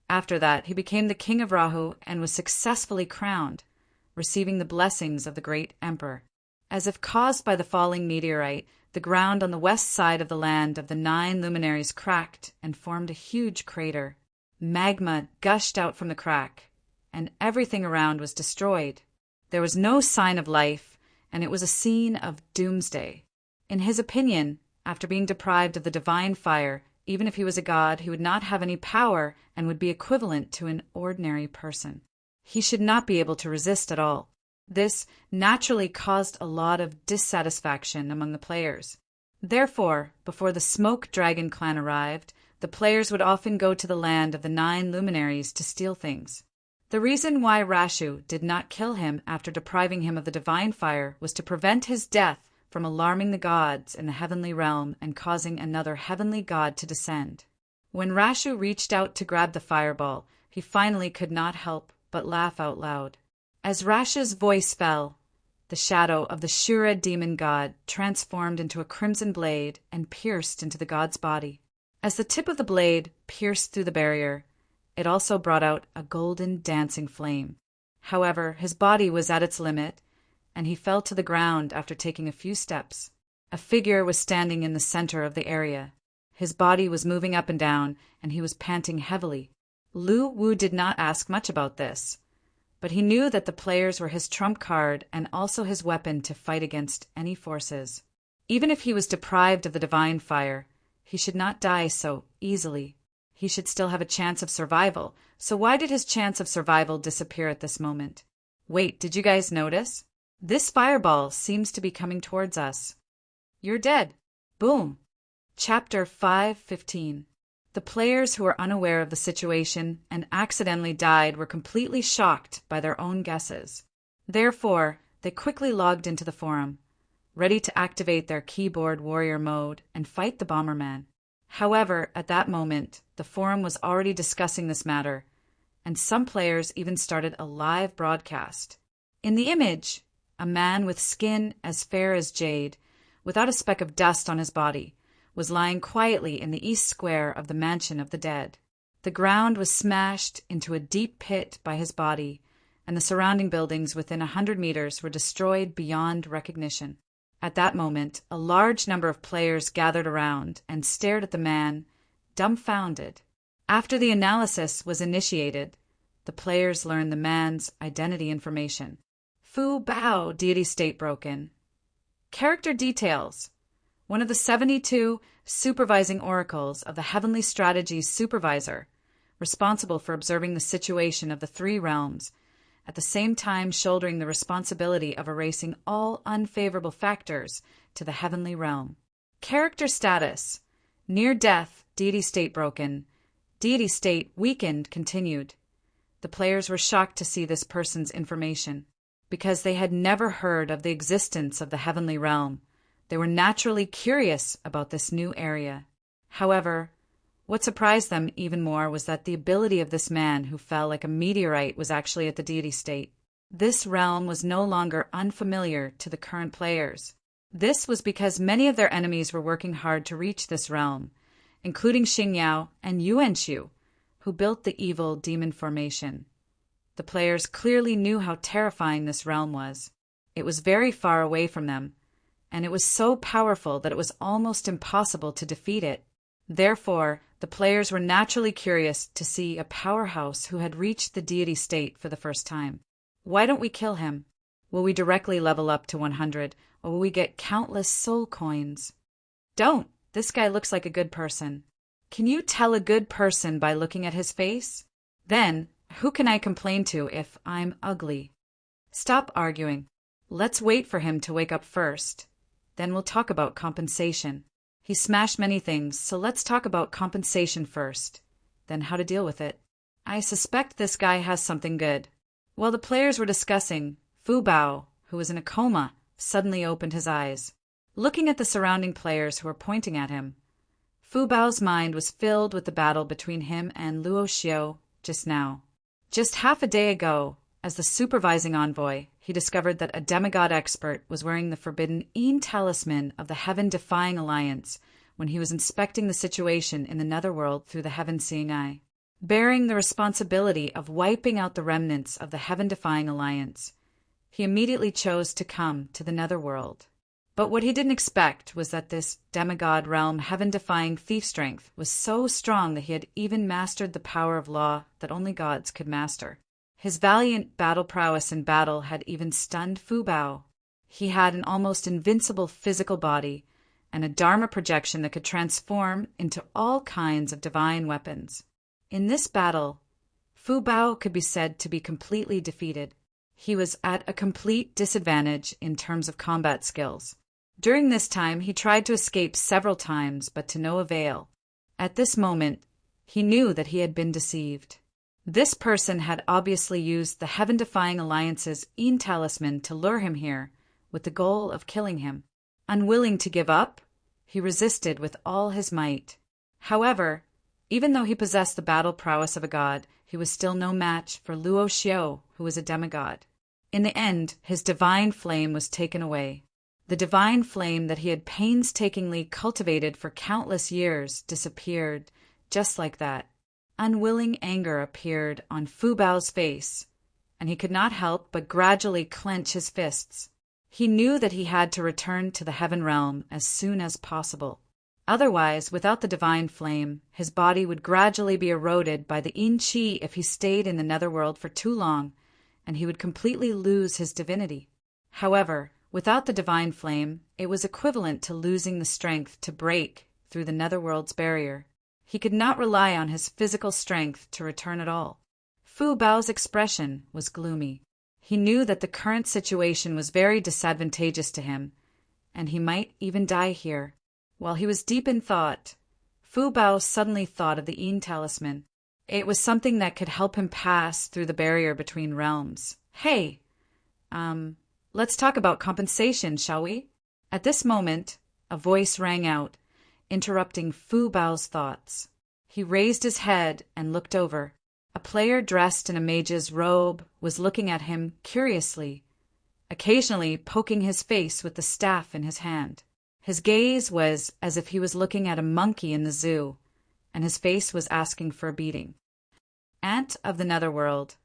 After that, he became the king of Rahu and was successfully crowned, receiving the blessings of the great emperor. As if caused by the falling meteorite, the ground on the west side of the land of the 9 luminaries cracked and formed a huge crater. Magma gushed out from the crack, and everything around was destroyed. There was no sign of life, and it was a scene of doomsday. In his opinion, after being deprived of the divine fire, even if he was a god, he would not have any power and would be equivalent to an ordinary person. He should not be able to resist at all. This naturally caused a lot of dissatisfaction among the players. Therefore, before the Smoke Dragon clan arrived, the players would often go to the land of the 9 luminaries to steal things. The reason why Rashu did not kill him after depriving him of the divine fire was to prevent his death from alarming the gods in the heavenly realm and causing another heavenly god to descend. When Rashu reached out to grab the fireball, he finally could not help but laugh out loud. As Rashu's voice fell, the shadow of the Shura demon god transformed into a crimson blade and pierced into the god's body. As the tip of the blade pierced through the barrier, it also brought out a golden dancing flame. However, his body was at its limit, and he fell to the ground after taking a few steps. A figure was standing in the center of the area. His body was moving up and down, and he was panting heavily. Lu Wu did not ask much about this, but he knew that the players were his trump card and also his weapon to fight against any forces. Even if he was deprived of the divine fire, he should not die so easily. He should still have a chance of survival. So why did his chance of survival disappear at this moment? Wait, did you guys notice? This fireball seems to be coming towards us. You're dead. Boom. Chapter 5:15. The players who were unaware of the situation and accidentally died were completely shocked by their own guesses. Therefore, they quickly logged into the forum, ready to activate their keyboard warrior mode and fight the Bomberman. However, at that moment, the forum was already discussing this matter, and some players even started a live broadcast. In the image, a man with skin as fair as jade, without a speck of dust on his body, was lying quietly in the east square of the mansion of the dead. The ground was smashed into a deep pit by his body, and the surrounding buildings within 100 meters were destroyed beyond recognition. At that moment, a large number of players gathered around and stared at the man, dumbfounded. After the analysis was initiated, the players learned the man's identity information. Fu Bao, deity state broken. Character details. One of the 72 supervising oracles of the Heavenly Strategies Supervisor, responsible for observing the situation of the 3 realms, at the same time shouldering the responsibility of erasing all unfavorable factors to the heavenly realm. Character status. Near death, deity state broken. Deity state weakened continued. The players were shocked to see this person's information. Because they had never heard of the existence of the heavenly realm, they were naturally curious about this new area. However, what surprised them even more was that the ability of this man who fell like a meteorite was actually at the deity state. This realm was no longer unfamiliar to the current players. This was because many of their enemies were working hard to reach this realm, including Xingyao and Yuanshu, who built the evil demon formation. The players clearly knew how terrifying this realm was. It was very far away from them, and it was so powerful that it was almost impossible to defeat it. Therefore, the players were naturally curious to see a powerhouse who had reached the deity state for the first time. Why don't we kill him? Will we directly level up to 100, or will we get countless soul coins? Don't! This guy looks like a good person. Can you tell a good person by looking at his face? Then, who can I complain to if I'm ugly? Stop arguing. Let's wait for him to wake up first. Then we'll talk about compensation. He smashed many things, so let's talk about compensation first, then how to deal with it. I suspect this guy has something good. While the players were discussing, Fu Bao, who was in a coma, suddenly opened his eyes. Looking at the surrounding players who were pointing at him, Fu Bao's mind was filled with the battle between him and Luo Xiao just now. Just half a day ago, as the supervising envoy, he discovered that a demigod expert was wearing the forbidden Een talisman of the Heaven-Defying Alliance when he was inspecting the situation in the Netherworld through the Heaven-Seeing Eye. Bearing the responsibility of wiping out the remnants of the Heaven-Defying Alliance, he immediately chose to come to the netherworld. But what he didn't expect was that this demigod realm heaven-defying thief strength was so strong that he had even mastered the power of law that only gods could master. His valiant battle prowess in battle had even stunned Fu Bao. He had an almost invincible physical body and a Dharma projection that could transform into all kinds of divine weapons. In this battle, Fu Bao could be said to be completely defeated. He was at a complete disadvantage in terms of combat skills. During this time, he tried to escape several times, but to no avail. At this moment, he knew that he had been deceived. This person had obviously used the heaven-defying alliance's Een talisman to lure him here, with the goal of killing him. Unwilling to give up, he resisted with all his might. However, even though he possessed the battle prowess of a god, he was still no match for Luo Xiao, who was a demigod. In the end, his divine flame was taken away. The divine flame that he had painstakingly cultivated for countless years disappeared, just like that. Unwilling anger appeared on Fu Bao's face, and he could not help but gradually clench his fists. He knew that he had to return to the heaven realm as soon as possible. Otherwise, without the divine flame, his body would gradually be eroded by the Yin Qi if he stayed in the netherworld for too long, and he would completely lose his divinity. However, without the divine flame, it was equivalent to losing the strength to break through the netherworld's barrier. He could not rely on his physical strength to return at all. Fu Bao's expression was gloomy. He knew that the current situation was very disadvantageous to him, and he might even die here. While he was deep in thought, Fu Bao suddenly thought of the Een talisman. It was something that could help him pass through the barrier between realms. Hey, let's talk about compensation, shall we? At this moment, a voice rang out, interrupting Fu Bao's thoughts. He raised his head and looked over. A player dressed in a mage's robe was looking at him curiously, occasionally poking his face with the staff in his hand. His gaze was as if he was looking at a monkey in the zoo, and his face was asking for a beating. Ant of the Netherworld,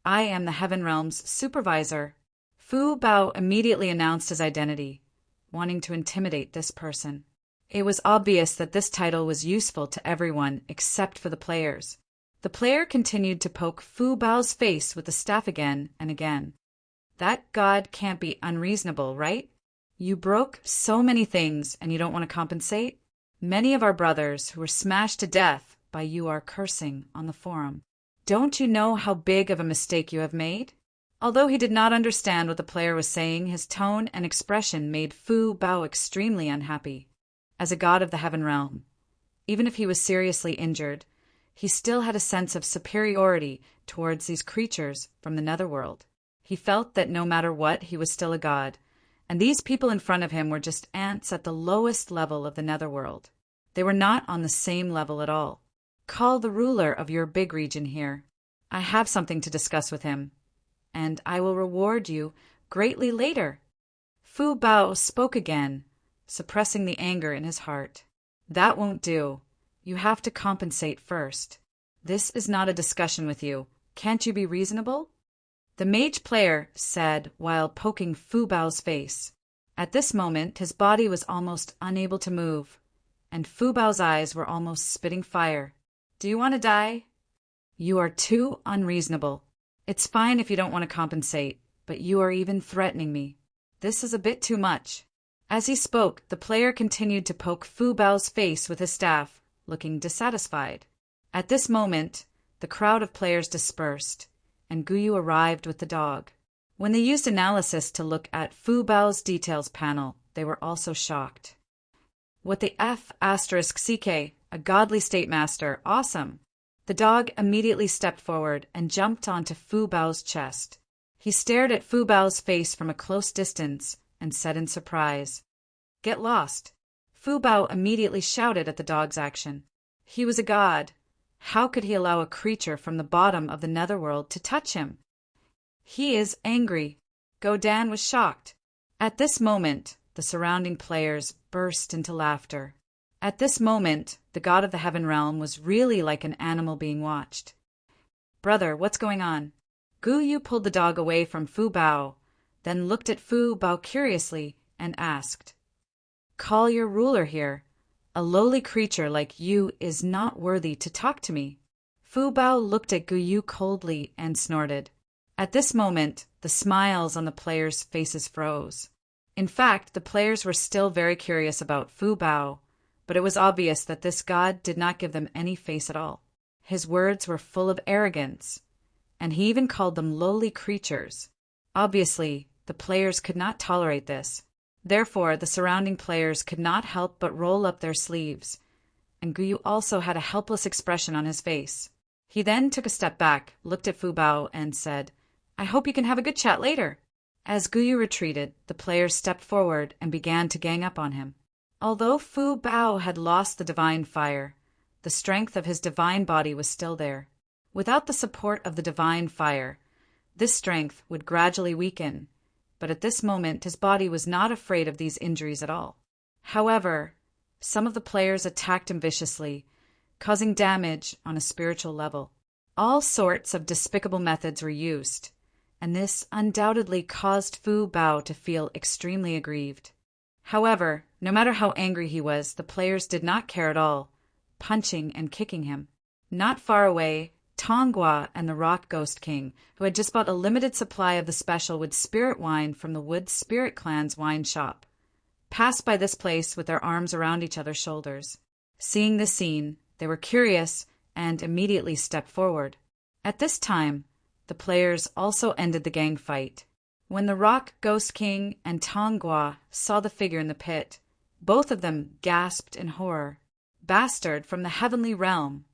I am the Heaven Realm's supervisor. Fu Bao immediately announced his identity, wanting to intimidate this person. It was obvious that this title was useful to everyone except for the players. The player continued to poke Fu Bao's face with the staff again and again. That god can't be unreasonable, right? You broke so many things and you don't want to compensate? Many of our brothers who were smashed to death by you are cursing on the forum. Don't you know how big of a mistake you have made? Although he did not understand what the player was saying, his tone and expression made Fu Bao extremely unhappy. As a god of the Heaven Realm, even if he was seriously injured, he still had a sense of superiority towards these creatures from the netherworld. He felt that no matter what, he was still a god, and these people in front of him were just ants at the lowest level of the netherworld. They were not on the same level at all. Call the ruler of your big region here. I have something to discuss with him, and I will reward you greatly later. Fu Bao spoke again, suppressing the anger in his heart. That won't do. You have to compensate first. This is not a discussion with you. Can't you be reasonable? The mage player said while poking Fu Bao's face. At this moment, his body was almost unable to move, and Fu Bao's eyes were almost spitting fire. Do you want to die? You are too unreasonable. It's fine if you don't want to compensate, but you are even threatening me. This is a bit too much. As he spoke, the player continued to poke Fu Bao's face with his staff, looking dissatisfied. At this moment, the crowd of players dispersed, and Guyu arrived with the dog. When they used analysis to look at Fu Bao's details panel, they were also shocked. What the F***, a godly state master, awesome! The dog immediately stepped forward and jumped onto Fu Bao's chest. He stared at Fu Bao's face from a close distance and said in surprise, "Get lost." Fu Bao immediately shouted at the dog's action. He was a god. How could he allow a creature from the bottom of the netherworld to touch him? He is angry. Godan was shocked. At this moment, the surrounding players burst into laughter. At this moment, the god of the Heaven Realm was really like an animal being watched. Brother, what's going on? Guyu pulled the dog away from Fu Bao, then looked at Fu Bao curiously and asked, "Call your ruler here. A lowly creature like you is not worthy to talk to me." Fu Bao looked at Guyu coldly and snorted. At this moment, the smiles on the players' faces froze. In fact, the players were still very curious about Fu Bao, but it was obvious that this god did not give them any face at all. His words were full of arrogance, and he even called them lowly creatures. Obviously, the players could not tolerate this. Therefore, the surrounding players could not help but roll up their sleeves, and Guyu also had a helpless expression on his face. He then took a step back, looked at Fu Bao, and said, "I hope you can have a good chat later." As Guyu retreated, the players stepped forward and began to gang up on him. Although Fu Bao had lost the divine fire, the strength of his divine body was still there. Without the support of the divine fire, this strength would gradually weaken, but at this moment his body was not afraid of these injuries at all. However, some of the players attacked him viciously, causing damage on a spiritual level. All sorts of despicable methods were used, and this undoubtedly caused Fu Bao to feel extremely aggrieved. However, no matter how angry he was, the players did not care at all, punching and kicking him. Not far away, Tongua and the Rock Ghost King, who had just bought a limited supply of the special wood spirit wine from the Wood Spirit Clan's wine shop, passed by this place with their arms around each other's shoulders. Seeing this scene, they were curious and immediately stepped forward. At this time, the players also ended the gang fight. When the Rock Ghost King and Tongua saw the figure in the pit, both of them gasped in horror. "Bastard from the heavenly realm!"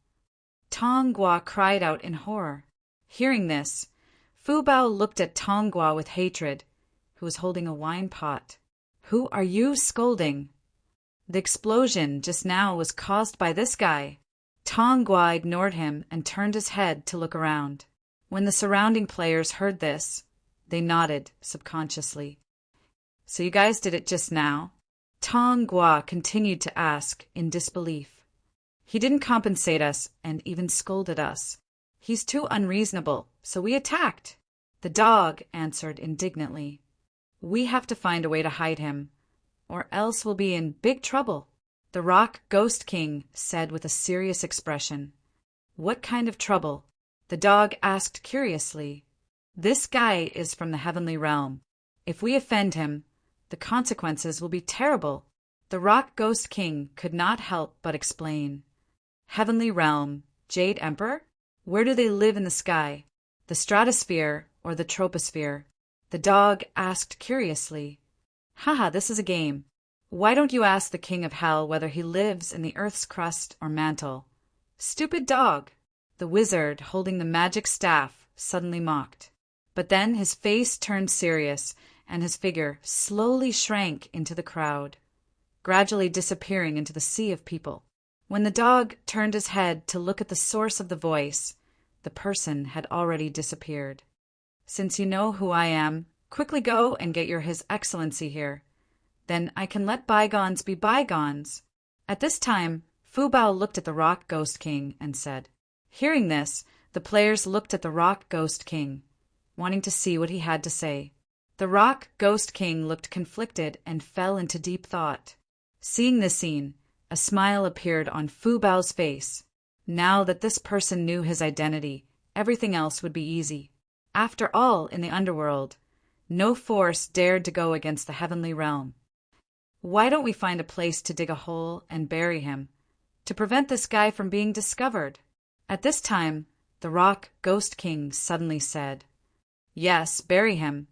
Tongua cried out in horror. Hearing this, Fu Bao looked at Tongua with hatred, who was holding a wine pot. "Who are you scolding? The explosion just now was caused by this guy." Tongua ignored him and turned his head to look around. When the surrounding players heard this, they nodded subconsciously. "So you guys did it just now?" Tongua continued to ask in disbelief. "He didn't compensate us and even scolded us. He's too unreasonable, so we attacked." The dog answered indignantly, "We have to find a way to hide him, or else we'll be in big trouble." The Rock Ghost King said with a serious expression. "What kind of trouble?" The dog asked curiously. "This guy is from the heavenly realm. If we offend him, the consequences will be terrible." The Rock Ghost King could not help but explain. "Heavenly realm, Jade Emperor? Where do they live in the sky? The stratosphere or the troposphere?" The dog asked curiously. "Haha, this is a game. Why don't you ask the King of Hell whether he lives in the earth's crust or mantle?" "Stupid dog!" The wizard, holding the magic staff, suddenly mocked. But then his face turned serious, and his figure slowly shrank into the crowd, gradually disappearing into the sea of people. When the dog turned his head to look at the source of the voice, the person had already disappeared. "Since you know who I am, quickly go and get your His Excellency here. Then I can let bygones be bygones." At this time, Fu Bao looked at the Rock Ghost King and said. Hearing this, the players looked at the Rock Ghost King, wanting to see what he had to say. The Rock Ghost King looked conflicted and fell into deep thought. Seeing this scene, a smile appeared on Fu Bao's face. Now that this person knew his identity, everything else would be easy. After all, in the underworld, no force dared to go against the heavenly realm. Why don't we find a place to dig a hole and bury him, to prevent this guy from being discovered? At this time, the Rock Ghost King suddenly said, "Yes, bury him,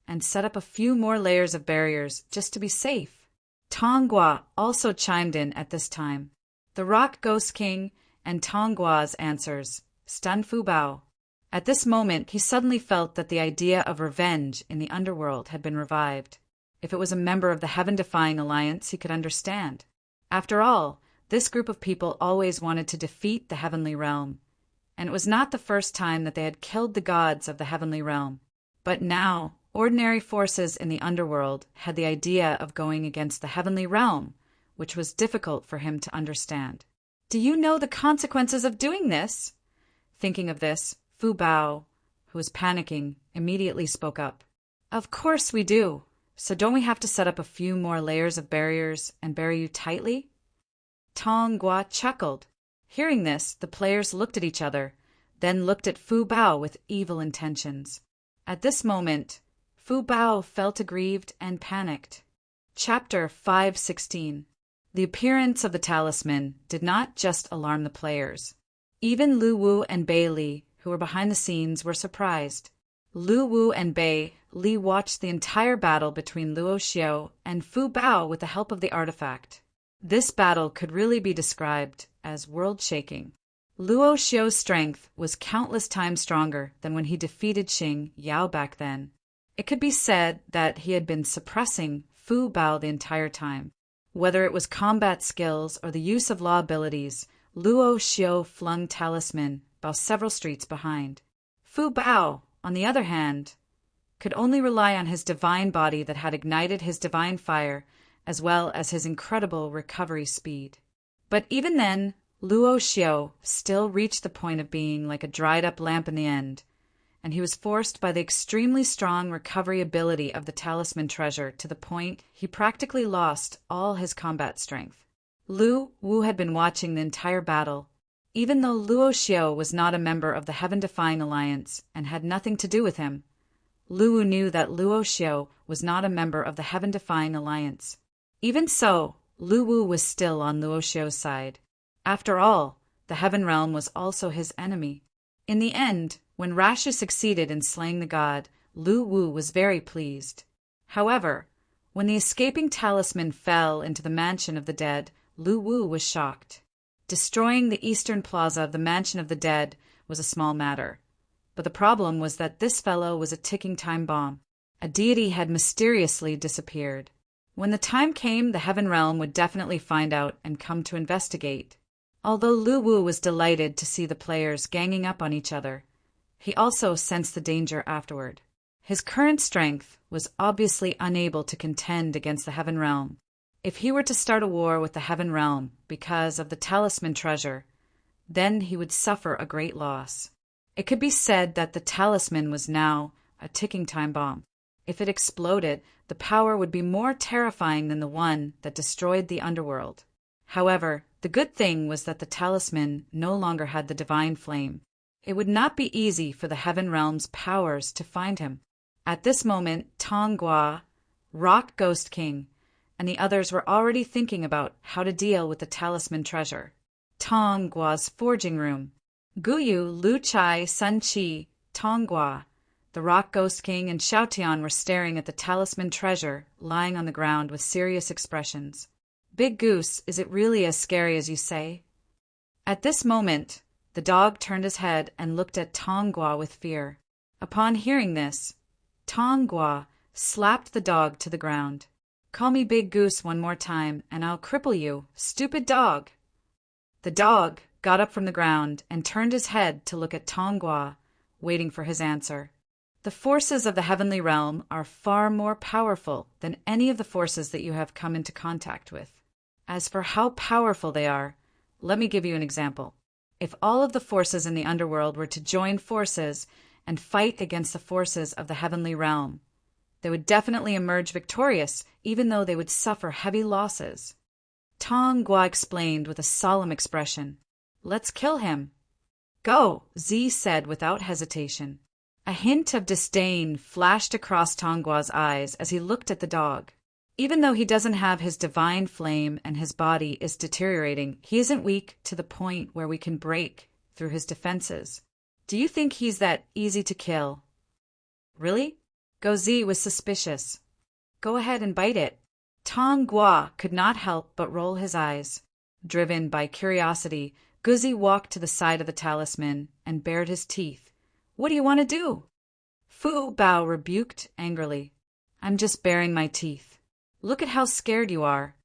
and set up a few more layers of barriers just to be safe." Tongua also chimed in at this time. The Rock Ghost King and Tonggua's answers stunned Fu Bao. At this moment, he suddenly felt that the idea of revenge in the underworld had been revived. If it was a member of the heaven-defying alliance, he could understand. After all, this group of people always wanted to defeat the heavenly realm, and it was not the first time that they had killed the gods of the heavenly realm. But now, ordinary forces in the underworld had the idea of going against the heavenly realm, which was difficult for him to understand. "Do you know the consequences of doing this?" Thinking of this, Fu Bao, who was panicking, immediately spoke up. Of course we do. So don't we have to set up a few more layers of barriers and bury you tightly? Tong Gua chuckled. Hearing this, the players looked at each other, then looked at Fu Bao with evil intentions. At this moment, Fu Bao felt aggrieved and panicked. Chapter 516. The appearance of the talisman did not just alarm the players. Even Lu Wu and Bei Li, who were behind the scenes, were surprised. Lu Wu and Bei Li watched the entire battle between Luo Xiao and Fu Bao with the help of the artifact. This battle could really be described as world-shaking. Luo Xiao's strength was countless times stronger than when he defeated Xing Yao back then. It could be said that he had been suppressing Fu Bao the entire time. Whether it was combat skills or the use of law abilities, Luo Xiao flung talisman Bao several streets behind. Fu Bao, on the other hand, could only rely on his divine body that had ignited his divine fire, as well as his incredible recovery speed. But even then, Luo Xiao still reached the point of being like a dried-up lamp in the end, and he was forced by the extremely strong recovery ability of the talisman treasure to the point he practically lost all his combat strength. Lu Wu had been watching the entire battle. Even though Luo Xiao was not a member of the Heaven-Defying Alliance and had nothing to do with him, Lu Wu knew that Luo Xiao was not a member of the Heaven-Defying Alliance. Even so, Lu Wu was still on Luo Xiao's side. After all, the Heaven Realm was also his enemy. In the end, when Rashu succeeded in slaying the god, Lu Wu was very pleased. However, when the escaping talisman fell into the mansion of the dead, Lu Wu was shocked. Destroying the eastern plaza of the Mansion of the Dead was a small matter. But the problem was that this fellow was a ticking time bomb. A deity had mysteriously disappeared. When the time came, the Heaven Realm would definitely find out and come to investigate. Although Lu Wu was delighted to see the players ganging up on each other, he also sensed the danger afterward. His current strength was obviously unable to contend against the Heaven Realm. If he were to start a war with the Heaven Realm because of the talisman treasure, then he would suffer a great loss. It could be said that the talisman was now a ticking time bomb. If it exploded, the power would be more terrifying than the one that destroyed the underworld. However, the good thing was that the talisman no longer had the divine flame. It would not be easy for the Heaven Realm's powers to find him. At this moment, Tong Gua, Rock Ghost King, and the others were already thinking about how to deal with the talisman treasure. Tong Gua's forging room. Guyu, Lu Chai, Sun Chi, Tong Gua, the Rock Ghost King, and Xiao Tian were staring at the talisman treasure lying on the ground with serious expressions. Big Goose, is it really as scary as you say? At this moment, the dog turned his head and looked at Tong Gua with fear. Upon hearing this, Tong Gua slapped the dog to the ground. Call me Big Goose one more time, and I'll cripple you, stupid dog. The dog got up from the ground and turned his head to look at Tong Gua, waiting for his answer. The forces of the heavenly realm are far more powerful than any of the forces that you have come into contact with. As for how powerful they are, let me give you an example. If all of the forces in the underworld were to join forces and fight against the forces of the heavenly realm, they would definitely emerge victorious, even though they would suffer heavy losses. Tong Gua explained with a solemn expression. Let's kill him. Go, Z said without hesitation. A hint of disdain flashed across Tong Gua's eyes as he looked at the dog. Even though he doesn't have his divine flame and his body is deteriorating, he isn't weak to the point where we can break through his defenses. Do you think he's that easy to kill? Really? Gozi was suspicious. Go ahead and bite it. Tong Gua could not help but roll his eyes. Driven by curiosity, Guzi walked to the side of the talisman and bared his teeth. What do you want to do? Fu Bao rebuked angrily. I'm just baring my teeth. Look at how scared you are.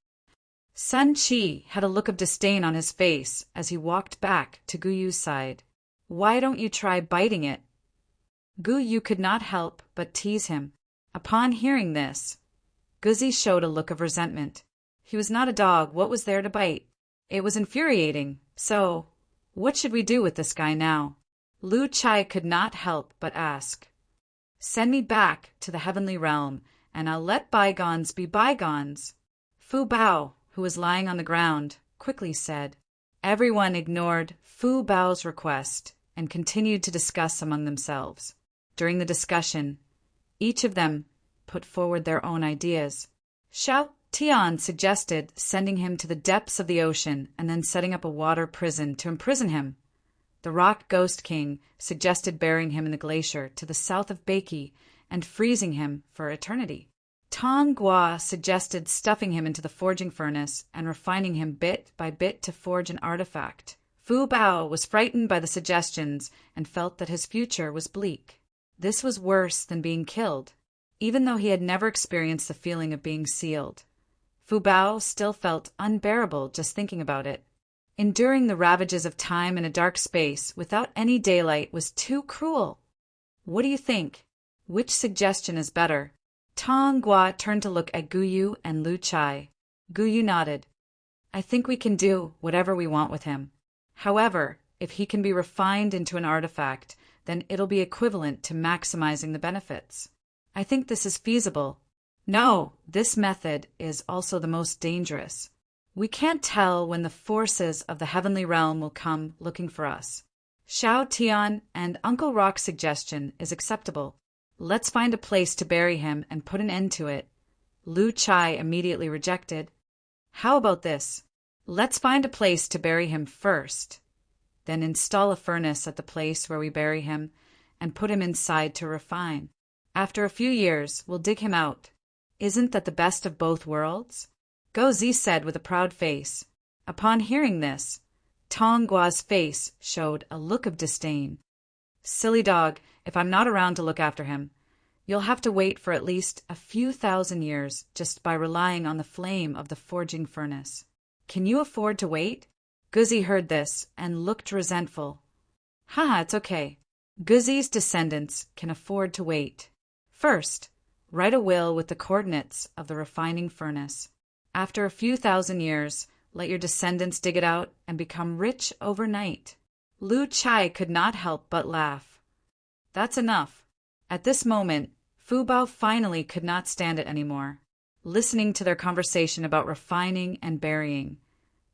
Sun Chi had a look of disdain on his face as he walked back to Guyu's side. Why don't you try biting it? Guyu could not help but tease him. Upon hearing this, Guzi showed a look of resentment. He was not a dog. What was there to bite? It was infuriating. So, what should we do with this guy now? Lu Chai could not help but ask. Send me back to the heavenly realm, and I'll let bygones be bygones." Fu Bao, who was lying on the ground, quickly said. Everyone ignored Fu Bao's request and continued to discuss among themselves. During the discussion, each of them put forward their own ideas. Xiao Tian suggested sending him to the depths of the ocean and then setting up a water prison to imprison him. The Rock Ghost King suggested burying him in the glacier to the south of Beiki and freezing him for eternity. Tong Gua suggested stuffing him into the forging furnace and refining him bit by bit to forge an artifact. Fu Bao was frightened by the suggestions and felt that his future was bleak. This was worse than being killed. Even though he had never experienced the feeling of being sealed, Fu Bao still felt unbearable just thinking about it. Enduring the ravages of time in a dark space without any daylight was too cruel. What do you think? Which suggestion is better? Tong Gua turned to look at Guyu and Lu Chai. Guyu nodded. I think we can do whatever we want with him. However, if he can be refined into an artifact, then it'll be equivalent to maximizing the benefits. I think this is feasible. No, this method is also the most dangerous. We can't tell when the forces of the heavenly realm will come looking for us. Xiao Tian and Uncle Rock's suggestion is acceptable. Let's find a place to bury him and put an end to it. Lu Chai immediately rejected. How about this? Let's find a place to bury him first, then install a furnace at the place where we bury him and put him inside to refine. After a few years, we'll dig him out. Isn't that the best of both worlds? Gozi said with a proud face. Upon hearing this, Tong Gua's face showed a look of disdain. Silly dog, if I'm not around to look after him, you'll have to wait for at least a few thousand years just by relying on the flame of the forging furnace. Can you afford to wait? Guzi heard this and looked resentful. Haha, it's okay. Guzi's descendants can afford to wait. First, write a will with the coordinates of the refining furnace. After a few thousand years, let your descendants dig it out and become rich overnight. Lu Chai could not help but laugh. That's enough. At this moment, Fu Bao finally could not stand it anymore. Listening to their conversation about refining and burying,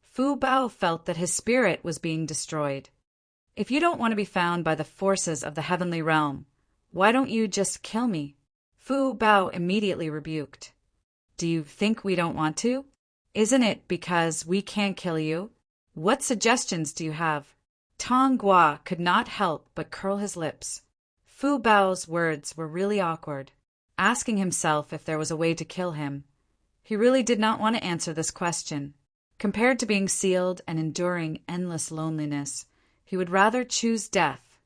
Fu Bao felt that his spirit was being destroyed. If you don't want to be found by the forces of the heavenly realm, why don't you just kill me? Fu Bao immediately rebuked. Do you think we don't want to? Isn't it because we can't kill you? What suggestions do you have? Tong Gua could not help but curl his lips. Fu Bao's words were really awkward. Asking himself if there was a way to kill him, he really did not want to answer this question. Compared to being sealed and enduring endless loneliness, he would rather choose death.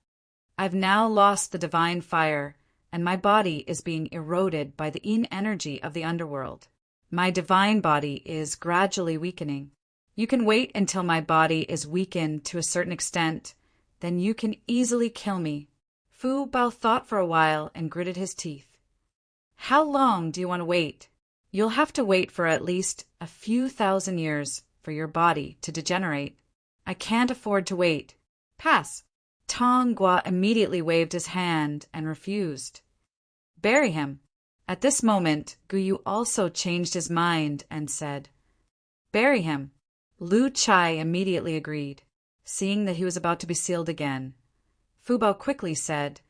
I've now lost the divine fire, and my body is being eroded by the yin energy of the underworld. My divine body is gradually weakening. You can wait until my body is weakened to a certain extent, then you can easily kill me. Fu Bao thought for a while and gritted his teeth. How long do you want to wait? You'll have to wait for at least a few thousand years for your body to degenerate. I can't afford to wait. Pass. Tong Gua immediately waved his hand and refused. Bury him. At this moment, Guyu also changed his mind and said, Bury him. Lu Chai immediately agreed, seeing that he was about to be sealed again. Fu Bao quickly said,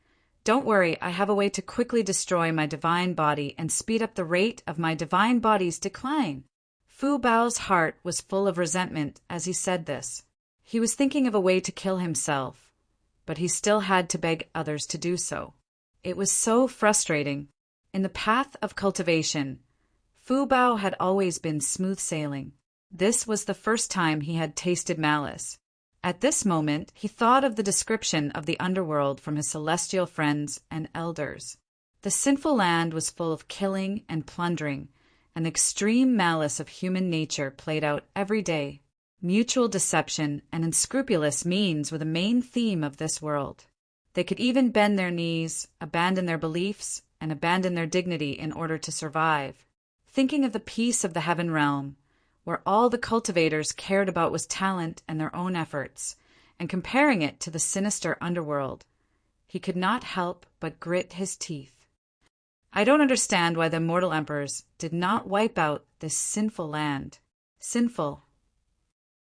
Don't worry, I have a way to quickly destroy my divine body and speed up the rate of my divine body's decline. Fu Bao's heart was full of resentment as he said this. He was thinking of a way to kill himself, but he still had to beg others to do so. It was so frustrating. In the path of cultivation, Fu Bao had always been smooth sailing. This was the first time he had tasted malice. At this moment, he thought of the description of the underworld from his celestial friends and elders. The sinful land was full of killing and plundering, and the extreme malice of human nature played out every day. Mutual deception and unscrupulous means were the main theme of this world. They could even bend their knees, abandon their beliefs, and abandon their dignity in order to survive. Thinking of the peace of the heaven realm, where all the cultivators cared about was talent and their own efforts, and comparing it to the sinister underworld, he could not help but grit his teeth. I don't understand why the mortal emperors did not wipe out this sinful land. Sinful.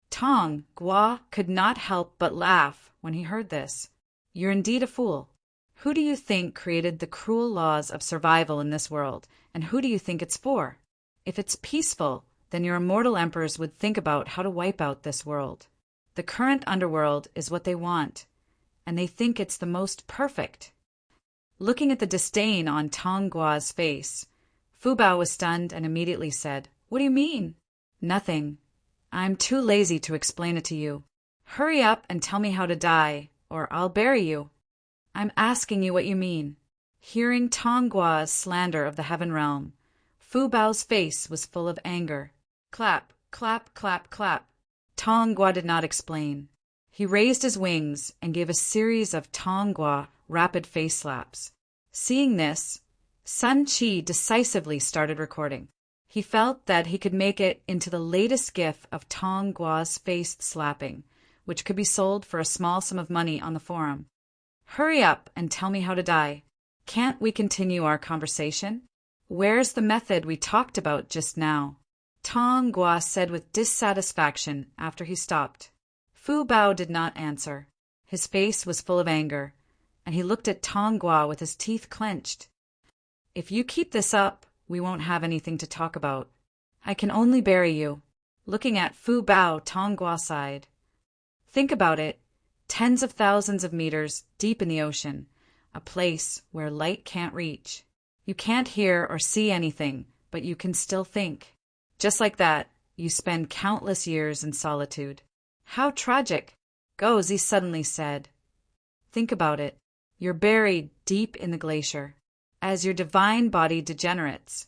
Tong Gua could not help but laugh when he heard this. You're indeed a fool. Who do you think created the cruel laws of survival in this world, and who do you think it's for? If it's peaceful, then your immortal emperors would think about how to wipe out this world. The current underworld is what they want, and they think it's the most perfect. Looking at the disdain on Tong Gua's face, Fu Bao was stunned and immediately said, What do you mean? Nothing. I'm too lazy to explain it to you. Hurry up and tell me how to die, or I'll bury you. I'm asking you what you mean. Hearing Tong Gua's slander of the heaven realm, Fu Bao's face was full of anger. Clap, clap, clap, clap. Tong Gua did not explain. He raised his wings and gave a series of Tong Gua rapid face slaps. Seeing this, Sun Chi decisively started recording. He felt that he could make it into the latest gif of Tong Gua's face slapping, which could be sold for a small sum of money on the forum. Hurry up and tell me how to die. Can't we continue our conversation? Where's the method we talked about just now? Tong Gua said with dissatisfaction after he stopped. Fu Bao did not answer. His face was full of anger, and he looked at Tong Gua with his teeth clenched. If you keep this up, we won't have anything to talk about. I can only bury you. Looking at Fu Bao, Tong Gua sighed. Think about it. Tens of thousands of meters deep in the ocean, a place where light can't reach. You can't hear or see anything, but you can still think. Just like that, you spend countless years in solitude. How tragic, Gozi suddenly said. Think about it. You're buried deep in the glacier. As your divine body degenerates,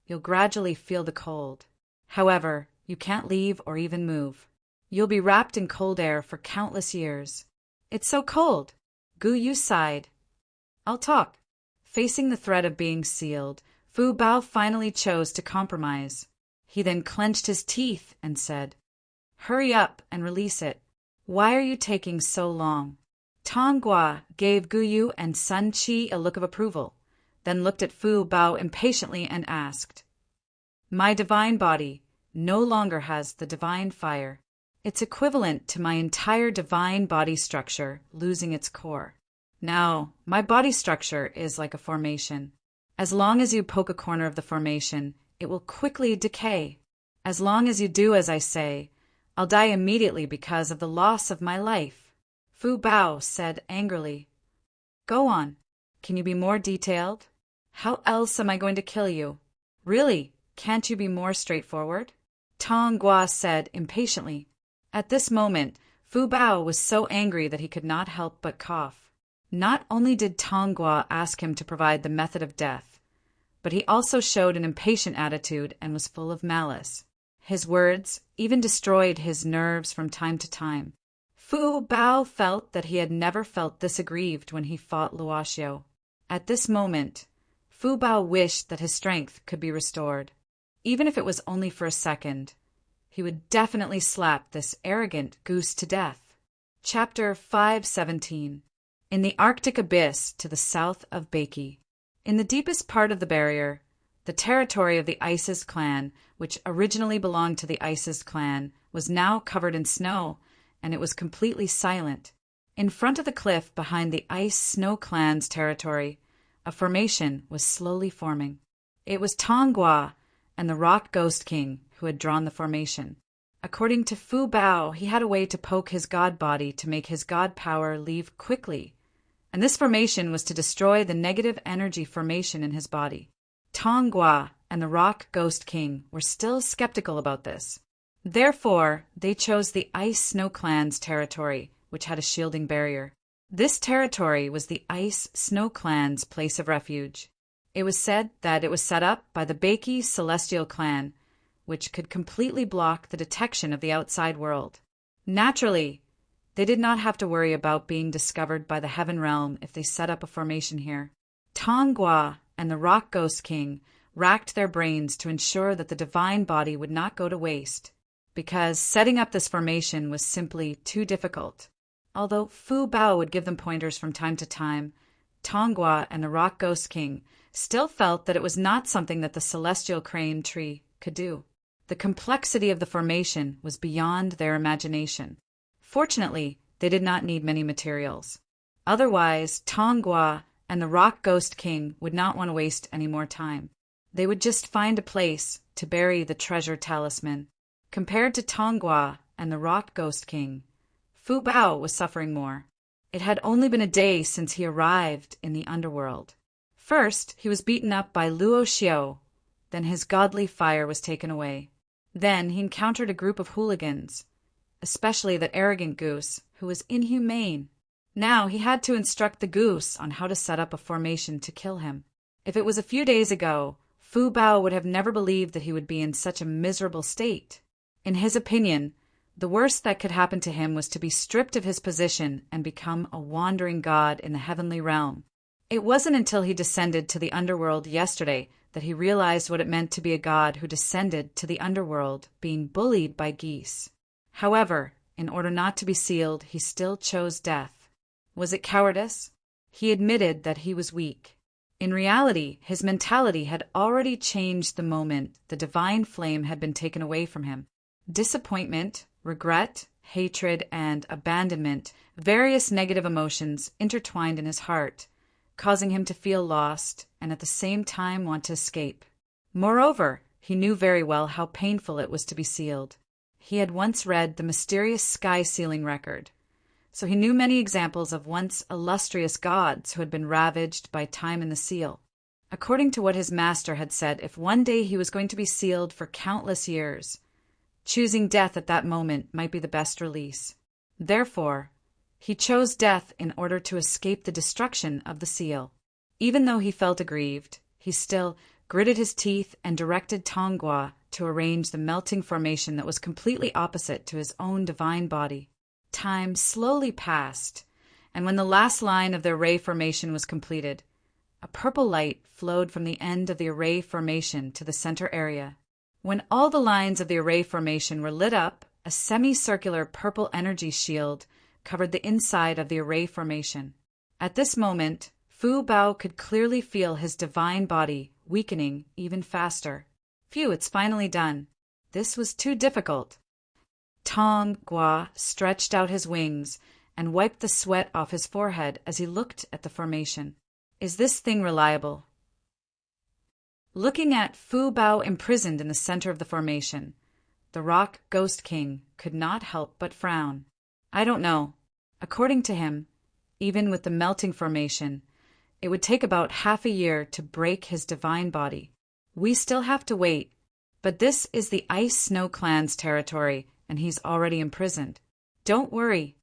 you'll gradually feel the cold. However, you can't leave or even move. You'll be wrapped in cold air for countless years. It's so cold. Gu Yu sighed. I'll talk. Facing the threat of being sealed, Fu Bao finally chose to compromise. He then clenched his teeth and said, Hurry up and release it. Why are you taking so long? Tong Gua gave Gu Yu and Sun Chi a look of approval, then looked at Fu Bao impatiently and asked, My divine body no longer has the divine fire. It's equivalent to my entire divine body structure losing its core. Now, my body structure is like a formation. As long as you poke a corner of the formation, it will quickly decay. As long as you do as I say, I'll die immediately because of the loss of my life. Fu Bao said angrily. Go on. Can you be more detailed? How else am I going to kill you? Really, can't you be more straightforward? Tong Gua said impatiently. At this moment, Fu Bao was so angry that he could not help but cough. Not only did Tong Gua ask him to provide the method of death, but he also showed an impatient attitude and was full of malice. His words even destroyed his nerves from time to time. Fu Bao felt that he had never felt this aggrieved when he fought Luoxiao. At this moment, Fu Bao wished that his strength could be restored. Even if it was only for a second, he would definitely slap this arrogant goose to death. Chapter 517. In the Arctic abyss to the south of Baiki. In the deepest part of the barrier, the territory of the Isis clan, which originally belonged to the Isis clan, was now covered in snow, and it was completely silent. In front of the cliff behind the Ice Snow clan's territory, a formation was slowly forming. It was Tong Gua and the Rock Ghost King who had drawn the formation. According to Fu Bao, he had a way to poke his god body to make his god power leave quickly, and this formation was to destroy the negative energy formation in his body. Tong Gua and the Rock Ghost King were still skeptical about this. Therefore, they chose the Ice Snow clan's territory, which had a shielding barrier. This territory was the Ice Snow clan's place of refuge. It was said that it was set up by the Baiki Celestial clan, which could completely block the detection of the outside world. Naturally, they did not have to worry about being discovered by the Heaven Realm if they set up a formation here. Tong Gua and the Rock Ghost King racked their brains to ensure that the divine body would not go to waste, because setting up this formation was simply too difficult. Although Fu Bao would give them pointers from time to time, Tongwa and the Rock Ghost King still felt that it was not something that the celestial crane tree could do. The complexity of the formation was beyond their imagination. Fortunately, they did not need many materials. Otherwise, Tongwa and the Rock Ghost King would not want to waste any more time. They would just find a place to bury the treasure talisman. Compared to Tongwa and the Rock Ghost King, Fu Bao was suffering more. It had only been a day since he arrived in the underworld. First, he was beaten up by Luo Xiao. Then his godly fire was taken away. Then he encountered a group of hooligans, especially that arrogant goose, who was inhumane. Now he had to instruct the goose on how to set up a formation to kill him. If it was a few days ago, Fu Bao would have never believed that he would be in such a miserable state. In his opinion, the worst that could happen to him was to be stripped of his position and become a wandering god in the heavenly realm. It wasn't until he descended to the underworld yesterday that he realized what it meant to be a god who descended to the underworld, being bullied by geese. However, in order not to be sealed, he still chose death. Was it cowardice? He admitted that he was weak. In reality, his mentality had already changed the moment the divine flame had been taken away from him. Disappointment, regret, hatred, and abandonment, various negative emotions intertwined in his heart, causing him to feel lost and at the same time want to escape. Moreover, he knew very well how painful it was to be sealed. He had once read the mysterious sky sealing record, so he knew many examples of once illustrious gods who had been ravaged by time in the seal. According to what his master had said, if one day he was going to be sealed for countless years, choosing death at that moment might be the best release. Therefore, he chose death in order to escape the destruction of the seal. Even though he felt aggrieved, he still gritted his teeth and directed Tongwa to arrange the melting formation that was completely opposite to his own divine body. Time slowly passed, and when the last line of the array formation was completed, a purple light flowed from the end of the array formation to the center area. When all the lines of the array formation were lit up, a semicircular purple energy shield covered the inside of the array formation. At this moment, Fu Bao could clearly feel his divine body weakening even faster. Phew, it's finally done. This was too difficult. Tongwa stretched out his wings and wiped the sweat off his forehead as he looked at the formation. Is this thing reliable? Looking at Fu Bao imprisoned in the center of the formation, the Rock Ghost King could not help but frown. I don't know. According to him, even with the melting formation, it would take about half a year to break his divine body. We still have to wait, but this is the Ice Snow Clan's territory, and he's already imprisoned. Don't worry.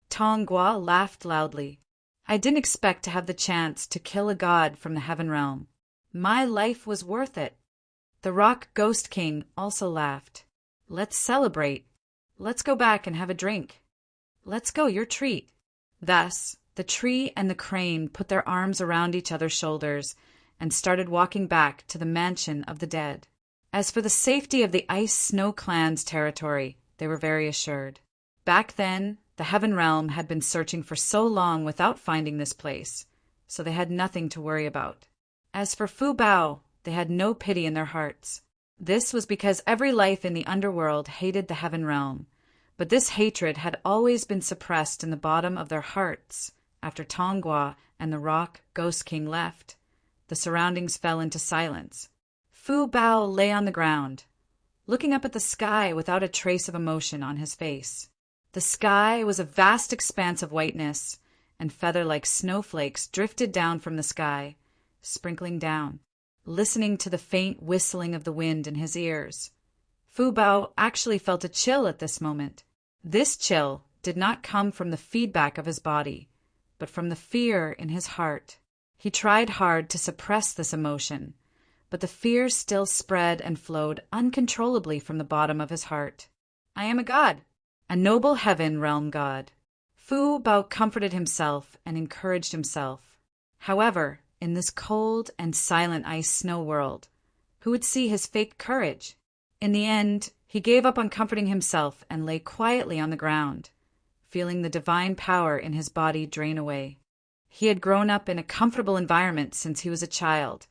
Tongwa laughed loudly. I didn't expect to have the chance to kill a god from the heaven realm. My life was worth it. The Rock Ghost King also laughed. Let's celebrate. Let's go back and have a drink. Let's go, your treat. Thus, the tree and the crane put their arms around each other's shoulders and started walking back to the mansion of the dead. As for the safety of the Ice Snow Clan's territory, they were very assured. Back then, the Heaven Realm had been searching for so long without finding this place, so they had nothing to worry about. As for Fu Bao, they had no pity in their hearts. This was because every life in the underworld hated the Heaven Realm, but this hatred had always been suppressed in the bottom of their hearts. After Tongwa and the Rock Ghost King left, the surroundings fell into silence. Fu Bao lay on the ground, looking up at the sky without a trace of emotion on his face. The sky was a vast expanse of whiteness, and feather-like snowflakes drifted down from the sky, sprinkling down. Listening to the faint whistling of the wind in his ears, Fu Bao actually felt a chill at this moment. This chill did not come from the feedback of his body, but from the fear in his heart. He tried hard to suppress this emotion, but the fear still spread and flowed uncontrollably from the bottom of his heart. I am a god, a noble heaven realm god. Fu Bao comforted himself and encouraged himself. However, in this cold and silent ice snow world, who would see his fake courage? In the end, he gave up on comforting himself and lay quietly on the ground, feeling the divine power in his body drain away. He had grown up in a comfortable environment since he was a child,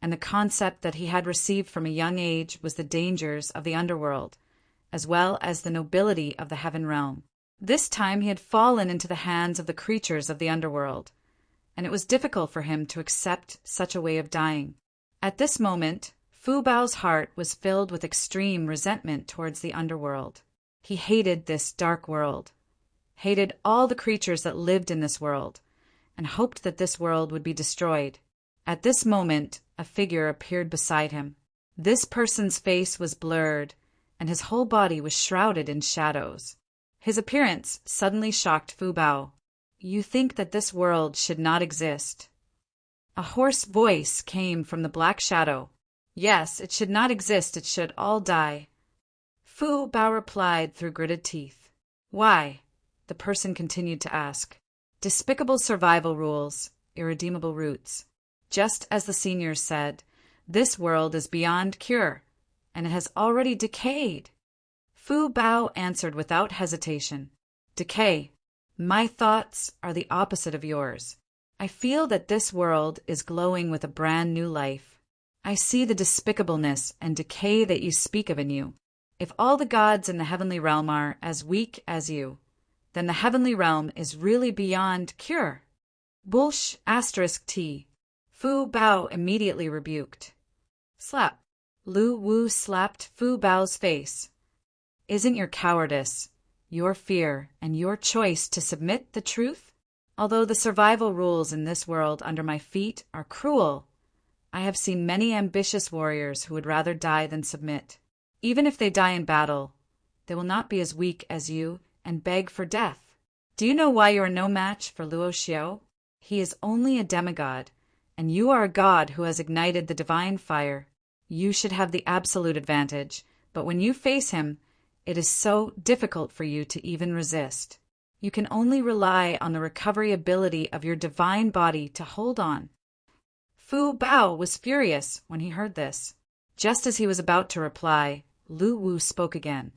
and the concept that he had received from a young age was the dangers of the underworld, as well as the nobility of the heaven realm. This time he had fallen into the hands of the creatures of the underworld, and it was difficult for him to accept such a way of dying. At this moment, Fu Bao's heart was filled with extreme resentment towards the underworld. He hated this dark world, hated all the creatures that lived in this world, and hoped that this world would be destroyed. At this moment, a figure appeared beside him. This person's face was blurred, and his whole body was shrouded in shadows. His appearance suddenly shocked Fu Bao. "You think that this world should not exist?" A hoarse voice came from the black shadow. "Yes, it should not exist, it should all die." Fu Bao replied through gritted teeth. "Why?" the person continued to ask. "Despicable survival rules, irredeemable roots. Just as the seniors said, this world is beyond cure, and it has already decayed." Fu Bao answered without hesitation. "Decay. My thoughts are the opposite of yours. I feel that this world is glowing with a brand new life. I see the despicableness and decay that you speak of in you. If all the gods in the heavenly realm are as weak as you, then the heavenly realm is really beyond cure." Bullsh *T. Fu Bao immediately rebuked. Slap. Lu Wu slapped Fu Bao's face. "Isn't your cowardice, your fear, and your choice to submit the truth? Although the survival rules in this world under my feet are cruel, I have seen many ambitious warriors who would rather die than submit. Even if they die in battle, they will not be as weak as you and beg for death. Do you know why you are no match for Luo Xiao? He is only a demigod, and you are a god who has ignited the divine fire. You should have the absolute advantage, but when you face him, it is so difficult for you to even resist. You can only rely on the recovery ability of your divine body to hold on." Fu Bao was furious when he heard this. Just as he was about to reply, Lu Wu spoke again.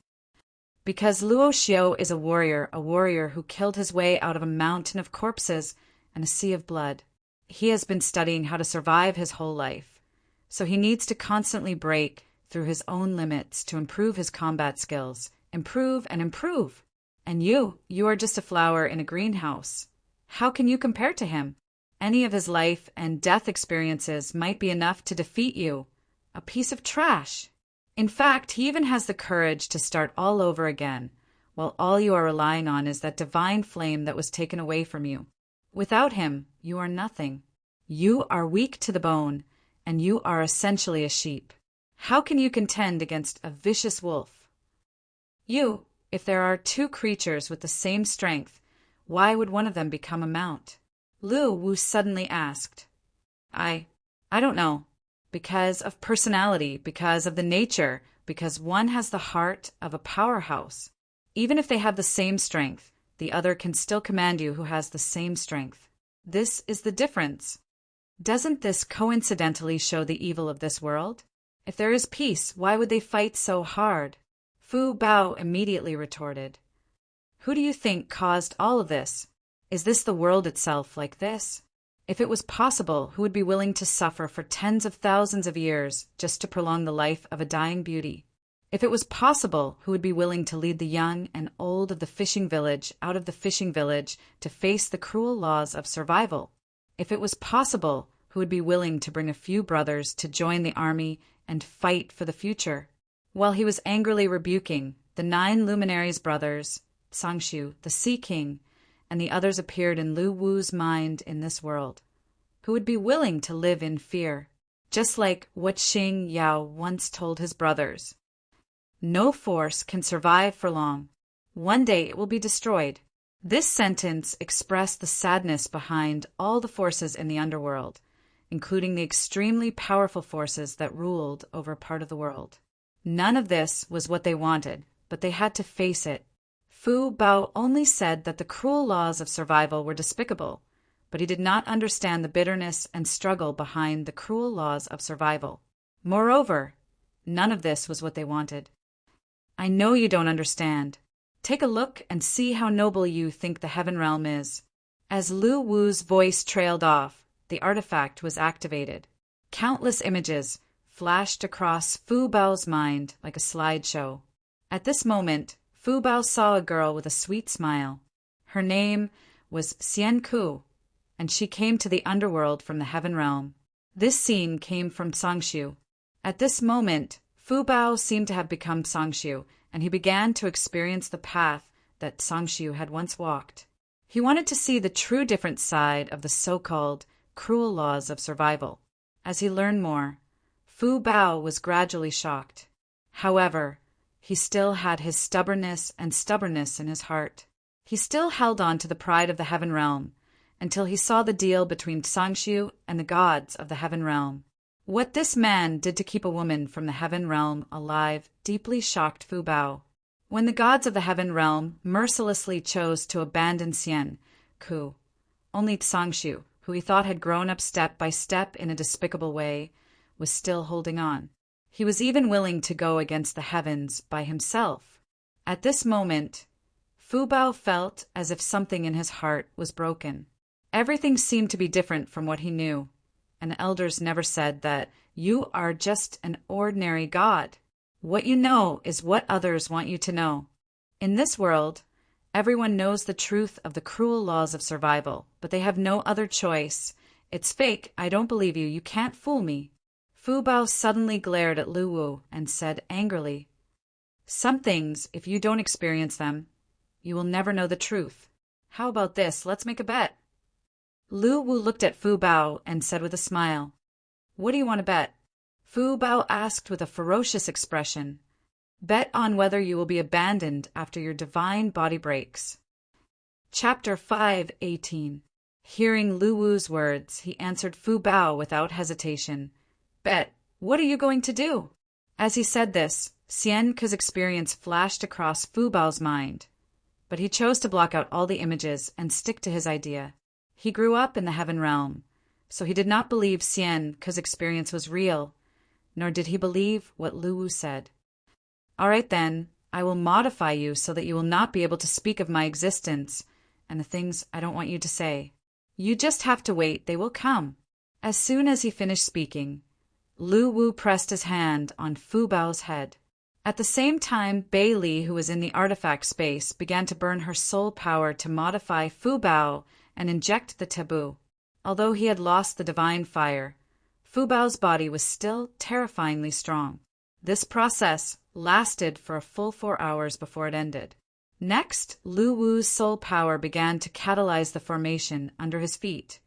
"Because Luo Xiao is a warrior who killed his way out of a mountain of corpses and a sea of blood. He has been studying how to survive his whole life, so he needs to constantly break through his own limits to improve his combat skills, improve and improve. And you are just a flower in a greenhouse. How can you compare to him? Any of his life and death experiences might be enough to defeat you. A piece of trash. In fact, he even has the courage to start all over again, while all you are relying on is that divine flame that was taken away from you. Without him, you are nothing. You are weak to the bone, and you are essentially a sheep. How can you contend against a vicious wolf? If there are two creatures with the same strength, why would one of them become a mount?" Lu Wu suddenly asked. I don't know. Because of personality, because of the nature, because one has the heart of a powerhouse. Even if they have the same strength, the other can still command you who has the same strength. This is the difference. Doesn't this coincidentally show the evil of this world? If there is peace, why would they fight so hard? Fu Bao immediately retorted. "Who do you think caused all of this? Is this the world itself like this? If it was possible, who would be willing to suffer for tens of thousands of years just to prolong the life of a dying beauty? If it was possible, who would be willing to lead the young and old of the fishing village out of the fishing village to face the cruel laws of survival? If it was possible, who would be willing to bring a few brothers to join the army and fight for the future?" While he was angrily rebuking, the 9 luminaries' brothers, Sangshu, the Sea King, and the others appeared in Lu Wu's mind in this world, who would be willing to live in fear, just like what Xing Yao once told his brothers. "No force can survive for long. One day it will be destroyed." This sentence expressed the sadness behind all the forces in the underworld, including the extremely powerful forces that ruled over part of the world. None of this was what they wanted, but they had to face it. Fu Bao only said that the cruel laws of survival were despicable, but he did not understand the bitterness and struggle behind the cruel laws of survival. Moreover, none of this was what they wanted. "I know you don't understand. Take a look and see how noble you think the heaven realm is. As Lu Wu's voice trailed off, the artifact was activated. Countless images flashed across Fu Bao's mind like a slideshow. At this moment, Fu Bao saw a girl with a sweet smile. Her name was Xian Ku, and she came to the underworld from the heaven realm. This scene came from Sangshu. At this moment, Fu Bao seemed to have become Sangshu, and he began to experience the path that Sangshu had once walked. He wanted to see the true different side of the so-called cruel laws of survival. As he learned more, Fu Bao was gradually shocked. However, he still had his stubbornness in his heart. He still held on to the pride of the heaven realm until he saw the deal between Sangshu and the gods of the heaven realm. What this man did to keep a woman from the heaven realm alive deeply shocked Fu Bao. When the gods of the heaven realm mercilessly chose to abandon Xian Ku, only Sangshu, who he thought had grown up step by step in a despicable way, was still holding on. He was even willing to go against the heavens by himself. At this moment, Fu Bao felt as if something in his heart was broken. Everything seemed to be different from what he knew, and elders never said that you are just an ordinary god. What you know is what others want you to know. In this world, everyone knows the truth of the cruel laws of survival, but they have no other choice. It's fake, I don't believe you, you can't fool me. Fu Bao suddenly glared at Lu Wu and said angrily, "Some things, if you don't experience them, you will never know the truth. How about this, let's make a bet." Lu Wu looked at Fu Bao and said with a smile, "What do you want to bet?" Fu Bao asked with a ferocious expression, "Bet on whether you will be abandoned after your divine body breaks." Chapter 5:18. Hearing Lu Wu's words, he answered Fu Bao without hesitation, "Bet, what are you going to do?" As he said this, Xian Ku's experience flashed across Fu Bao's mind, but he chose to block out all the images and stick to his idea. He grew up in the heaven realm, so he did not believe Xian Ku's experience was real, nor did he believe what Lu Wu said. "All right then, I will modify you so that you will not be able to speak of my existence and the things I don't want you to say. You just have to wait, they will come." As soon as he finished speaking, Lu Wu pressed his hand on Fu Bao's head. At the same time, Bei Li, who was in the artifact space, began to burn her soul power to modify Fu Bao and inject the taboo. Although he had lost the divine fire, Fu Bao's body was still terrifyingly strong. This process lasted for a full 4 hours before it ended. Next, Lu Wu's soul power began to catalyze the formation under his feet,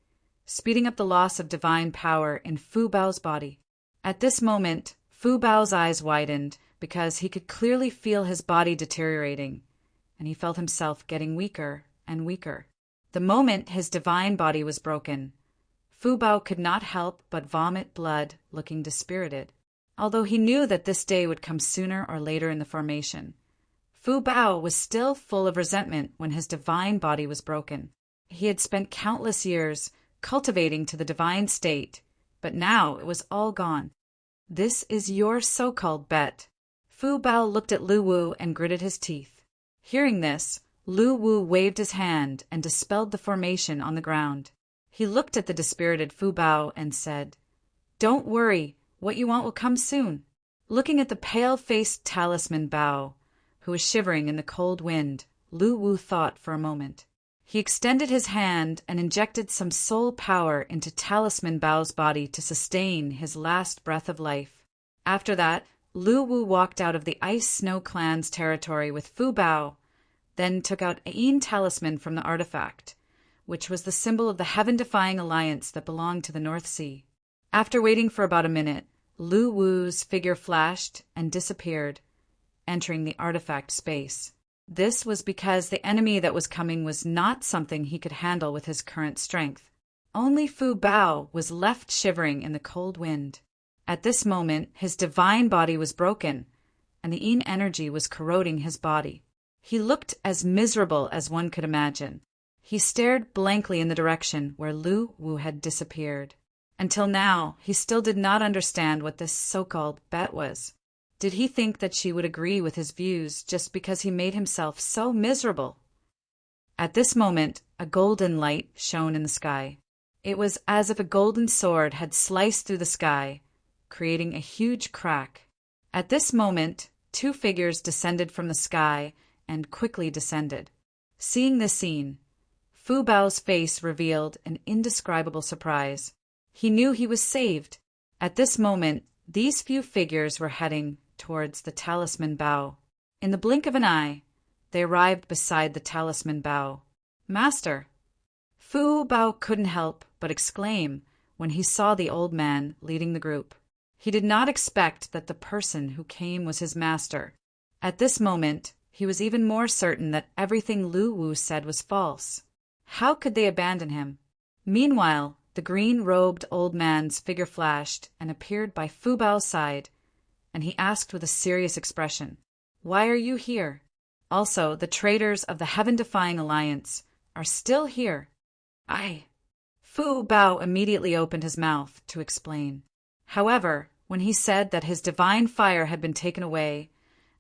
speeding up the loss of divine power in Fu Bao's body. At this moment, Fu Bao's eyes widened because he could clearly feel his body deteriorating, and he felt himself getting weaker and weaker. The moment his divine body was broken, Fu Bao could not help but vomit blood, looking dispirited. Although he knew that this day would come sooner or later in the formation, Fu Bao was still full of resentment when his divine body was broken. He had spent countless years cultivating to the divine state, but now it was all gone. "This is your so-called bet." Fu Bao looked at Lu Wu and gritted his teeth. Hearing this, Lu Wu waved his hand and dispelled the formation on the ground. He looked at the dispirited Fu Bao and said, "Don't worry, what you want will come soon." Looking at the pale-faced talisman Bao, who was shivering in the cold wind, Lu Wu thought for a moment. He extended his hand and injected some soul power into Talisman Bao's body to sustain his last breath of life. After that, Lu Wu walked out of the Ice Snow Clan's territory with Fu Bao, then took out Ain Talisman from the artifact, which was the symbol of the heaven-defying alliance that belonged to the North Sea. After waiting for about a minute, Lu Wu's figure flashed and disappeared, entering the artifact space. This was because the enemy that was coming was not something he could handle with his current strength. Only Fu Bao was left shivering in the cold wind. At this moment, his divine body was broken, and the Yin energy was corroding his body. He looked as miserable as one could imagine. He stared blankly in the direction where Lu Wu had disappeared. Until now, he still did not understand what this so-called bet was. Did he think that she would agree with his views just because he made himself so miserable? At this moment, a golden light shone in the sky. It was as if a golden sword had sliced through the sky, creating a huge crack. At this moment, two figures descended from the sky and quickly descended. Seeing this scene, Fu Bao's face revealed an indescribable surprise. He knew he was saved. At this moment, these few figures were heading towards the talisman Bao. In the blink of an eye, they arrived beside the talisman Bao. "Master!" Fu Bao couldn't help but exclaim when he saw the old man leading the group. He did not expect that the person who came was his master. At this moment, he was even more certain that everything Lu Wu said was false. How could they abandon him? Meanwhile, the green-robed old man's figure flashed and appeared by Fu Bao's side, and he asked with a serious expression, "Why are you here? Also, the traitors of the Heaven-Defying Alliance are still here." Fu Bao immediately opened his mouth to explain. However, when he said that his divine fire had been taken away,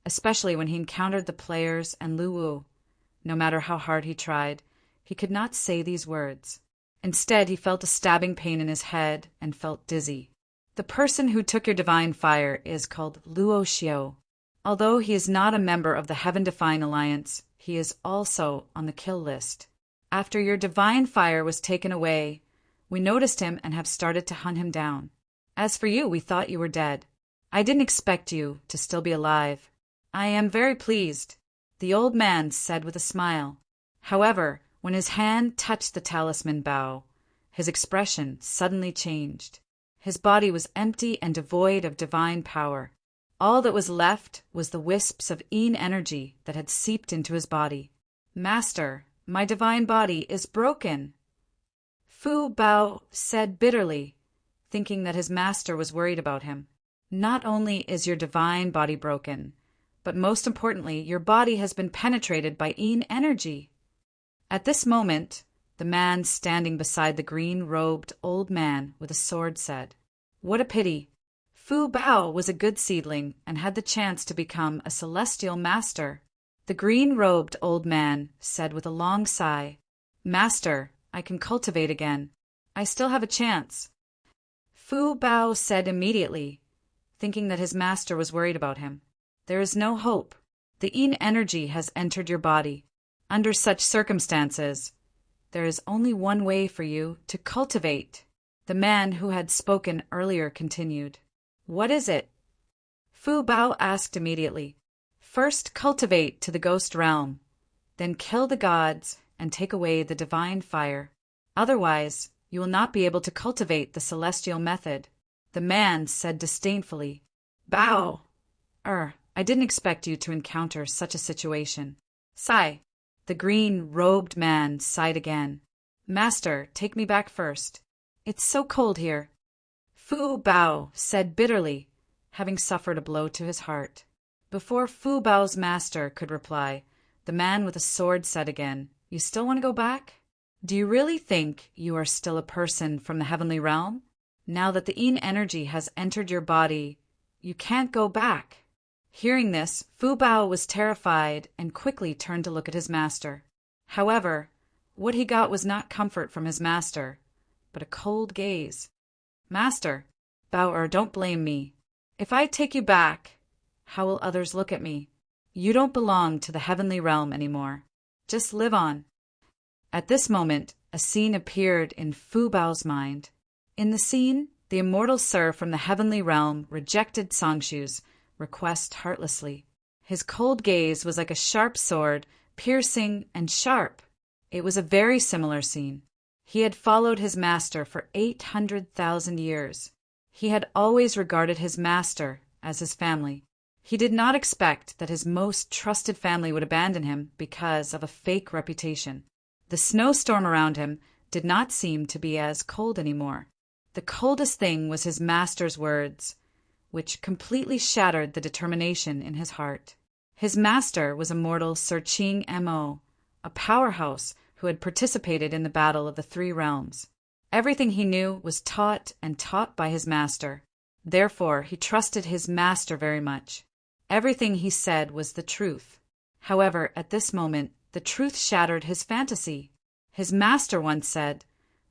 especially when he encountered the players and Lu Wu, no matter how hard he tried, he could not say these words. Instead, he felt a stabbing pain in his head and felt dizzy. The person who took your divine fire is called Luo Xiao. Although he is not a member of the Heaven-Defying Alliance, he is also on the kill list. After your divine fire was taken away, we noticed him and have started to hunt him down. As for you, we thought you were dead. I didn't expect you to still be alive. I am very pleased," the old man said with a smile. However, when his hand touched the talisman Bao, his expression suddenly changed. His body was empty and devoid of divine power. All that was left was the wisps of Yin energy that had seeped into his body. "Master, my divine body is broken," Fu Bao said bitterly, thinking that his master was worried about him. "Not only is your divine body broken, but most importantly, your body has been penetrated by Yin energy." At this moment, the man standing beside the green-robed old man with a sword said, "What a pity. Fu Bao was a good seedling and had the chance to become a celestial master." The green-robed old man said with a long sigh, "Master, I can cultivate again. I still have a chance." Fu Bao said immediately, thinking that his master was worried about him, "There is no hope. The Yin energy has entered your body. Under such circumstances, there is only one way for you to cultivate." The man who had spoken earlier continued, "What is it?" Fu Bao asked immediately. "First cultivate to the ghost realm, then kill the gods and take away the divine fire. Otherwise, you will not be able to cultivate the celestial method." The man said disdainfully, "Bao! I didn't expect you to encounter such a situation." "Sigh." The green-robed man sighed again. "Master, take me back first. It's so cold here." Fu Bao said bitterly, having suffered a blow to his heart. Before Fu Bao's master could reply, the man with a sword said again, "You still want to go back? Do you really think you are still a person from the heavenly realm? Now that the Yin energy has entered your body, you can't go back." Hearing this, Fu Bao was terrified and quickly turned to look at his master. However, what he got was not comfort from his master, but a cold gaze. "Master, Bao, don't blame me. If I take you back, how will others look at me? You don't belong to the heavenly realm anymore. Just live on." At this moment, a scene appeared in Fu Bao's mind. In the scene, the immortal Sir from the heavenly realm rejected Songshu's request heartlessly. His cold gaze was like a sharp sword, piercing and sharp. It was a very similar scene. He had followed his master for 800,000 years. He had always regarded his master as his family. He did not expect that his most trusted family would abandon him because of a fake reputation. The snowstorm around him did not seem to be as cold anymore. The coldest thing was his master's words, which completely shattered the determination in his heart. His master was immortal Sir Qing Mo, a powerhouse who had participated in the Battle of the Three Realms. Everything he knew was taught and taught by his master. Therefore, he trusted his master very much. Everything he said was the truth. However, at this moment, The truth shattered his fantasy. His master once said,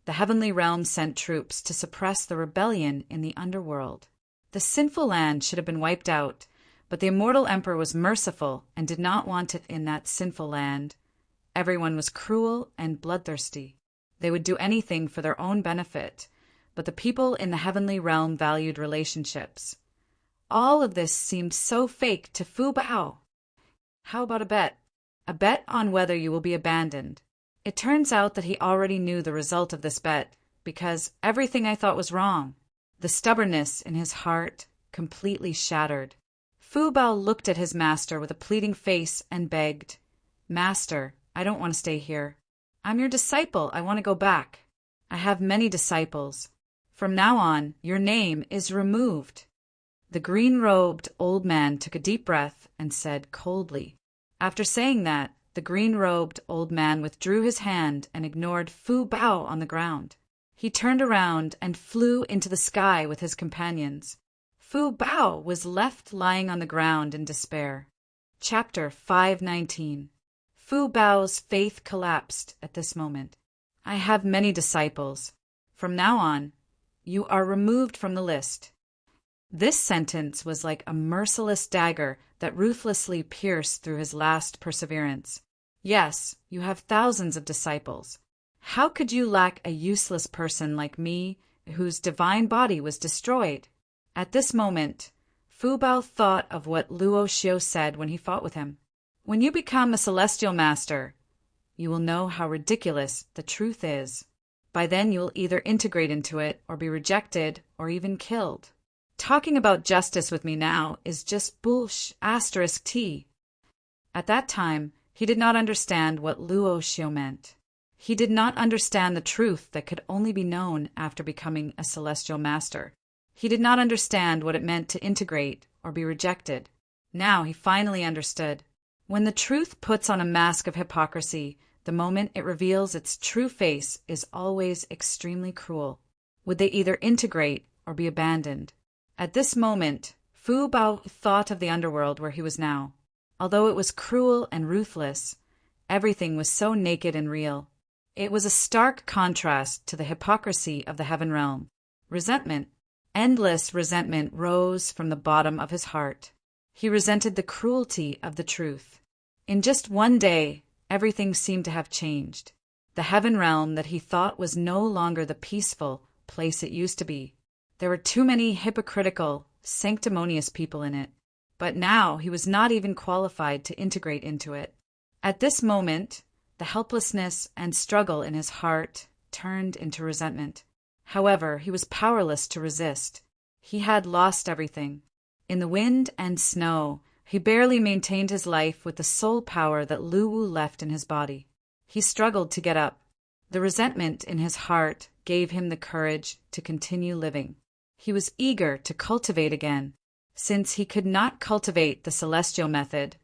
"The heavenly realm sent troops to suppress the rebellion in the underworld." The sinful land should have been wiped out, but the immortal emperor was merciful and did not want it in that sinful land. Everyone was cruel and bloodthirsty. They would do anything for their own benefit, but the people in the heavenly realm valued relationships. All of this seemed so fake to Fu Bao. How about a bet? A bet on whether you will be abandoned. It turns out that he already knew the result of this bet, because everything I thought was wrong. The stubbornness in his heart completely shattered. Fu Bao looked at his master with a pleading face and begged, "Master, I don't want to stay here. I'm your disciple. I want to go back. I have many disciples. From now on, your name is removed." The green-robed old man took a deep breath and said coldly. After saying that, the green-robed old man withdrew his hand and ignored Fu Bao on the ground. He turned around and flew into the sky with his companions. Fu Bao was left lying on the ground in despair. Chapter 519. Fu Bao's faith collapsed at this moment. "I have many disciples. From now on, you are removed from the list." This sentence was like a merciless dagger that ruthlessly pierced through his last perseverance. Yes, you have thousands of disciples. How could you lack a useless person like me, whose divine body was destroyed? At this moment, Fu Bao thought of what Luo Xiu said when he fought with him. When you become a celestial master, you will know how ridiculous the truth is. By then you will either integrate into it or be rejected or even killed. Talking about justice with me now is just **T. At that time, he did not understand what Luo Xiu meant. He did not understand the truth that could only be known after becoming a celestial master. He did not understand what it meant to integrate or be rejected. Now he finally understood. When the truth puts on a mask of hypocrisy, the moment it reveals its true face is always extremely cruel. Would they either integrate or be abandoned? At this moment, Fu Bao thought of the underworld where he was now. Although it was cruel and ruthless, everything was so naked and real. It was a stark contrast to the hypocrisy of the heaven realm. Resentment, endless resentment, rose from the bottom of his heart. He resented the cruelty of the truth. In just one day, everything seemed to have changed. The heaven realm that he thought was no longer the peaceful place it used to be. There were too many hypocritical, sanctimonious people in it. But now he was not even qualified to integrate into it. At this moment, the helplessness and struggle in his heart turned into resentment. However, he was powerless to resist. He had lost everything. In the wind and snow, he barely maintained his life with the soul power that Lu Wu left in his body. He struggled to get up. The resentment in his heart gave him the courage to continue living. He was eager to cultivate again. Since he could not cultivate the celestial method,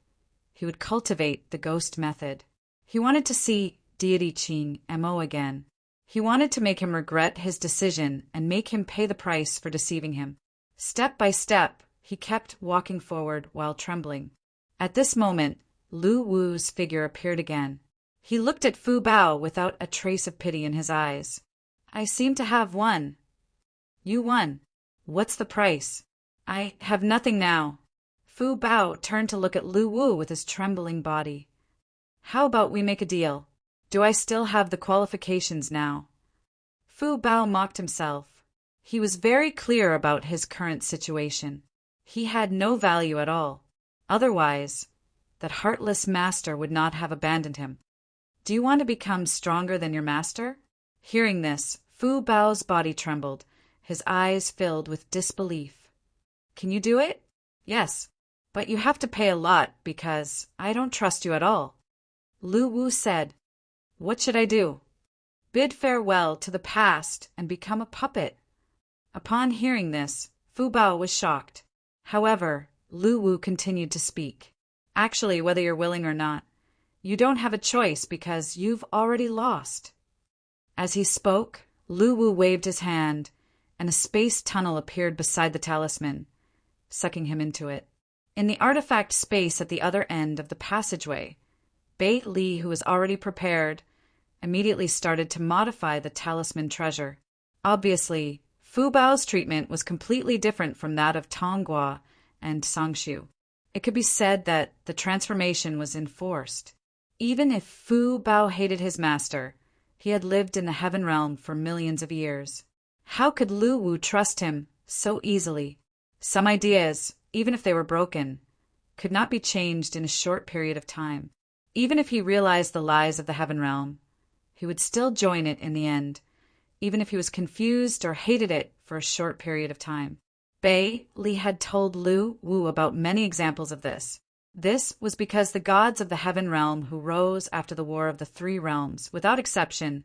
he would cultivate the ghost method. He wanted to see Deity Qing Mo again. He wanted to make him regret his decision and make him pay the price for deceiving him. Step by step, he kept walking forward while trembling. At this moment, Lu Wu's figure appeared again. He looked at Fu Bao without a trace of pity in his eyes. "I seem to have won." "You won. What's the price?" "I have nothing now." Fu Bao turned to look at Lu Wu with his trembling body. "How about we make a deal? Do I still have the qualifications now?" Fu Bao mocked himself. He was very clear about his current situation. He had no value at all. Otherwise, that heartless master would not have abandoned him. "Do you want to become stronger than your master?" Hearing this, Fu Bao's body trembled. His eyes filled with disbelief. "Can you do it?" "Yes, but you have to pay a lot because I don't trust you at all." Lu Wu said, "What should I do?" "Bid farewell to the past and become a puppet." Upon hearing this, Fu Bao was shocked. However, Lu Wu continued to speak. "Actually, whether you're willing or not, you don't have a choice because you've already lost." As he spoke, Lu Wu waved his hand, and a space tunnel appeared beside the talisman, sucking him into it. In the artifact space at the other end of the passageway, Bei Li, who was already prepared, immediately started to modify the talisman treasure. Obviously, Fu Bao's treatment was completely different from that of Tong Gua and Sangshu. It could be said that the transformation was enforced. Even if Fu Bao hated his master, he had lived in the heaven realm for millions of years. How could Lu Wu trust him so easily? Some ideas, even if they were broken, could not be changed in a short period of time. Even if he realized the lies of the heaven realm, he would still join it in the end, even if he was confused or hated it for a short period of time. Bei Li had told Lu Wu about many examples of this. This was because the gods of the heaven realm who rose after the War of the Three Realms, without exception,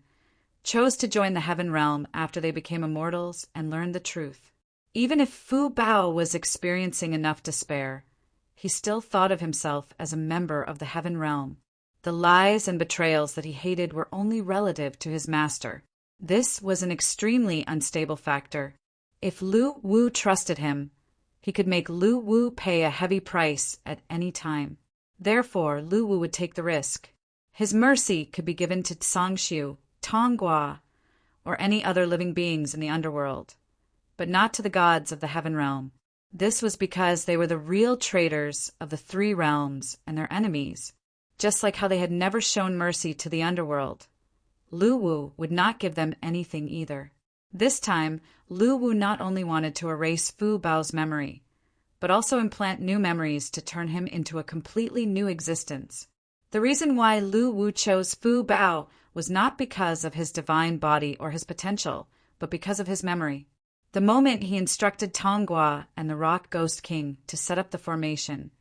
chose to join the heaven realm after they became immortals and learned the truth. Even if Fu Bao was experiencing enough despair, he still thought of himself as a member of the heaven realm. The lies and betrayals that he hated were only relative to his master. This was an extremely unstable factor. If Lu Wu trusted him, he could make Lu Wu pay a heavy price at any time. Therefore, Lu Wu would take the risk. His mercy could be given to Sangshu, Tong Gua, or any other living beings in the underworld, but not to the gods of the heaven realm. This was because they were the real traitors of the three realms and their enemies. Just like how they had never shown mercy to the underworld, Lu Wu would not give them anything either. This time, Lu Wu not only wanted to erase Fu Bao's memory, but also implant new memories to turn him into a completely new existence. The reason why Lu Wu chose Fu Bao was not because of his divine body or his potential, but because of his memory. The moment he instructed Tong Gua and the Rock Ghost King to set up the formation,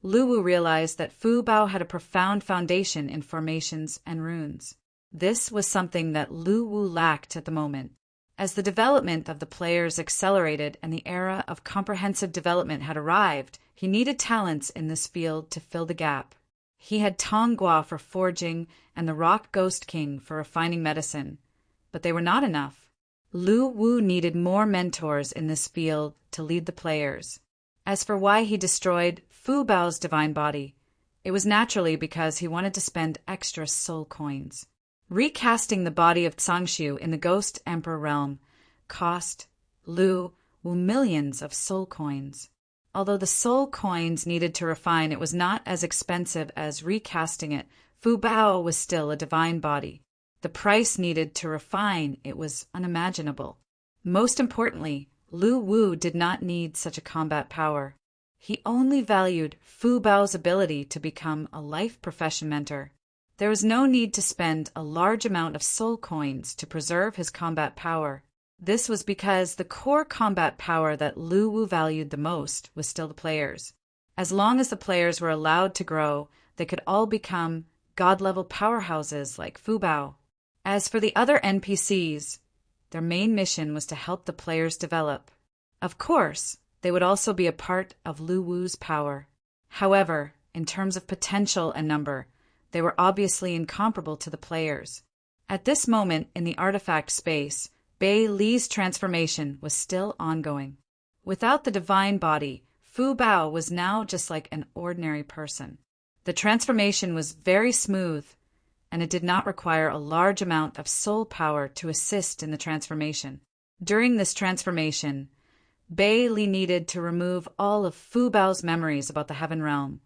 Lu Wu realized that Fu Bao had a profound foundation in formations and runes. This was something that Lu Wu lacked at the moment. As the development of the players accelerated and the era of comprehensive development had arrived, he needed talents in this field to fill the gap. He had Tong Gua for forging and the Rock Ghost King for refining medicine, but they were not enough. Lu Wu needed more mentors in this field to lead the players. As for why he destroyed Fu Bao's divine body, it was naturally because he wanted to spend extra soul coins. Recasting the body of Sangshu in the Ghost Emperor realm cost Lu Wu millions of soul coins. Although the soul coins needed to refine it was not as expensive as recasting it, Fu Bao was still a divine body. The price needed to refine it was unimaginable. Most importantly, Lu Wu did not need such a combat power. He only valued Fu Bao's ability to become a life profession mentor. There was no need to spend a large amount of soul coins to preserve his combat power. This was because the core combat power that Lu Wu valued the most was still the players. As long as the players were allowed to grow, they could all become god-level powerhouses like Fu Bao. As for the other NPCs, their main mission was to help the players develop. Of course, they would also be a part of Lu Wu's power. However, in terms of potential and number, they were obviously incomparable to the players. At this moment in the artifact space, Bei Li's transformation was still ongoing. Without the divine body, Fu Bao was now just like an ordinary person. The transformation was very smooth, and it did not require a large amount of soul power to assist in the transformation. During this transformation, Bei Li needed to remove all of Fu Bao's memories about the heaven realm,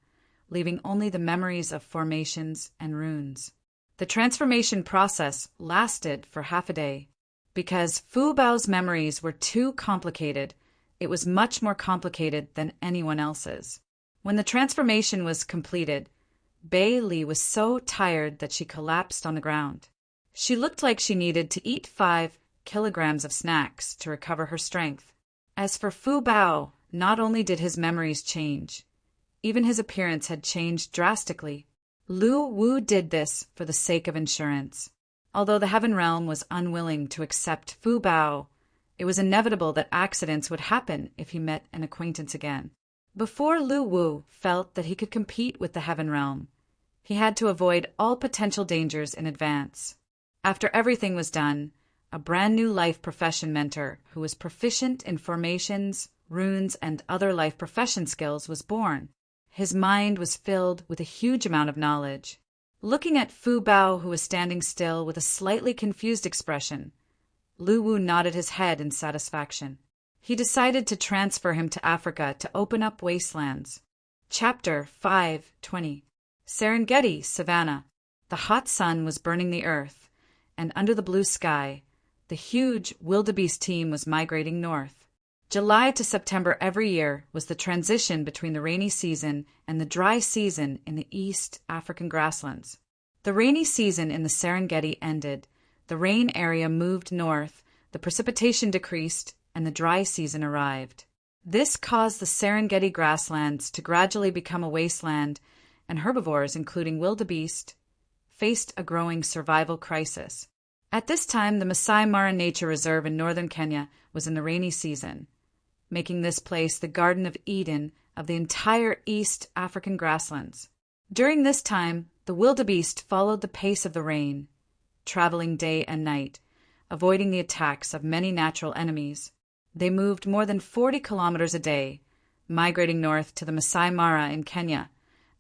leaving only the memories of formations and runes. The transformation process lasted for half a day. Because Fu Bao's memories were too complicated, it was much more complicated than anyone else's. When the transformation was completed, Bei Li was so tired that she collapsed on the ground. She looked like she needed to eat 5 kilograms of snacks to recover her strength. As for Fu Bao, not only did his memories change, even his appearance had changed drastically. Lu Wu did this for the sake of insurance. Although the heaven realm was unwilling to accept Fu Bao, it was inevitable that accidents would happen if he met an acquaintance again. Before Lu Wu felt that he could compete with the heaven realm, he had to avoid all potential dangers in advance. After everything was done, a brand new life profession mentor who was proficient in formations, runes, and other life profession skills was born. His mind was filled with a huge amount of knowledge. Looking at Fu Bao, who was standing still with a slightly confused expression, Lu Wu nodded his head in satisfaction. He decided to transfer him to Africa to open up wastelands. Chapter 5:20. Serengeti, Savannah. The hot sun was burning the earth, and under the blue sky, the huge wildebeest team was migrating north. July to September every year was the transition between the rainy season and the dry season in the East African grasslands. The rainy season in the Serengeti ended, the rain area moved north, the precipitation decreased, and the dry season arrived. This caused the Serengeti grasslands to gradually become a wasteland, and herbivores, including wildebeest, faced a growing survival crisis. At this time, the Masai Mara Nature Reserve in northern Kenya was in the rainy season, making this place the Garden of Eden of the entire East African grasslands. During this time, the wildebeest followed the pace of the rain, traveling day and night, avoiding the attacks of many natural enemies. They moved more than 40 kilometers a day, migrating north to the Masai Mara in Kenya,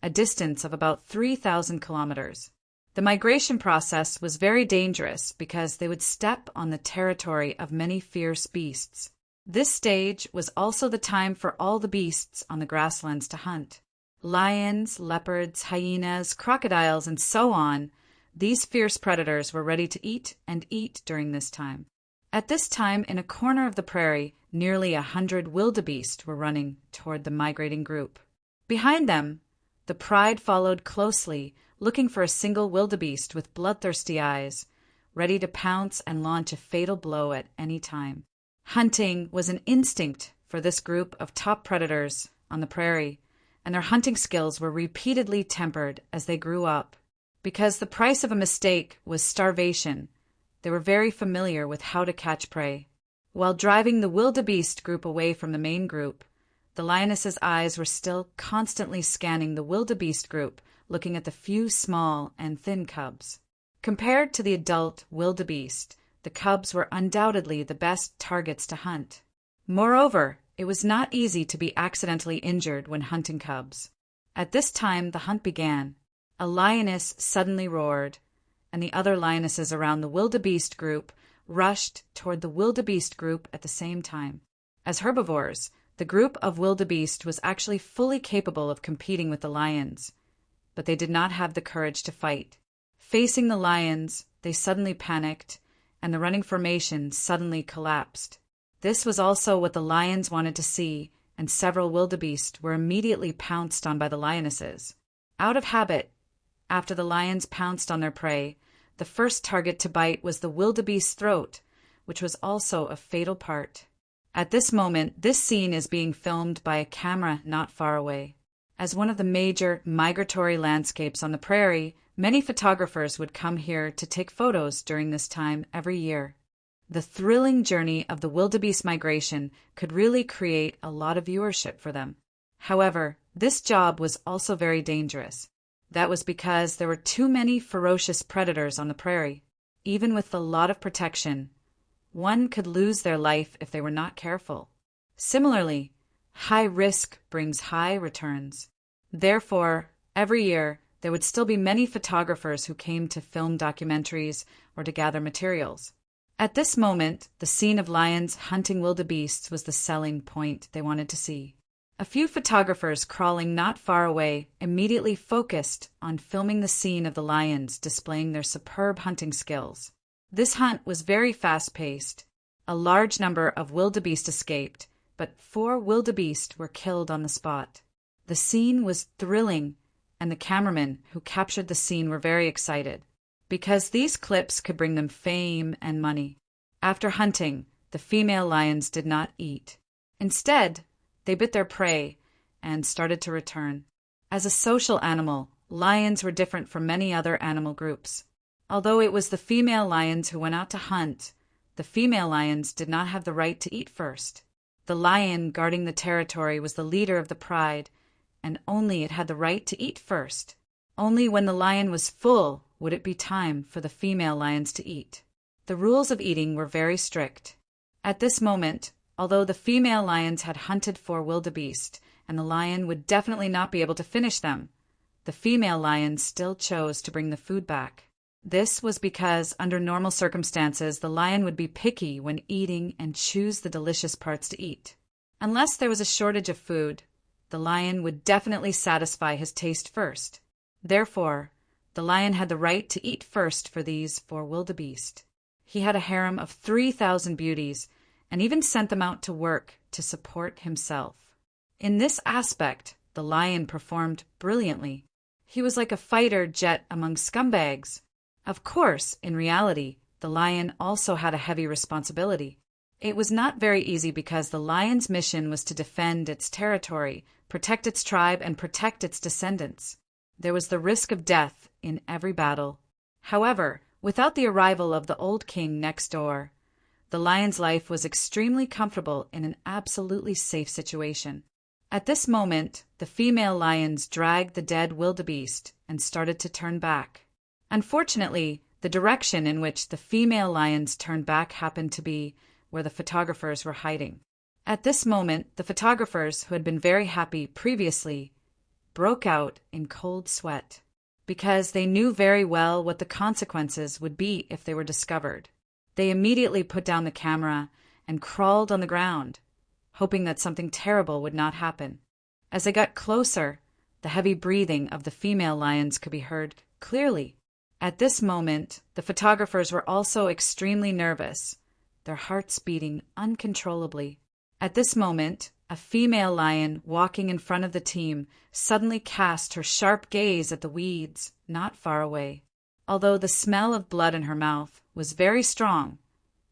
a distance of about 3,000 kilometers. The migration process was very dangerous because they would step on the territory of many fierce beasts. This stage was also the time for all the beasts on the grasslands to hunt. Lions, leopards, hyenas, crocodiles, and so on. These fierce predators were ready to eat and eat during this time. At this time, in a corner of the prairie, nearly 100 wildebeest were running toward the migrating group. Behind them, the pride followed closely, looking for a single wildebeest with bloodthirsty eyes, ready to pounce and launch a fatal blow at any time. Hunting was an instinct for this group of top predators on the prairie, and their hunting skills were repeatedly tempered as they grew up. Because the price of a mistake was starvation, they were very familiar with how to catch prey. While driving the wildebeest group away from the main group, the lioness's eyes were still constantly scanning the wildebeest group, looking at the few small and thin cubs. Compared to the adult wildebeest, the cubs were undoubtedly the best targets to hunt. Moreover, it was not easy to be accidentally injured when hunting cubs. At this time, the hunt began. A lioness suddenly roared, and the other lionesses around the wildebeest group rushed toward the wildebeest group at the same time. As herbivores, the group of wildebeest was actually fully capable of competing with the lions, but they did not have the courage to fight. Facing the lions, they suddenly panicked, and the running formation suddenly collapsed. This was also what the lions wanted to see, and several wildebeest were immediately pounced on by the lionesses. Out of habit, after the lions pounced on their prey, the first target to bite was the wildebeest's throat, which was also a fatal part. At this moment, this scene is being filmed by a camera not far away. As one of the major migratory landscapes on the prairie, many photographers would come here to take photos during this time every year. The thrilling journey of the wildebeest migration could really create a lot of viewership for them. However, this job was also very dangerous. That was because there were too many ferocious predators on the prairie. Even with a lot of protection, one could lose their life if they were not careful. Similarly, high risk brings high returns. Therefore, every year, there would still be many photographers who came to film documentaries or to gather materials. At this moment, the scene of lions hunting wildebeests was the selling point they wanted to see. A few photographers crawling not far away immediately focused on filming the scene of the lions displaying their superb hunting skills. This hunt was very fast-paced. A large number of wildebeest escaped, but 4 wildebeest were killed on the spot. The scene was thrilling, and the cameramen who captured the scene were very excited, because these clips could bring them fame and money. After hunting, the female lions did not eat. Instead, they bit their prey and started to return. As a social animal, lions were different from many other animal groups. Although it was the female lions who went out to hunt, the female lions did not have the right to eat first. The lion guarding the territory was the leader of the pride, and only it had the right to eat first. Only when the lion was full would it be time for the female lions to eat. The rules of eating were very strict. At this moment, although the female lions had hunted 4 wildebeest, and the lion would definitely not be able to finish them, the female lions still chose to bring the food back. This was because, under normal circumstances, the lion would be picky when eating and choose the delicious parts to eat. Unless there was a shortage of food, the lion would definitely satisfy his taste first. Therefore, the lion had the right to eat first for these four wildebeest. He had a harem of 3,000 beauties and even sent them out to work to support himself. In this aspect, the lion performed brilliantly. He was like a fighter jet among scumbags. Of course, in reality, the lion also had a heavy responsibility. It was not very easy because the lion's mission was to defend its territory, protect its tribe, and protect its descendants. There was the risk of death in every battle. However, without the arrival of the old king next door, the lion's life was extremely comfortable in an absolutely safe situation. At this moment, the female lions dragged the dead wildebeest and started to turn back. Unfortunately, the direction in which the female lions turned back happened to be where the photographers were hiding. At this moment, the photographers, who had been very happy previously, broke out in cold sweat, because they knew very well what the consequences would be if they were discovered. They immediately put down the camera and crawled on the ground, hoping that something terrible would not happen. As they got closer, the heavy breathing of the female lions could be heard clearly. At this moment, the photographers were also extremely nervous, their hearts beating uncontrollably. At this moment, a female lion walking in front of the team suddenly cast her sharp gaze at the weeds not far away. Although the smell of blood in her mouth was very strong,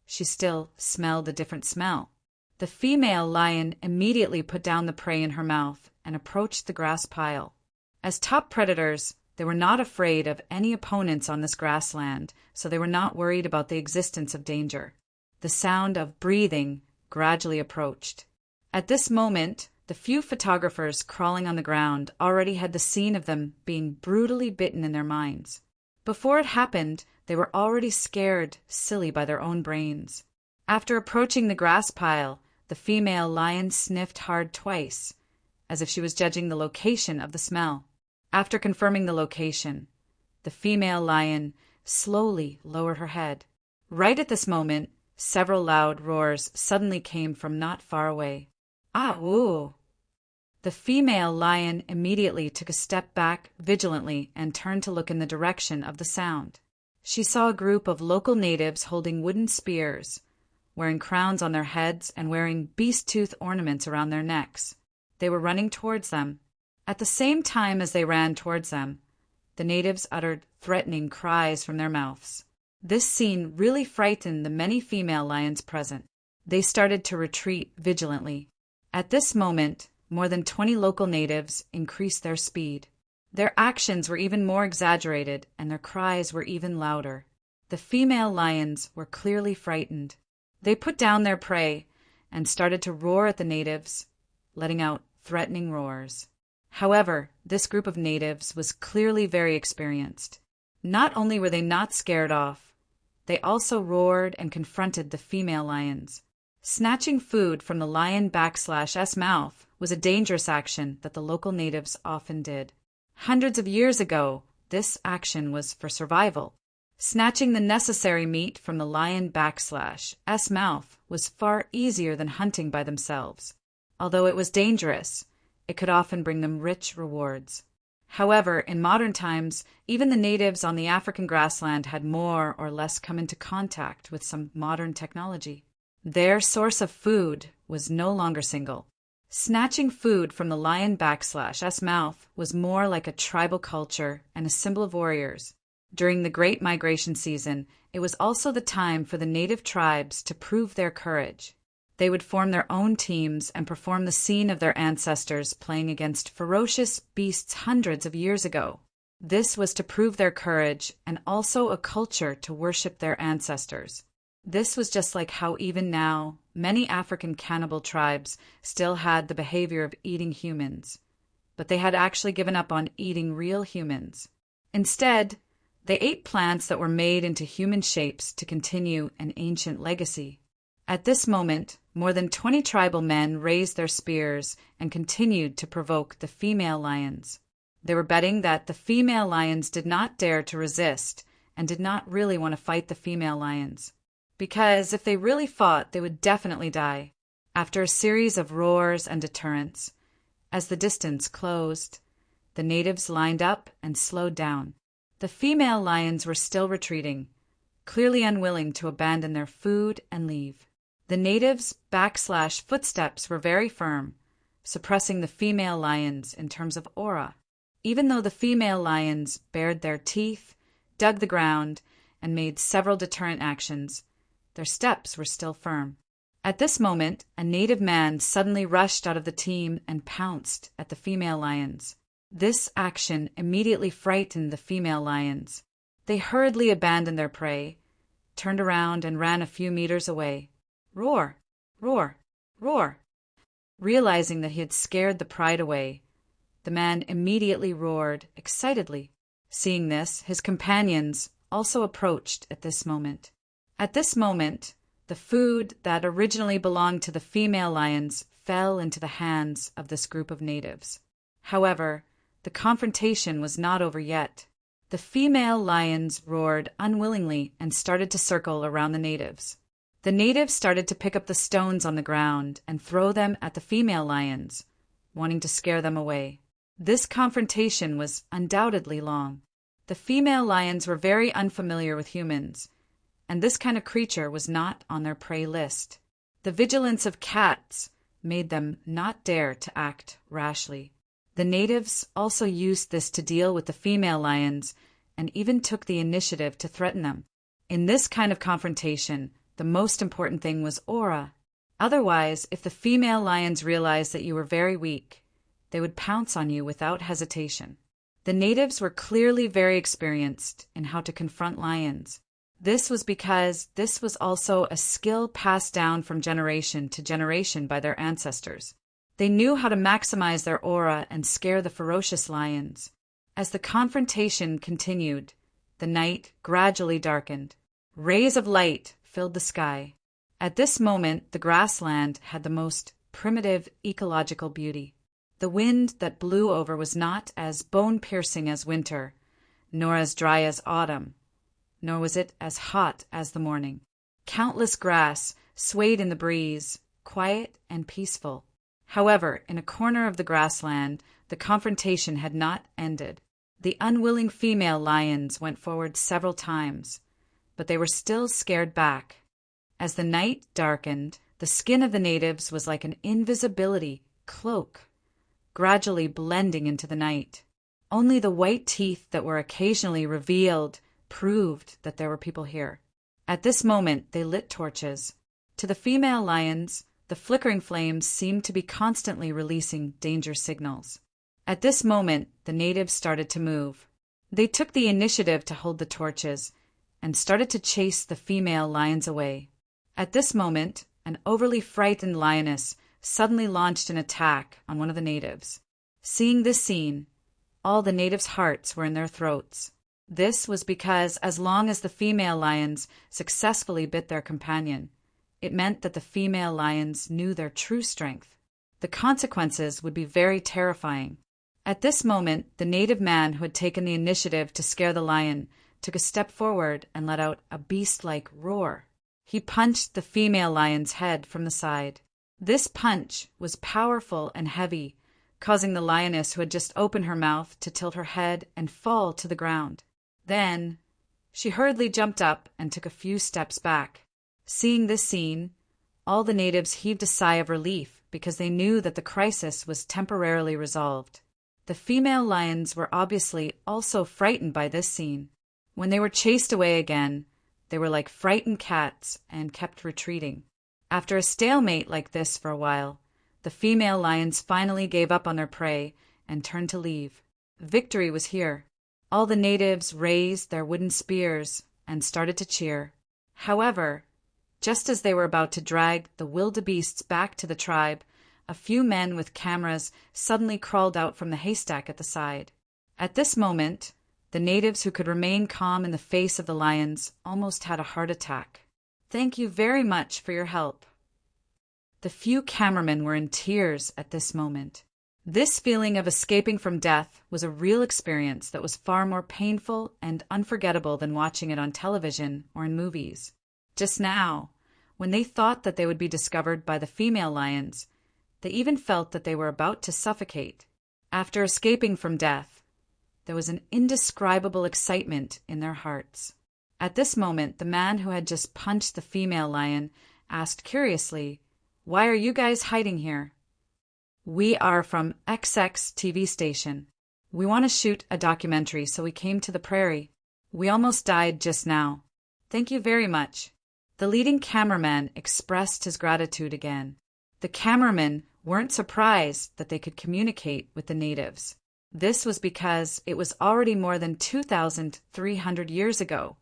she still smelled a different smell. The female lion immediately put down the prey in her mouth and approached the grass pile. As top predators, they were not afraid of any opponents on this grassland, so they were not worried about the existence of danger. The sound of breathing gradually approached. At this moment, the few photographers crawling on the ground already had the scene of them being brutally bitten in their minds. Before it happened, they were already scared silly by their own brains. After approaching the grass pile, the female lion sniffed hard twice, as if she was judging the location of the smell. After confirming the location, the female lion slowly lowered her head. Right at this moment, several loud roars suddenly came from not far away. Ah, ooh! The female lion immediately took a step back vigilantly and turned to look in the direction of the sound. She saw a group of local natives holding wooden spears, wearing crowns on their heads and wearing beast-tooth ornaments around their necks. They were running towards them. At the same time as they ran towards them, the natives uttered threatening cries from their mouths. This scene really frightened the many female lions present. They started to retreat vigilantly. At this moment, more than 20 local natives increased their speed. Their actions were even more exaggerated, and their cries were even louder. The female lions were clearly frightened. They put down their prey and started to roar at the natives, letting out threatening roars. However, this group of natives was clearly very experienced. Not only were they not scared off, they also roared and confronted the female lions. Snatching food from the lion/s mouth was a dangerous action that the local natives often did. Hundreds of years ago, this action was for survival. Snatching the necessary meat from the lion/s mouth was far easier than hunting by themselves. Although it was dangerous, it could often bring them rich rewards. However, in modern times, even the natives on the African grassland had more or less come into contact with some modern technology. Their source of food was no longer single. Snatching food from the lion/s mouth was more like a tribal culture and a symbol of warriors. During the Great Migration season, it was also the time for the native tribes to prove their courage. They would form their own teams and perform the scene of their ancestors playing against ferocious beasts hundreds of years ago. This was to prove their courage and also a culture to worship their ancestors. This was just like how even now, many African cannibal tribes still had the behavior of eating humans, but they had actually given up on eating real humans. Instead, they ate plants that were made into human shapes to continue an ancient legacy. At this moment, more than 20 tribal men raised their spears and continued to provoke the female lions. They were betting that the female lions did not dare to resist and did not really want to fight the female lions, because if they really fought, they would definitely die. After a series of roars and deterrents, as the distance closed, the natives lined up and slowed down. The female lions were still retreating, clearly unwilling to abandon their food and leave. The natives' footsteps were very firm, suppressing the female lions in terms of aura. Even though the female lions bared their teeth, dug the ground, and made several deterrent actions, their steps were still firm. At this moment, a native man suddenly rushed out of the team and pounced at the female lions. This action immediately frightened the female lions. They hurriedly abandoned their prey, turned around, and ran a few meters away. Roar! Roar! Roar! Realizing that he had scared the pride away, the man immediately roared excitedly. Seeing this, his companions also approached at this moment. At this moment, the food that originally belonged to the female lions fell into the hands of this group of natives. However, the confrontation was not over yet. The female lions roared unwillingly and started to circle around the natives. The natives started to pick up the stones on the ground and throw them at the female lions, wanting to scare them away. This confrontation was undoubtedly long. The female lions were very unfamiliar with humans, and this kind of creature was not on their prey list. The vigilance of cats made them not dare to act rashly. The natives also used this to deal with the female lions and even took the initiative to threaten them. In this kind of confrontation, the most important thing was aura. Otherwise, if the female lions realized that you were very weak, they would pounce on you without hesitation. The natives were clearly very experienced in how to confront lions. This was because this was also a skill passed down from generation to generation by their ancestors. They knew how to maximize their aura and scare the ferocious lions. As the confrontation continued, the night gradually darkened. Rays of light filled the sky. At this moment, the grassland had the most primitive ecological beauty. The wind that blew over was not as bone-piercing as winter, nor as dry as autumn, nor was it as hot as the morning. Countless grass swayed in the breeze, quiet and peaceful. However, in a corner of the grassland, the confrontation had not ended. The unwilling female lions went forward several times, but they were still scared back. As the night darkened, the skin of the natives was like an invisibility cloak, gradually blending into the night. Only the white teeth that were occasionally revealed proved that there were people here. At this moment, they lit torches. To the female lions, the flickering flames seemed to be constantly releasing danger signals. At this moment, the natives started to move. They took the initiative to hold the torches and started to chase the female lions away. At this moment, an overly frightened lioness suddenly launched an attack on one of the natives. Seeing this scene, all the natives' hearts were in their throats. This was because as long as the female lions successfully bit their companion, it meant that the female lions knew their true strength. The consequences would be very terrifying. At this moment, the native man who had taken the initiative to scare the lion took a step forward and let out a beast-like roar. He punched the female lion's head from the side. This punch was powerful and heavy, causing the lioness who had just opened her mouth to tilt her head and fall to the ground. Then, she hurriedly jumped up and took a few steps back. Seeing this scene, all the natives heaved a sigh of relief because they knew that the crisis was temporarily resolved. The female lions were obviously also frightened by this scene. When they were chased away again, they were like frightened cats and kept retreating. After a stalemate like this for a while, the female lions finally gave up on their prey and turned to leave. Victory was here. All the natives raised their wooden spears and started to cheer. However, just as they were about to drag the wildebeests back to the tribe, a few men with cameras suddenly crawled out from the haystack at the side. At this moment, the natives who could remain calm in the face of the lions almost had a heart attack. "Thank you very much for your help." The few cameramen were in tears at this moment. This feeling of escaping from death was a real experience that was far more painful and unforgettable than watching it on television or in movies. Just now, when they thought that they would be discovered by the female lions, they even felt that they were about to suffocate. After escaping from death, there was an indescribable excitement in their hearts. At this moment, the man who had just punched the female lion asked curiously, "Why are you guys hiding here?" "We are from XX TV station. We want to shoot a documentary, so we came to the prairie. We almost died just now. Thank you very much." The leading cameraman expressed his gratitude again. The cameramen weren't surprised that they could communicate with the natives. This was because it was already more than 2,300 years ago,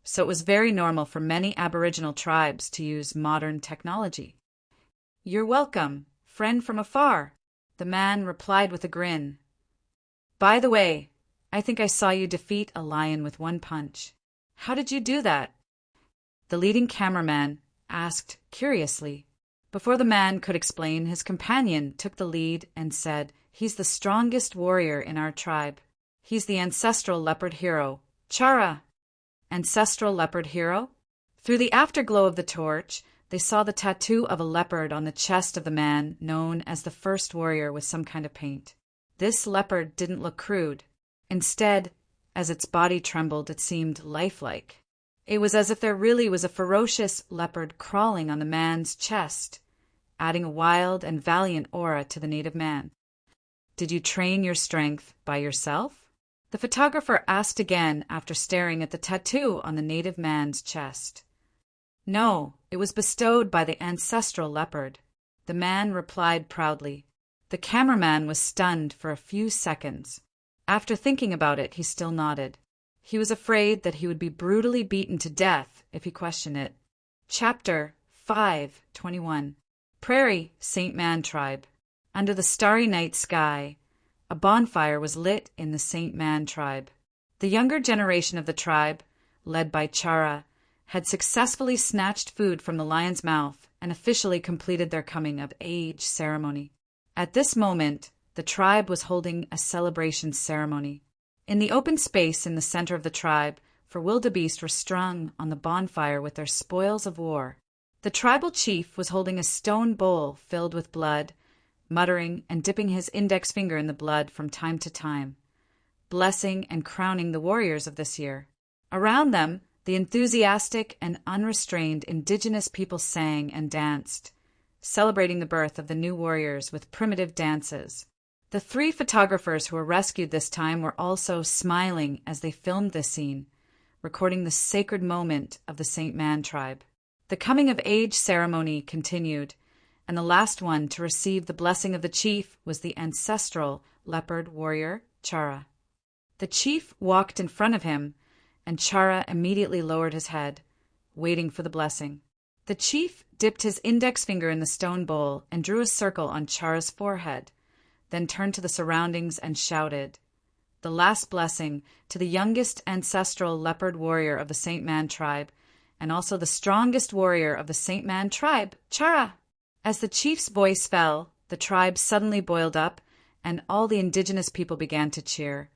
so it was very normal for many Aboriginal tribes to use modern technology. "You're welcome, friend from afar," the man replied with a grin. "By the way, I think I saw you defeat a lion with one punch. How did you do that?" The leading cameraman asked curiously. Before the man could explain, his companion took the lead and said, "He's the strongest warrior in our tribe. He's the ancestral leopard hero, Chara." Ancestral leopard hero? Through the afterglow of the torch, they saw the tattoo of a leopard on the chest of the man known as the first warrior with some kind of paint. This leopard didn't look crude. Instead, as its body trembled, it seemed lifelike. It was as if there really was a ferocious leopard crawling on the man's chest, adding a wild and valiant aura to the native man. "Did you train your strength by yourself?" the photographer asked again after staring at the tattoo on the native man's chest. "No, it was bestowed by the ancestral leopard," the man replied proudly. The cameraman was stunned for a few seconds. After thinking about it, he still nodded. He was afraid that he would be brutally beaten to death if he questioned it. Chapter 5:21. Prairie Saint Man Tribe. Under the starry night sky, a bonfire was lit in the Saint Man tribe. The younger generation of the tribe, led by Chara, had successfully snatched food from the lion's mouth and officially completed their coming-of-age ceremony. At this moment, the tribe was holding a celebration ceremony. In the open space in the center of the tribe, for wildebeest were strung on the bonfire with their spoils of war. The tribal chief was holding a stone bowl filled with blood, muttering and dipping his index finger in the blood from time to time, blessing and crowning the warriors of this year. Around them, the enthusiastic and unrestrained indigenous people sang and danced, celebrating the birth of the new warriors with primitive dances. The 3 photographers who were rescued this time were also smiling as they filmed this scene, recording the sacred moment of the Saint Man tribe. The coming-of-age ceremony continued, and the last one to receive the blessing of the chief was the ancestral leopard warrior, Chara. The chief walked in front of him, and Chara immediately lowered his head, waiting for the blessing. The chief dipped his index finger in the stone bowl and drew a circle on Chara's forehead, then turned to the surroundings and shouted, "The last blessing to the youngest ancestral leopard warrior of the Saint Man tribe, and also the strongest warrior of the Saint Man tribe, Chara!" As the chief's voice fell, the tribe suddenly boiled up, and all the indigenous people began to cheer,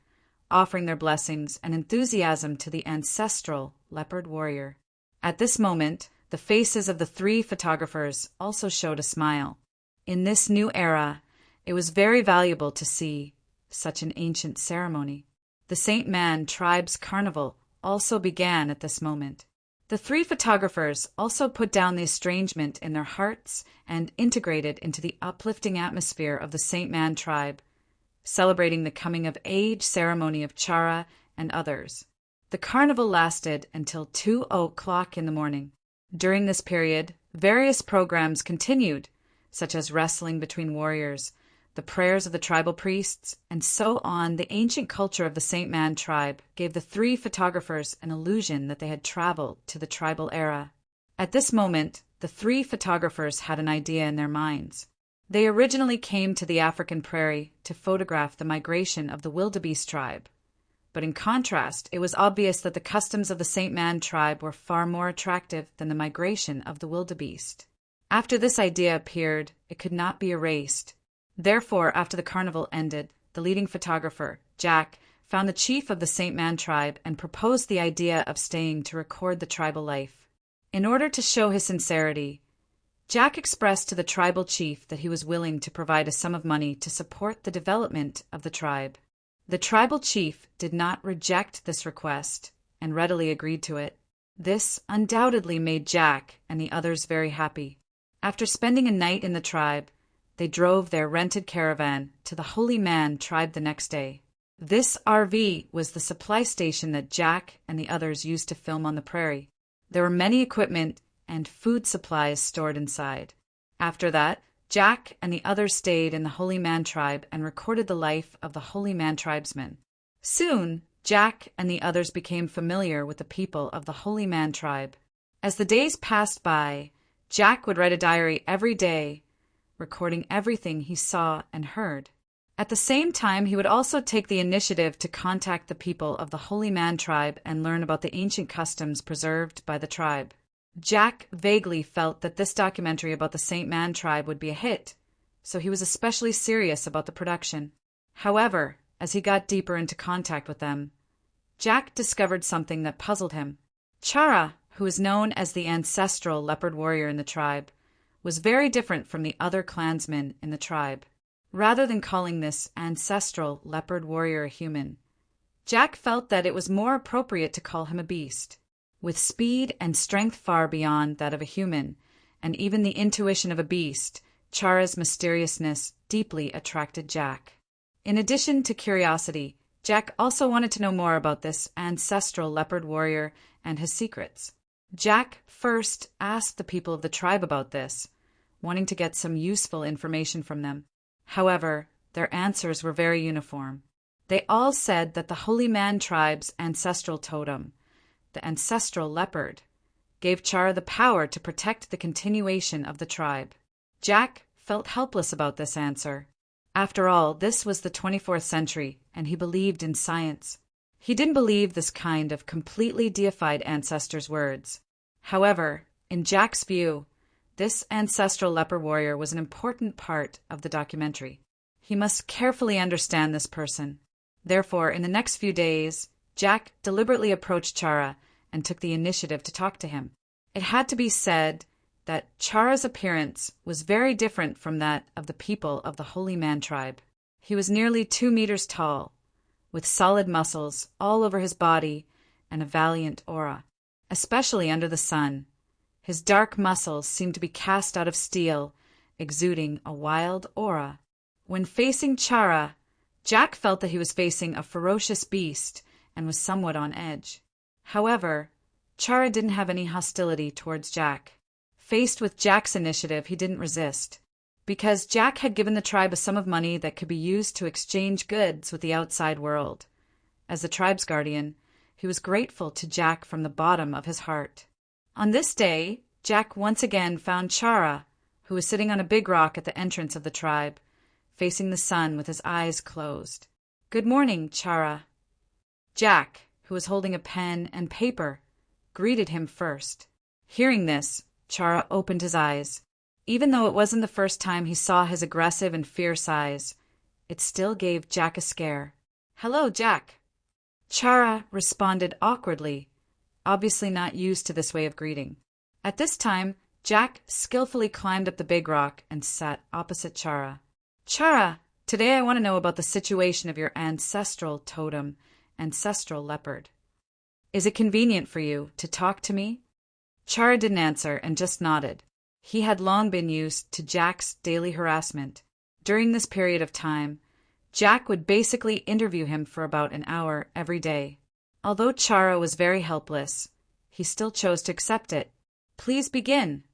offering their blessings and enthusiasm to the ancestral leopard warrior. At this moment, the faces of the 3 photographers also showed a smile. In this new era, it was very valuable to see such an ancient ceremony. The Saint Man tribe's carnival also began at this moment. The 3 photographers also put down the estrangement in their hearts and integrated into the uplifting atmosphere of the Saint Man tribe, celebrating the coming-of-age ceremony of Chara and others. The carnival lasted until 2:00 in the morning. During this period, various programs continued, such as wrestling between warriors, the prayers of the tribal priests, and so on. The ancient culture of the Saint Man tribe gave the 3 photographers an illusion that they had traveled to the tribal era. At this moment, the 3 photographers had an idea in their minds. They originally came to the African prairie to photograph the migration of the wildebeest tribe. But in contrast, it was obvious that the customs of the Saint Man tribe were far more attractive than the migration of the wildebeest. After this idea appeared, it could not be erased. Therefore, after the carnival ended, the leading photographer, Jack, found the chief of the Saint Man tribe and proposed the idea of staying to record the tribal life. In order to show his sincerity, Jack expressed to the tribal chief that he was willing to provide a sum of money to support the development of the tribe. The tribal chief did not reject this request and readily agreed to it. This undoubtedly made Jack and the others very happy. After spending a night in the tribe, they drove their rented caravan to the Holy Man tribe the next day. This RV was the supply station that Jack and the others used to film on the prairie. There were many equipment and food supplies stored inside. After that, Jack and the others stayed in the Holy Man tribe and recorded the life of the Holy Man tribesmen. Soon, Jack and the others became familiar with the people of the Holy Man tribe. As the days passed by, Jack would write a diary every day, recording everything he saw and heard. At the same time, he would also take the initiative to contact the people of the Holy Man tribe and learn about the ancient customs preserved by the tribe. Jack vaguely felt that this documentary about the Saint Man tribe would be a hit, so he was especially serious about the production. However, as he got deeper into contact with them, Jack discovered something that puzzled him. Chara, who is known as the ancestral leopard warrior in the tribe, was very different from the other clansmen in the tribe. Rather than calling this ancestral leopard warrior a human, Jack felt that it was more appropriate to call him a beast. With speed and strength far beyond that of a human, and even the intuition of a beast, Chara's mysteriousness deeply attracted Jack. In addition to curiosity, Jack also wanted to know more about this ancestral leopard warrior and his secrets. Jack first asked the people of the tribe about this, wanting to get some useful information from them. However, their answers were very uniform. They all said that the Holy Man tribe's ancestral totem, the ancestral leopard, gave Chara the power to protect the continuation of the tribe. Jack felt helpless about this answer. After all, this was the 24th century, and he believed in science. He didn't believe this kind of completely deified ancestor's words. However, in Jack's view, this ancestral leopard warrior was an important part of the documentary. He must carefully understand this person. Therefore, in the next few days, Jack deliberately approached Chara and took the initiative to talk to him. It had to be said that Chara's appearance was very different from that of the people of the Holy Man tribe. He was nearly 2 meters tall, with solid muscles all over his body and a valiant aura, especially under the sun. His dark muscles seemed to be cast out of steel, exuding a wild aura. When facing Chara, Jack felt that he was facing a ferocious beast and was somewhat on edge. However, Chara didn't have any hostility towards Jack. Faced with Jack's initiative, he didn't resist. Because Jack had given the tribe a sum of money that could be used to exchange goods with the outside world. As the tribe's guardian, he was grateful to Jack from the bottom of his heart. On this day, Jack once again found Chara, who was sitting on a big rock at the entrance of the tribe, facing the sun with his eyes closed. "Good morning, Chara." Jack, who was holding a pen and paper, greeted him first. Hearing this, Chara opened his eyes. Even though it wasn't the first time he saw his aggressive and fierce eyes, it still gave Jack a scare. "Hello, Jack." Chara responded awkwardly, obviously not used to this way of greeting. At this time, Jack skillfully climbed up the big rock and sat opposite Chara. "Chara, today I want to know about the situation of your ancestral totem, ancestral leopard. Is it convenient for you to talk to me?" Chara didn't answer and just nodded. He had long been used to Jack's daily harassment. During this period of time, Jack would basically interview him for about an hour every day. Although Chara was very helpless, he still chose to accept it. "Please begin."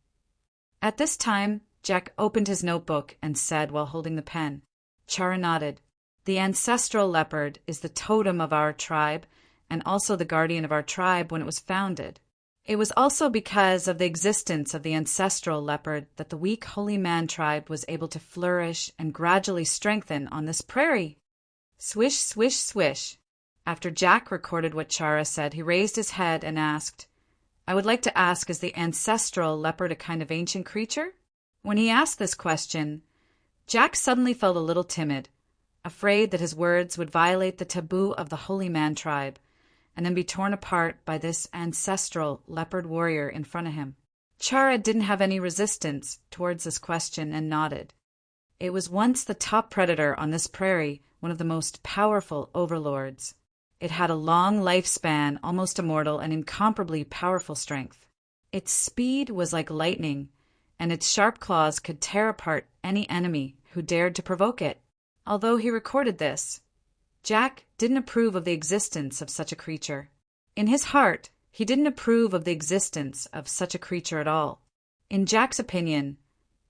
At this time, Jack opened his notebook and said while holding the pen. Chara nodded. "The ancestral leopard is the totem of our tribe and also the guardian of our tribe when it was founded. It was also because of the existence of the ancestral leopard that the weak Holy Man tribe was able to flourish and gradually strengthen on this prairie." Swish, swish, swish. After Jack recorded what Chara said, he raised his head and asked, "I would like to ask, is the ancestral leopard a kind of ancient creature?" When he asked this question, Jack suddenly felt a little timid, afraid that his words would violate the taboo of the Holy Man tribe, and then be torn apart by this ancestral leopard warrior in front of him. Chara didn't have any resistance towards this question and nodded. It was once the top predator on this prairie, one of the most powerful overlords. It had a long lifespan, almost immortal, and incomparably powerful strength. Its speed was like lightning, and its sharp claws could tear apart any enemy who dared to provoke it. Although he recorded this, Jack didn't approve of the existence of such a creature. In his heart, he didn't approve of the existence of such a creature at all. In Jack's opinion,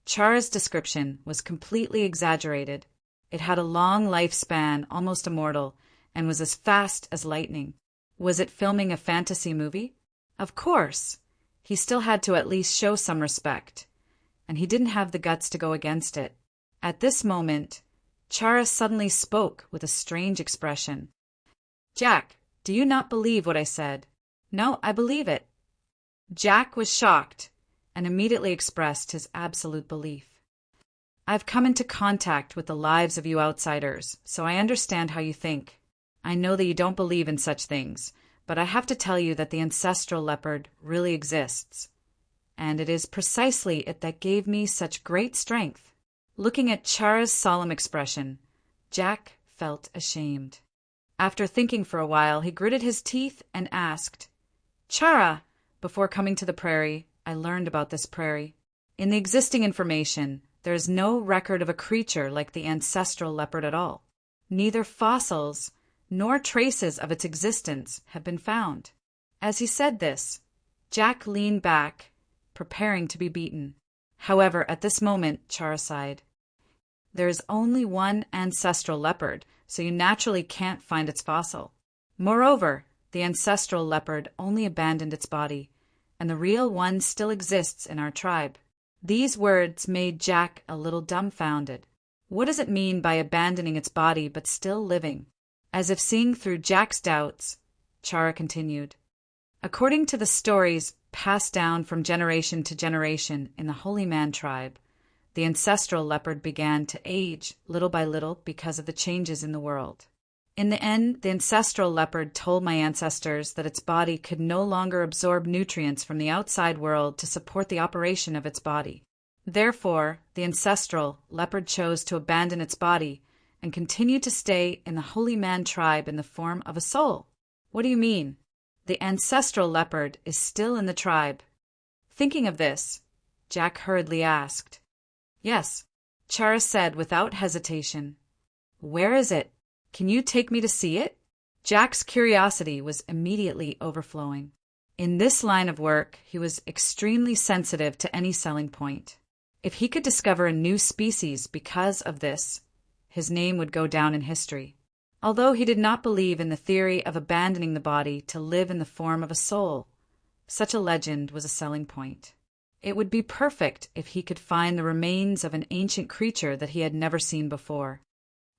Chara's description was completely exaggerated. It had a long lifespan, almost immortal, and was as fast as lightning. Was it filming a fantasy movie? Of course. He still had to at least show some respect, and he didn't have the guts to go against it. At this moment, Chara suddenly spoke with a strange expression. "Jack, do you not believe what I said?" "No, I believe it." Jack was shocked and immediately expressed his absolute belief. "I've come into contact with the lives of you outsiders, so I understand how you think. I know that you don't believe in such things, but I have to tell you that the ancestral leopard really exists. And it is precisely it that gave me such great strength." Looking at Chara's solemn expression, Jack felt ashamed. After thinking for a while, he gritted his teeth and asked, "Chara, before coming to the prairie, I learned about this prairie. In the existing information, there is no record of a creature like the ancestral leopard at all. Neither fossils nor traces of its existence have been found." As he said this, Jack leaned back, preparing to be beaten. However, at this moment, Chara sighed. "There is only one ancestral leopard, so you naturally can't find its fossil. Moreover, the ancestral leopard only abandoned its body, and the real one still exists in our tribe." These words made Jack a little dumbfounded. What does it mean by abandoning its body but still living? As if seeing through Jack's doubts, Chara continued, "According to the stories passed down from generation to generation in the Holy Man tribe, the ancestral leopard began to age little by little because of the changes in the world. In the end, the ancestral leopard told my ancestors that its body could no longer absorb nutrients from the outside world to support the operation of its body. Therefore, the ancestral leopard chose to abandon its body and continue to stay in the Holy Man tribe in the form of a soul." "What do you mean?" "The ancestral leopard is still in the tribe." Thinking of this, Jack hurriedly asked. "Yes," Chara said without hesitation. "Where is it? Can you take me to see it?" Jack's curiosity was immediately overflowing. In this line of work, he was extremely sensitive to any selling point. If he could discover a new species because of this, his name would go down in history. Although he did not believe in the theory of abandoning the body to live in the form of a soul, such a legend was a selling point. It would be perfect if he could find the remains of an ancient creature that he had never seen before.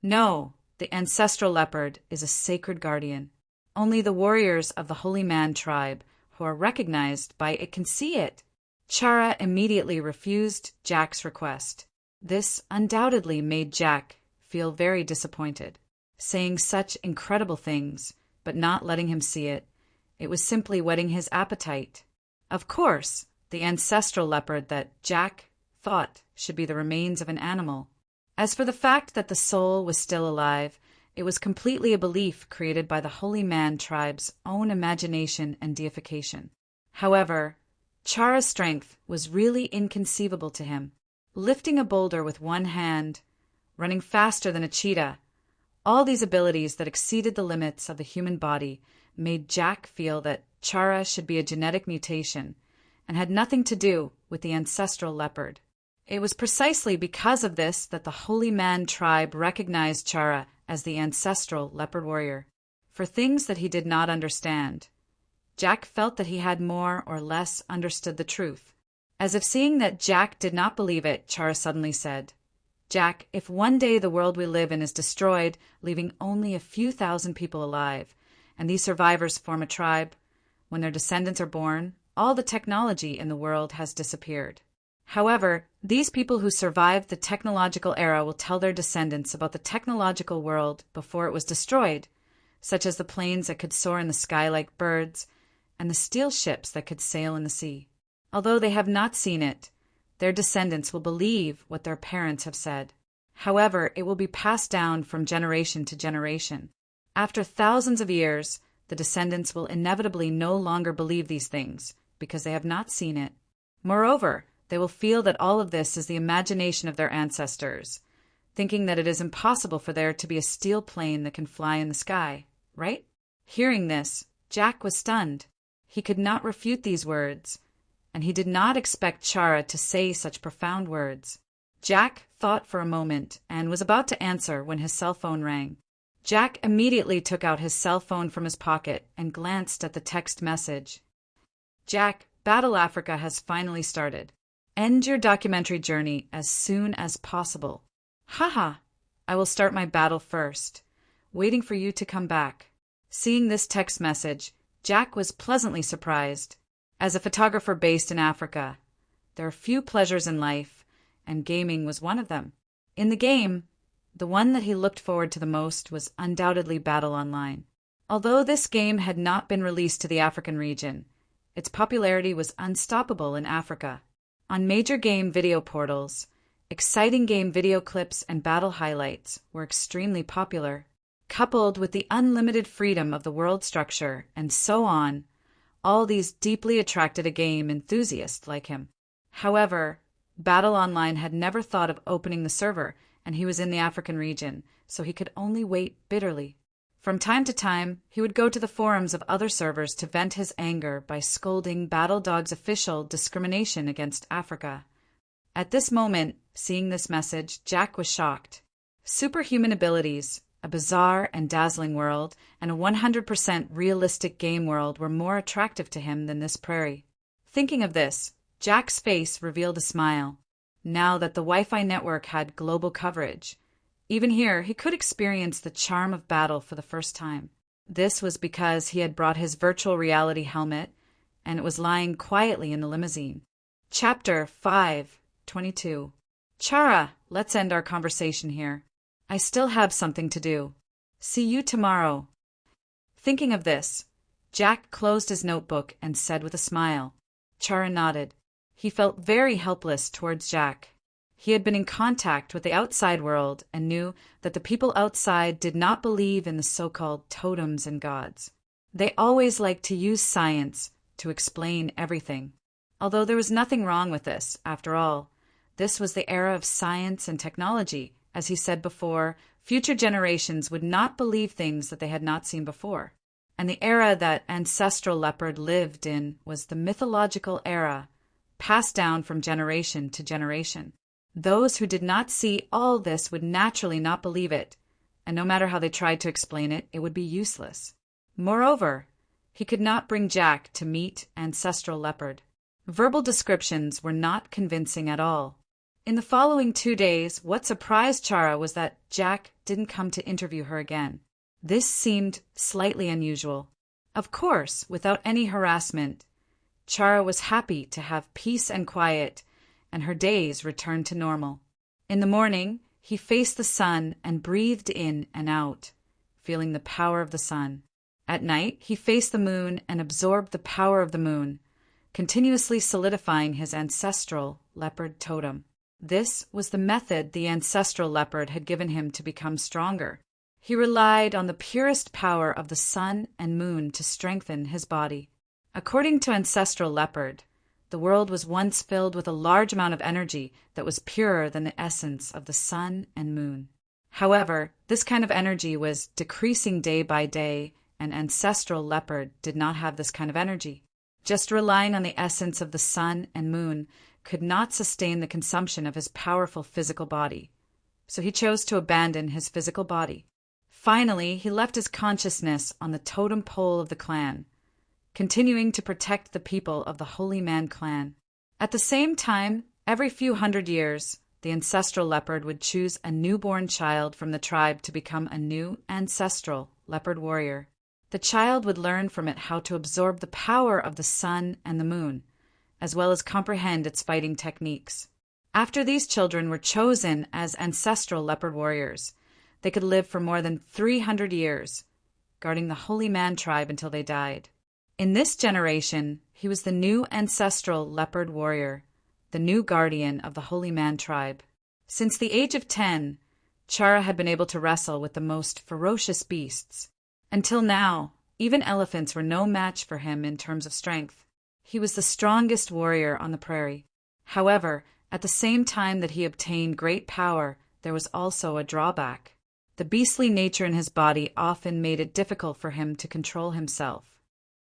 No, the ancestral leopard is a sacred guardian. Only the warriors of the Holy Man tribe, who are recognized by it, can see it. Chara immediately refused Jack's request. This undoubtedly made Jack feel very disappointed. Saying such incredible things, but not letting him see it, it was simply whetting his appetite. Of course, the ancestral leopard that Jack thought should be the remains of an animal. As for the fact that the soul was still alive, it was completely a belief created by the Holy Man tribe's own imagination and deification. However, Chara's strength was really inconceivable to him. Lifting a boulder with one hand, running faster than a cheetah, all these abilities that exceeded the limits of the human body made Jack feel that Chara should be a genetic mutation and had nothing to do with the ancestral leopard. It was precisely because of this that the Holy Man tribe recognized Chara as the ancestral leopard warrior. For things that he did not understand, Jack felt that he had more or less understood the truth. As if seeing that Jack did not believe it, Chara suddenly said, "Jack, if one day the world we live in is destroyed, leaving only a few thousand people alive, and these survivors form a tribe, when their descendants are born, all the technology in the world has disappeared. However, these people who survived the technological era will tell their descendants about the technological world before it was destroyed, such as the planes that could soar in the sky like birds and the steel ships that could sail in the sea. Although they have not seen it, their descendants will believe what their parents have said. However, it will be passed down from generation to generation. After thousands of years, the descendants will inevitably no longer believe these things because they have not seen it. Moreover, they will feel that all of this is the imagination of their ancestors, thinking that it is impossible for there to be a steel plane that can fly in the sky, right? Hearing this, Jack was stunned. He could not refute these words, and he did not expect Chara to say such profound words. Jack thought for a moment and was about to answer when his cell phone rang. Jack immediately took out his cell phone from his pocket and glanced at the text message. Jack, Battle Africa has finally started. End your documentary journey as soon as possible. Haha, I will start my battle first, waiting for you to come back. Seeing this text message, Jack was pleasantly surprised. As a photographer based in Africa, there are few pleasures in life, and gaming was one of them. In the game, the one that he looked forward to the most was undoubtedly Battle Online. Although this game had not been released to the African region, its popularity was unstoppable in Africa. On major game video portals, exciting game video clips and battle highlights were extremely popular. Coupled with the unlimited freedom of the world structure and so on, all these deeply attracted a game enthusiast like him. However, Battle Online had never thought of opening the server, and he was in the African region, so he could only wait bitterly. From time to time, he would go to the forums of other servers to vent his anger by scolding BattleDog's official discrimination against Africa. At this moment, seeing this message, Jack was shocked. Superhuman abilities, a bizarre and dazzling world, and a 100% realistic game world were more attractive to him than this prairie. Thinking of this, Jack's face revealed a smile. Now that the Wi-Fi network had global coverage, even here he could experience the charm of battle for the first time. This was because he had brought his virtual reality helmet, and it was lying quietly in the limousine. Chapter 5:22. Chara, let's end our conversation here. I still have something to do. See you tomorrow. Thinking of this, Jack closed his notebook and said with a smile. Chara nodded. He felt very helpless towards Jack. He had been in contact with the outside world and knew that the people outside did not believe in the so-called totems and gods. They always liked to use science to explain everything. Although there was nothing wrong with this, after all, this was the era of science and technology. As he said before, future generations would not believe things that they had not seen before. And the era that Ancestral Leopard lived in was the mythological era, passed down from generation to generation. Those who did not see all this would naturally not believe it, and no matter how they tried to explain it, it would be useless. Moreover, he could not bring Jack to meet Ancestral Leopard. Verbal descriptions were not convincing at all. In the following 2 days, what surprised Chara was that Jack didn't come to interview her again. This seemed slightly unusual. Of course, without any harassment, Chara was happy to have peace and quiet, and her days returned to normal. In the morning, he faced the sun and breathed in and out, feeling the power of the sun. At night, he faced the moon and absorbed the power of the moon, continuously solidifying his ancestral leopard totem. This was the method the ancestral leopard had given him to become stronger. He relied on the purest power of the sun and moon to strengthen his body. According to ancestral leopard, the world was once filled with a large amount of energy that was purer than the essence of the sun and moon. However, this kind of energy was decreasing day by day, and ancestral leopard did not have this kind of energy. Just relying on the essence of the sun and moon could not sustain the consumption of his powerful physical body, so he chose to abandon his physical body. Finally, he left his consciousness on the totem pole of the clan, continuing to protect the people of the Holy Man clan. At the same time, every few hundred years, the ancestral leopard would choose a newborn child from the tribe to become a new ancestral leopard warrior. The child would learn from it how to absorb the power of the sun and the moon, as well as comprehend its fighting techniques. After these children were chosen as ancestral leopard warriors, they could live for more than 300 years, guarding the Holy Man tribe until they died. In this generation, he was the new ancestral leopard warrior, the new guardian of the Holy Man tribe. Since the age of 10, Chara had been able to wrestle with the most ferocious beasts. Until now, even elephants were no match for him in terms of strength. He was the strongest warrior on the prairie. However, at the same time that he obtained great power, there was also a drawback. The beastly nature in his body often made it difficult for him to control himself.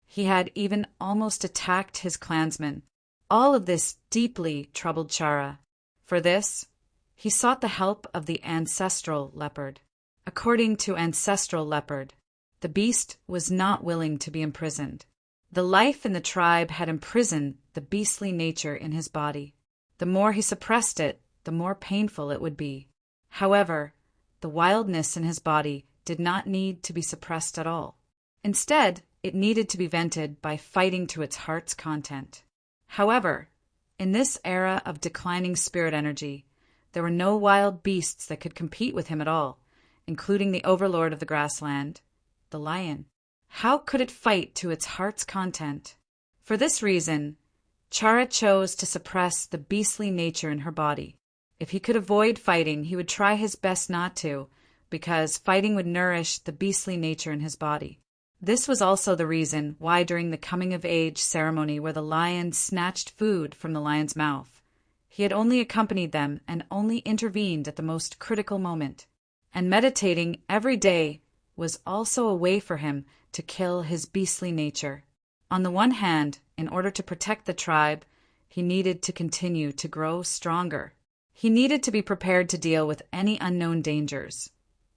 He had even almost attacked his clansmen. All of this deeply troubled Chara. For this, he sought the help of the ancestral leopard. According to ancestral leopard, the beast was not willing to be imprisoned. The life in the tribe had imprisoned the beastly nature in his body. The more he suppressed it, the more painful it would be. However, the wildness in his body did not need to be suppressed at all. Instead, it needed to be vented by fighting to its heart's content. However, in this era of declining spirit energy, there were no wild beasts that could compete with him at all, including the overlord of the grassland, the lion. How could it fight to its heart's content? For this reason, Chara chose to suppress the beastly nature in her body. If he could avoid fighting, he would try his best not to, because fighting would nourish the beastly nature in his body. This was also the reason why during the coming-of-age ceremony where the lion snatched food from the lion's mouth, he had only accompanied them and only intervened at the most critical moment. And meditating every day was also a way for him to kill his beastly nature. On the one hand, in order to protect the tribe, he needed to continue to grow stronger. He needed to be prepared to deal with any unknown dangers,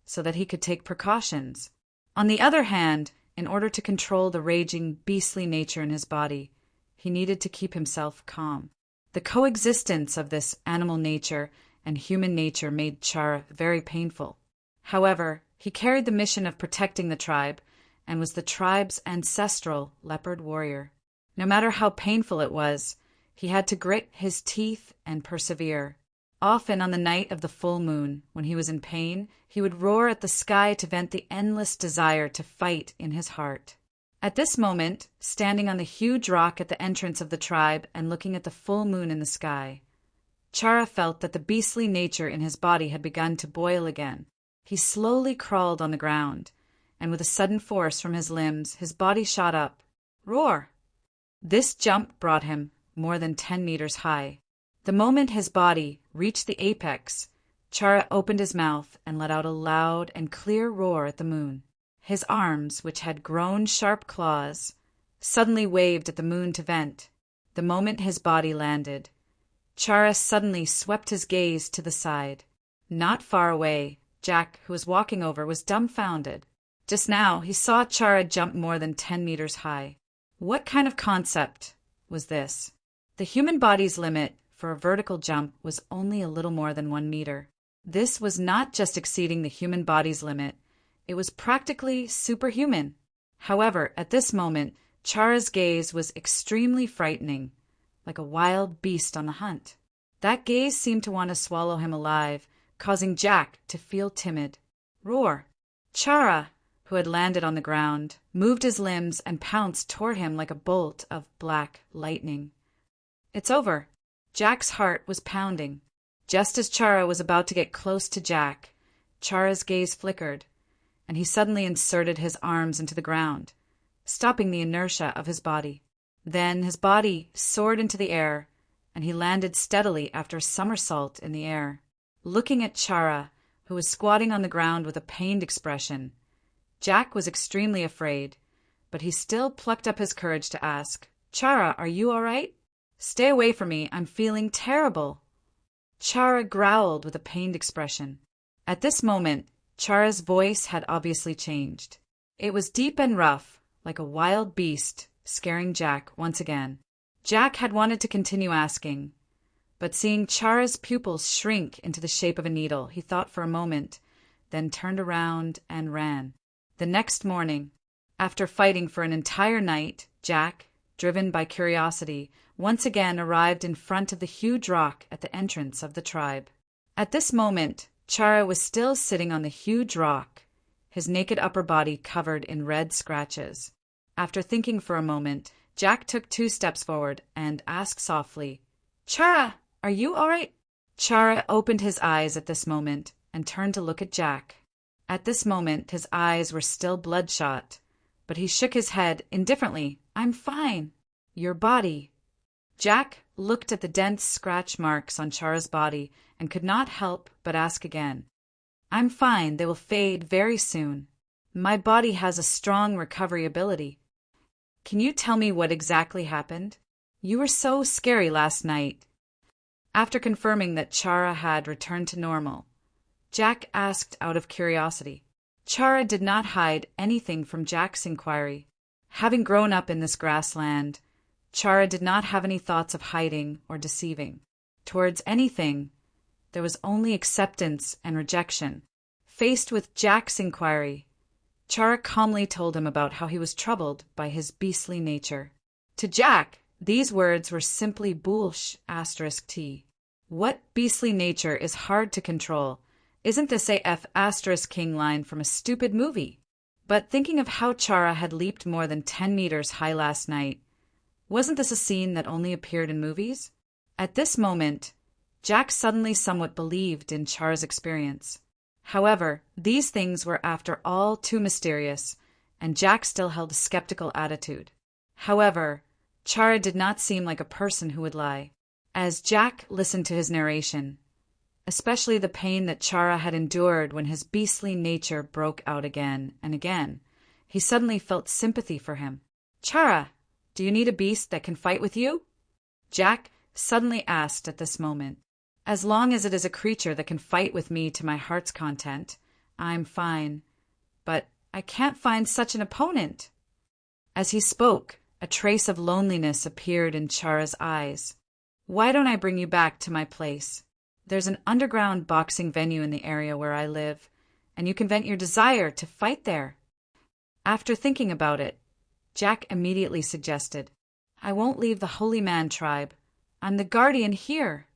so that he could take precautions. On the other hand, in order to control the raging beastly nature in his body, he needed to keep himself calm. The coexistence of this animal nature and human nature made Chara very painful. However, he carried the mission of protecting the tribe and was the tribe's ancestral leopard warrior. No matter how painful it was, he had to grit his teeth and persevere. Often on the night of the full moon, when he was in pain, he would roar at the sky to vent the endless desire to fight in his heart. At this moment, standing on the huge rock at the entrance of the tribe and looking at the full moon in the sky, Chara felt that the beastly nature in his body had begun to boil again. He slowly crawled on the ground, and with a sudden force from his limbs, his body shot up. Roar! This jump brought him more than 10 meters high. The moment his body reached the apex, Chara opened his mouth and let out a loud and clear roar at the moon. His arms, which had grown sharp claws, suddenly waved at the moon to vent. The moment his body landed, Chara suddenly swept his gaze to the side. Not far away, Jack, who was walking over, was dumbfounded. Just now, he saw Chara jump more than 10 meters high. What kind of concept was this? The human body's limit for a vertical jump was only a little more than 1 meter. This was not just exceeding the human body's limit, it was practically superhuman. However, at this moment, Chara's gaze was extremely frightening, like a wild beast on the hunt. That gaze seemed to want to swallow him alive, causing Jack to feel timid. Roar! Chara, who had landed on the ground, moved his limbs and pounced toward him like a bolt of black lightning. It's over. Jack's heart was pounding. Just as Chara was about to get close to Jack, Chara's gaze flickered, and he suddenly inserted his arms into the ground, stopping the inertia of his body. Then his body soared into the air, and he landed steadily after a somersault in the air. Looking at Chara, who was squatting on the ground with a pained expression, Jack was extremely afraid, but he still plucked up his courage to ask, "Chara, are you all right?" "Stay away from me, I'm feeling terrible." Chara growled with a pained expression. At this moment, Chara's voice had obviously changed. It was deep and rough, like a wild beast, scaring Jack once again. Jack had wanted to continue asking, but seeing Chara's pupils shrink into the shape of a needle, he thought for a moment, then turned around and ran. The next morning, after fighting for an entire night, Jack, driven by curiosity, once again arrived in front of the huge rock at the entrance of the tribe. At this moment, Chara was still sitting on the huge rock, his naked upper body covered in red scratches. After thinking for a moment, Jack took 2 steps forward and asked softly, "Chara, are you all right?" Chara opened his eyes at this moment and turned to look at Jack. At this moment, his eyes were still bloodshot, but he shook his head indifferently. "I'm fine." "Your body." Jack looked at the dense scratch marks on Chara's body and could not help but ask again. "I'm fine. They will fade very soon. My body has a strong recovery ability." "Can you tell me what exactly happened? You were so scary last night." After confirming that Chara had returned to normal, Jack asked out of curiosity. Chara did not hide anything from Jack's inquiry. Having grown up in this grassland, Chara did not have any thoughts of hiding or deceiving. Towards anything, there was only acceptance and rejection. Faced with Jack's inquiry, Chara calmly told him about how he was troubled by his beastly nature. To Jack, these words were simply bullsh*t. What beastly nature is hard to control? Isn't this a F***king line from a stupid movie? But thinking of how Chara had leaped more than 10 meters high last night, wasn't this a scene that only appeared in movies? At this moment, Jack suddenly somewhat believed in Chara's experience. However, these things were after all too mysterious, and Jack still held a skeptical attitude. However, Chara did not seem like a person who would lie. As Jack listened to his narration, especially the pain that Chara had endured when his beastly nature broke out again and again, he suddenly felt sympathy for him. "Chara, do you need a beast that can fight with you?" Jack suddenly asked at this moment. "As long as it is a creature that can fight with me to my heart's content, I'm fine. But I can't find such an opponent." As he spoke, a trace of loneliness appeared in Chara's eyes. "Why don't I bring you back to my place? There's an underground boxing venue in the area where I live, and you can vent your desire to fight there." After thinking about it, Jack immediately suggested, "I won't leave the Holy Man tribe. I'm the guardian here."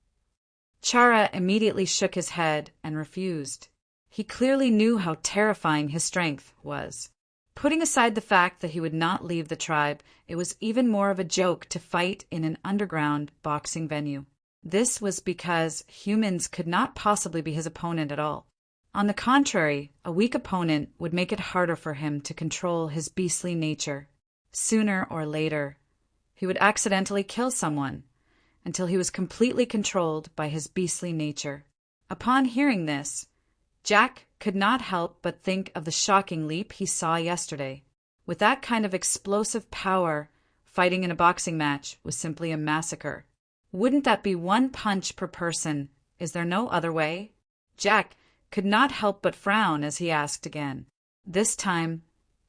Chara immediately shook his head and refused. He clearly knew how terrifying his strength was. Putting aside the fact that he would not leave the tribe, it was even more of a joke to fight in an underground boxing venue. This was because humans could not possibly be his opponent at all. On the contrary, a weak opponent would make it harder for him to control his beastly nature. Sooner or later, he would accidentally kill someone, until he was completely controlled by his beastly nature. Upon hearing this, Jack could not help but think of the shocking leap he saw yesterday. With that kind of explosive power, fighting in a boxing match was simply a massacre. Wouldn't that be 1 punch per person? Is there no other way? Jack could not help but frown as he asked again. This time,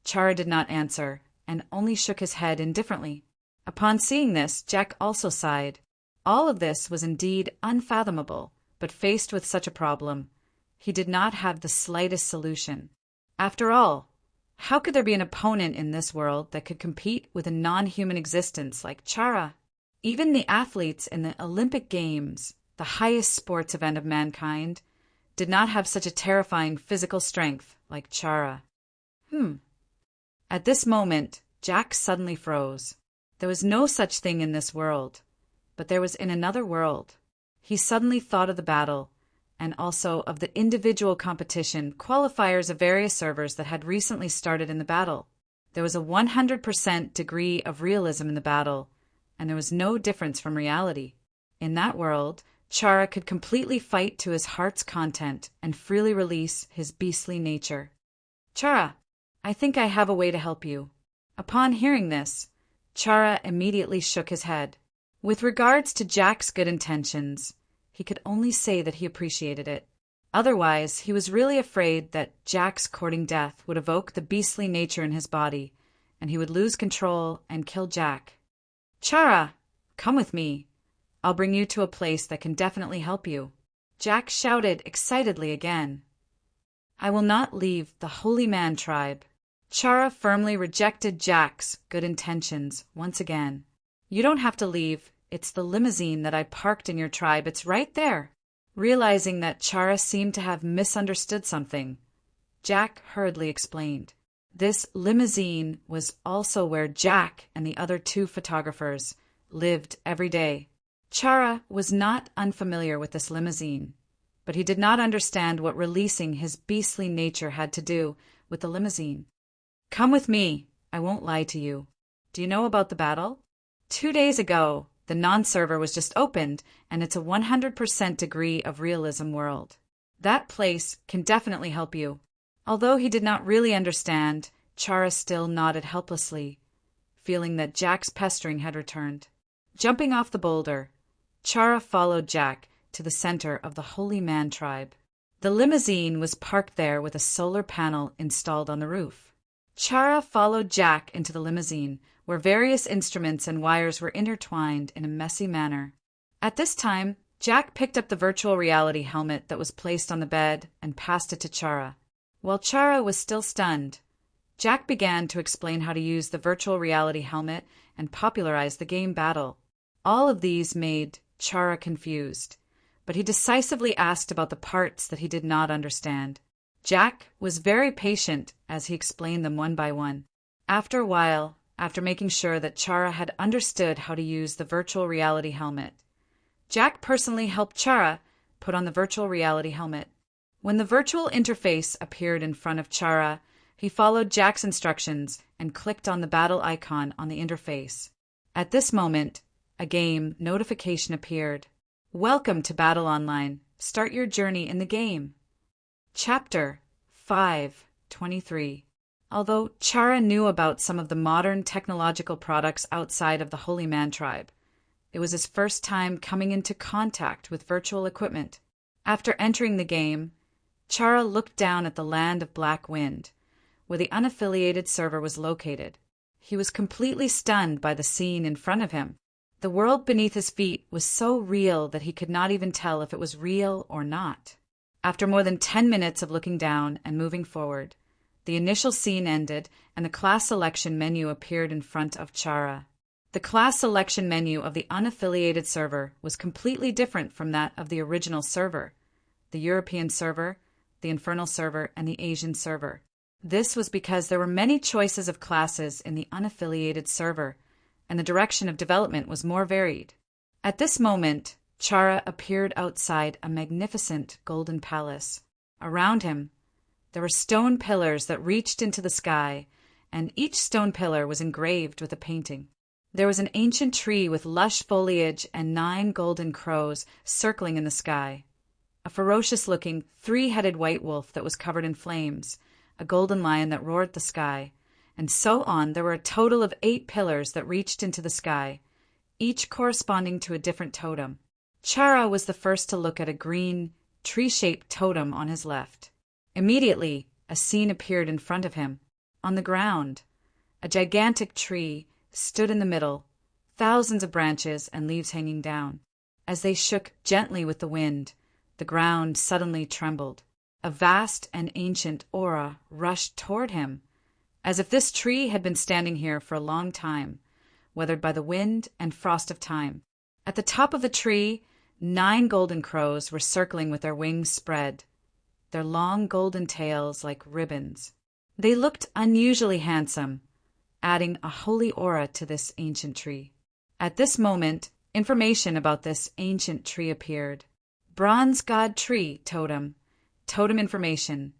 Chara did not answer, and only shook his head indifferently. Upon seeing this, Jack also sighed. All of this was indeed unfathomable, but faced with such a problem, he did not have the slightest solution. After all, how could there be an opponent in this world that could compete with a non-human existence like Chara? Even the athletes in the Olympic Games, the highest sports event of mankind, did not have such a terrifying physical strength like Chara. At this moment, Jack suddenly froze. There was no such thing in this world, but there was in another world. He suddenly thought of the battle, and also of the individual competition qualifiers of various servers that had recently started in the battle. There was a 100% degree of realism in the battle, and there was no difference from reality. In that world, Chara could completely fight to his heart's content and freely release his beastly nature. "Chara, I think I have a way to help you." Upon hearing this, Chara immediately shook his head. With regards to Jack's good intentions, he could only say that he appreciated it. Otherwise, he was really afraid that Jack's courting death would evoke the beastly nature in his body, and he would lose control and kill Jack. "Chara, come with me. I'll bring you to a place that can definitely help you." Jack shouted excitedly again. "I will not leave the Holy Man tribe." Chara firmly rejected Jack's good intentions once again. "You don't have to leave. It's the limousine that I parked in your tribe. It's right there." Realizing that Chara seemed to have misunderstood something, Jack hurriedly explained. This limousine was also where Jack and the other two photographers lived every day. Chara was not unfamiliar with this limousine, but he did not understand what releasing his beastly nature had to do with the limousine. "Come with me. I won't lie to you. Do you know about the battle? 2 days ago, the non-server was just opened, and it's a 100% degree of realism world. That place can definitely help you." Although he did not really understand, Chara still nodded helplessly, feeling that Jack's pestering had returned. Jumping off the boulder, Chara followed Jack to the center of the Holy Man tribe. The limousine was parked there with a solar panel installed on the roof. Chara followed Jack into the limousine, where various instruments and wires were intertwined in a messy manner. At this time, Jack picked up the virtual reality helmet that was placed on the bed and passed it to Chara. While Chara was still stunned, Jack began to explain how to use the virtual reality helmet and popularize the game battle. All of these made Chara confused, but he decisively asked about the parts that he did not understand. Jack was very patient as he explained them one by one. After a while, after making sure that Chara had understood how to use the virtual reality helmet, Jack personally helped Chara put on the virtual reality helmet. When the virtual interface appeared in front of Chara, he followed Jack's instructions and clicked on the battle icon on the interface. At this moment, a game notification appeared. "Welcome to Battle Online. Start your journey in the game." Chapter 5:23. Although Chara knew about some of the modern technological products outside of the Holy Man tribe, it was his first time coming into contact with virtual equipment. After entering the game, Chara looked down at the land of Black Wind, where the unaffiliated server was located. He was completely stunned by the scene in front of him. The world beneath his feet was so real that he could not even tell if it was real or not. After more than 10 minutes of looking down and moving forward, the initial scene ended and the class selection menu appeared in front of Chara. The class selection menu of the unaffiliated server was completely different from that of the original server, the European server, the Infernal server, and the Asian server. This was because there were many choices of classes in the unaffiliated server, and the direction of development was more varied. At this moment, Chara appeared outside a magnificent golden palace. Around him, there were stone pillars that reached into the sky, and each stone pillar was engraved with a painting. There was an ancient tree with lush foliage and 9 golden crows circling in the sky, a ferocious-looking 3-headed white wolf that was covered in flames, a golden lion that roared the sky, and so on. There were a total of 8 pillars that reached into the sky, each corresponding to a different totem. Chara was the first to look at a green, tree-shaped totem on his left. Immediately, a scene appeared in front of him. On the ground, a gigantic tree stood in the middle, thousands of branches and leaves hanging down. As they shook gently with the wind, the ground suddenly trembled. A vast and ancient aura rushed toward him, as if this tree had been standing here for a long time, weathered by the wind and frost of time. At the top of the tree, 9 golden crows were circling with their wings spread, their long golden tails like ribbons. They looked unusually handsome, adding a holy aura to this ancient tree. At this moment, information about this ancient tree appeared. Bronze God Tree Totem. Totem information.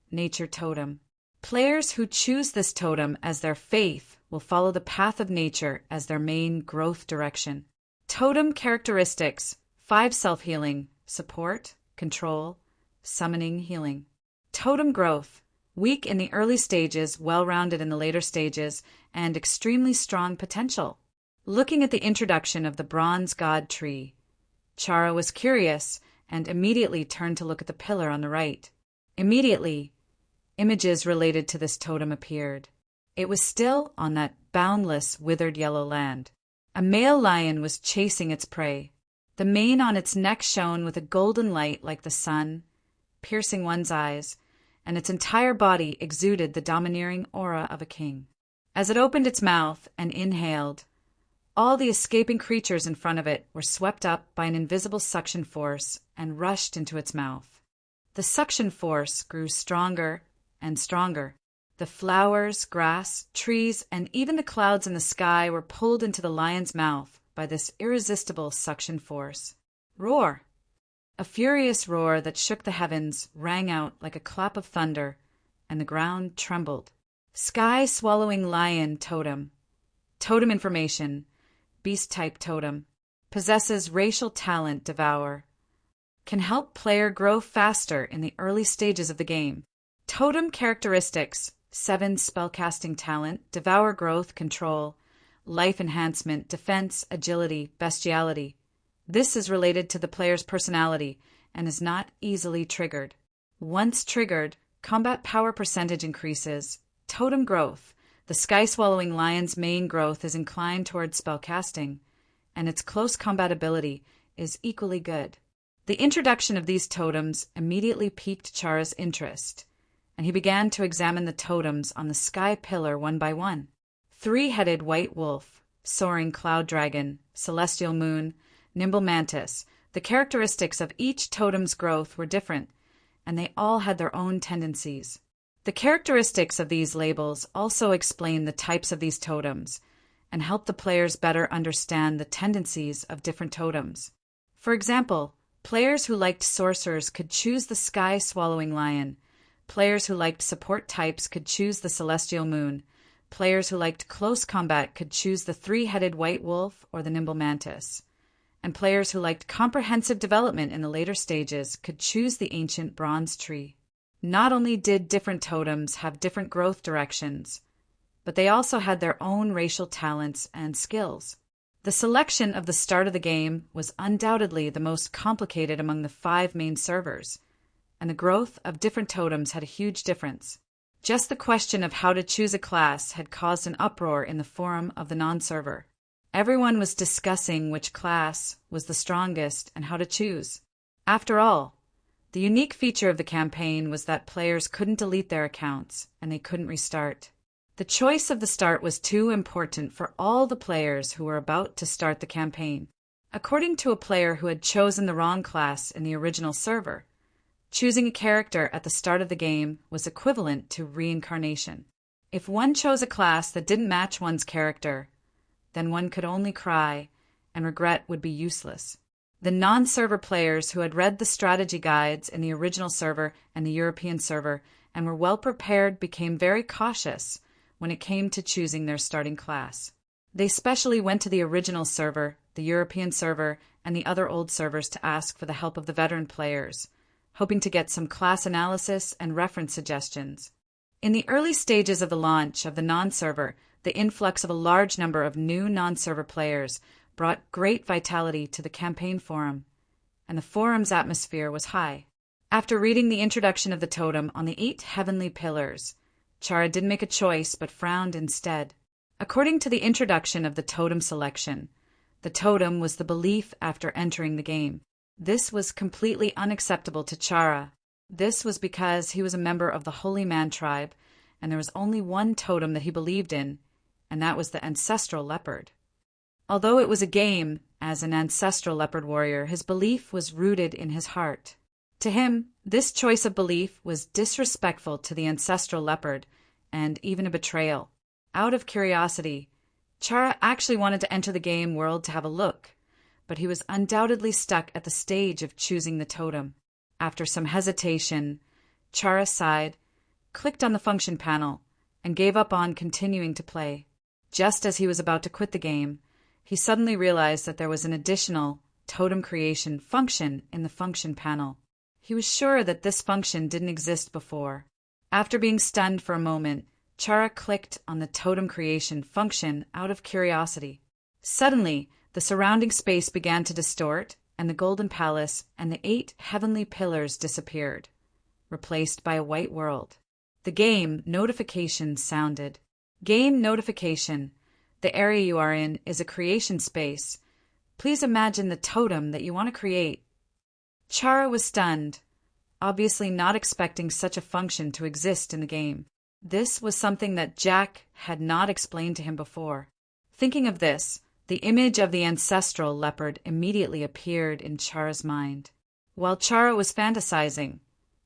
Nature Totem. Players who choose this totem as their faith will follow the path of nature as their main growth direction. Totem characteristics: 5 self-healing, support, control, summoning, healing. Totem growth: weak in the early stages, well-rounded in the later stages, and extremely strong potential. Looking at the introduction of the Bronze God Tree, Chara was curious and immediately turned to look at the pillar on the right. Immediately, images related to this totem appeared. It was still on that boundless, withered yellow land. A male lion was chasing its prey. The mane on its neck shone with a golden light like the sun, piercing one's eyes, and its entire body exuded the domineering aura of a king. As it opened its mouth and inhaled, all the escaping creatures in front of it were swept up by an invisible suction force and rushed into its mouth. The suction force grew stronger and stronger. The flowers, grass, trees, and even the clouds in the sky were pulled into the lion's mouth by this irresistible suction force. Roar! A furious roar that shook the heavens rang out like a clap of thunder, and the ground trembled. Sky-swallowing lion totem. Totem information. Beast-type totem. Possesses racial talent devour. Can help player grow faster in the early stages of the game. Totem characteristics: 7 spellcasting talent, devour growth, control, life enhancement, defense, agility, bestiality. This is related to the player's personality and is not easily triggered. Once triggered, combat power percentage increases. Totem growth. The sky-swallowing lion's main growth is inclined towards spellcasting, and its close combat ability is equally good. The introduction of these totems immediately piqued Chara's interest, and he began to examine the totems on the sky pillar one by one. 3-headed white wolf, soaring cloud dragon, celestial moon, nimble mantis. The characteristics of each totem's growth were different, and they all had their own tendencies. The characteristics of these labels also explain the types of these totems and help the players better understand the tendencies of different totems. For example, players who liked sorcerers could choose the sky-swallowing lion. Players who liked support types could choose the celestial moon. Players who liked close combat could choose the 3-headed white wolf or the nimble mantis. And players who liked comprehensive development in the later stages could choose the ancient bronze tree. Not only did different totems have different growth directions, but they also had their own racial talents and skills. The selection of the start of the game was undoubtedly the most complicated among the 5 main servers, and the growth of different totems had a huge difference. Just the question of how to choose a class had caused an uproar in the forum of the non-server. Everyone was discussing which class was the strongest and how to choose. After all, the unique feature of the campaign was that players couldn't delete their accounts, and they couldn't restart. The choice of the start was too important for all the players who were about to start the campaign. According to a player who had chosen the wrong class in the original server, choosing a character at the start of the game was equivalent to reincarnation. If one chose a class that didn't match one's character, then one could only cry, and regret would be useless. The non-server players who had read the strategy guides in the original server and the European server and were well prepared became very cautious when it came to choosing their starting class. They specially went to the original server, the European server, and the other old servers to ask for the help of the veteran players, hoping to get some class analysis and reference suggestions. In the early stages of the launch of the non-server, the influx of a large number of new non-server players brought great vitality to the campaign forum, and the forum's atmosphere was high. After reading the introduction of the totem on the 8 heavenly pillars, Chara didn't make a choice but frowned instead. According to the introduction of the totem selection, the totem was the belief after entering the game. This was completely unacceptable to Chara. This was because he was a member of the Holy Man tribe, and there was only one totem that he believed in, and that was the ancestral leopard. Although it was a game, as an ancestral leopard warrior, his belief was rooted in his heart. To him, this choice of belief was disrespectful to the ancestral leopard, and even a betrayal. Out of curiosity, Chara actually wanted to enter the game world to have a look, but he was undoubtedly stuck at the stage of choosing the totem. After some hesitation, Chara sighed, clicked on the function panel, and gave up on continuing to play. Just as he was about to quit the game, he suddenly realized that there was an additional totem creation function in the function panel. He was sure that this function didn't exist before. After being stunned for a moment, Chara clicked on the totem creation function out of curiosity. Suddenly, the surrounding space began to distort, and the golden palace and the 8 heavenly pillars disappeared, replaced by a white world. The game notification sounded. Game notification. The area you are in is a creation space. Please imagine the totem that you want to create. Chara was stunned. obviously not expecting such a function to exist in the game. This was something that Jack had not explained to him before. Thinking of this, the image of the ancestral leopard immediately appeared in Chara's mind. While Chara was fantasizing,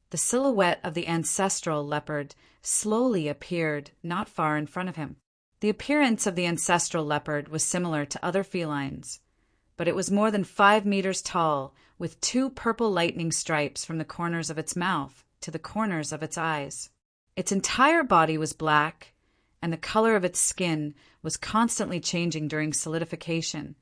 the silhouette of the ancestral leopard slowly appeared not far in front of him. The appearance of the ancestral leopard was similar to other felines, but it was more than 5 meters tall, with 2 purple lightning stripes from the corners of its mouth to the corners of its eyes. Its entire body was black, and the color of its skin was constantly changing during solidification.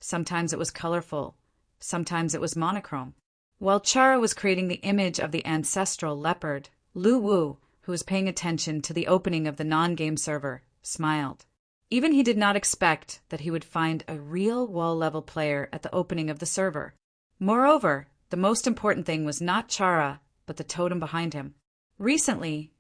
Sometimes it was colorful, sometimes it was monochrome. While Chara was creating the image of the ancestral leopard, Lu Wu, who was paying attention to the opening of the non-game server, smiled. Even he did not expect that he would find a real wall-level player at the opening of the server. Moreover, the most important thing was not Chara, but the totem behind him. Recently,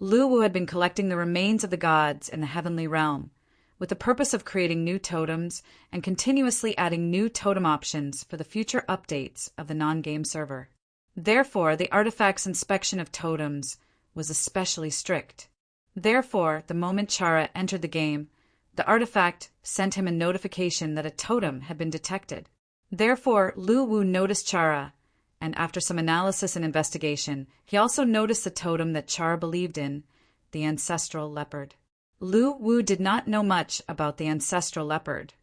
Lu Wu had been collecting the remains of the gods in the heavenly realm, with the purpose of creating new totems and continuously adding new totem options for the future updates of the non-game server. Therefore, the artifact's inspection of totems was especially strict. Therefore, the moment Chara entered the game, the artifact sent him a notification that a totem had been detected. Therefore, Lu Wu noticed Chara, and after some analysis and investigation, he also noticed the totem that Chara believed in, the ancestral leopard. Lu Wu did not know much about the ancestral leopard,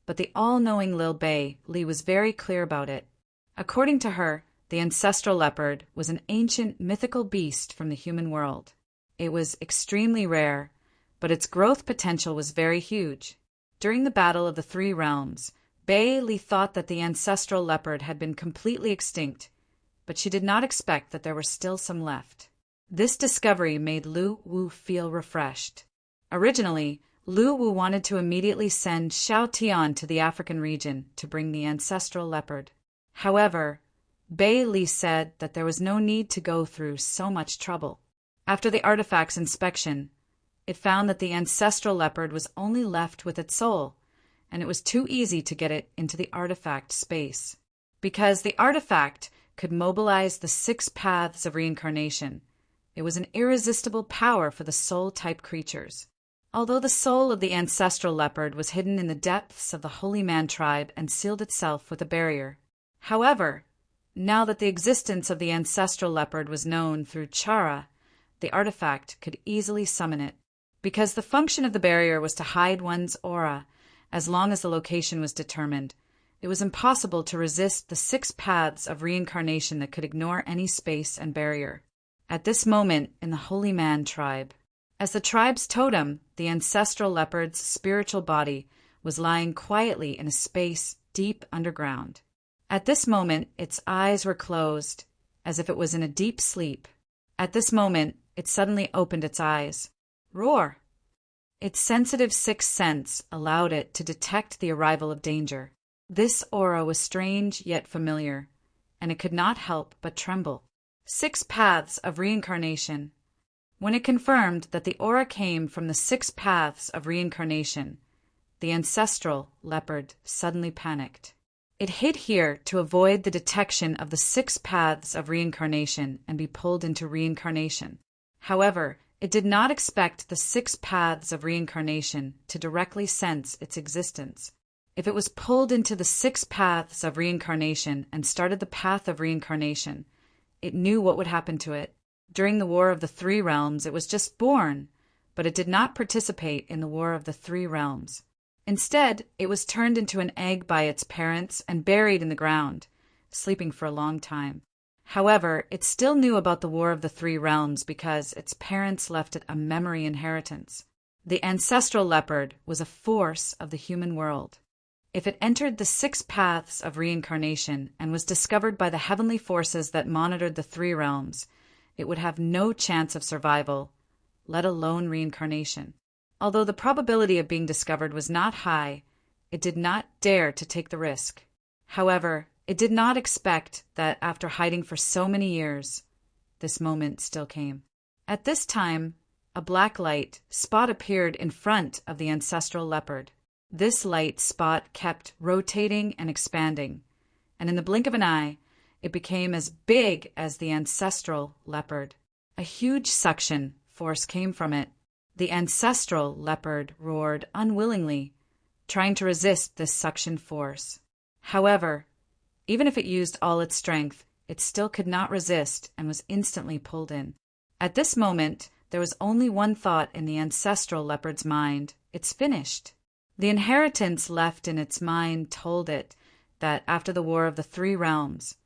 but the all-knowing Lil Bei Li was very clear about it. According to her, the ancestral leopard was an ancient mythical beast from the human world. It was extremely rare, but its growth potential was very huge. During the Battle of the Three Realms, Bei Li thought that the ancestral leopard had been completely extinct, but she did not expect that there were still some left. This discovery made Lu Wu feel refreshed. Originally, Lu Wu wanted to immediately send Xiao Tian to the African region to bring the ancestral leopard. However, Bei Li said that there was no need to go through so much trouble. After the artifact's inspection, it found that the ancestral leopard was only left with its soul, and it was too easy to get it into the artifact space. Because the artifact could mobilize the 6 paths of reincarnation, it was an irresistible power for the soul-type creatures. Although the soul of the ancestral leopard was hidden in the depths of the Holy Man tribe and sealed itself with a barrier. However, now that the existence of the ancestral leopard was known through Chara, the artifact could easily summon it. Because the function of the barrier was to hide one's aura, as long as the location was determined, it was impossible to resist the 6 paths of reincarnation that could ignore any space and barrier. At this moment in the Holy Man tribe, as the tribe's totem, the ancestral leopard's spiritual body was lying quietly in a space deep underground. At this moment, its eyes were closed, as if it was in a deep sleep. At this moment, it suddenly opened its eyes. Roar! Its sensitive 6th sense allowed it to detect the arrival of danger. This aura was strange yet familiar, and it could not help but tremble. 6 paths of reincarnation. When it confirmed that the aura came from the 6 paths of reincarnation, the ancestral leopard suddenly panicked. It hid here to avoid the detection of the 6 paths of reincarnation and be pulled into reincarnation. However, it did not expect the 6 paths of reincarnation to directly sense its existence. If it was pulled into the 6 paths of reincarnation and started the path of reincarnation, it knew what would happen to it. During the War of the Three Realms, it was just born, but it did not participate in the War of the Three Realms. Instead, it was turned into an egg by its parents and buried in the ground, sleeping for a long time. However, it still knew about the War of the Three Realms because its parents left it a memory inheritance. The ancestral leopard was a force of the human world. If it entered the 6 paths of reincarnation and was discovered by the heavenly forces that monitored the Three Realms, it would have no chance of survival, let alone reincarnation. Although the probability of being discovered was not high, it did not dare to take the risk. However, it did not expect that after hiding for so many years, this moment still came. At this time, a black light spot appeared in front of the ancestral leopard. This light spot kept rotating and expanding, and in the blink of an eye, It became as big as the ancestral leopard. A huge suction force came from it. The ancestral leopard roared unwillingly, trying to resist this suction force. However, even if it used all its strength, it still could not resist and was instantly pulled in. At this moment, there was only one thought in the ancestral leopard's mind: it's finished. The inheritance left in its mind told it that after the War of the Three Realms,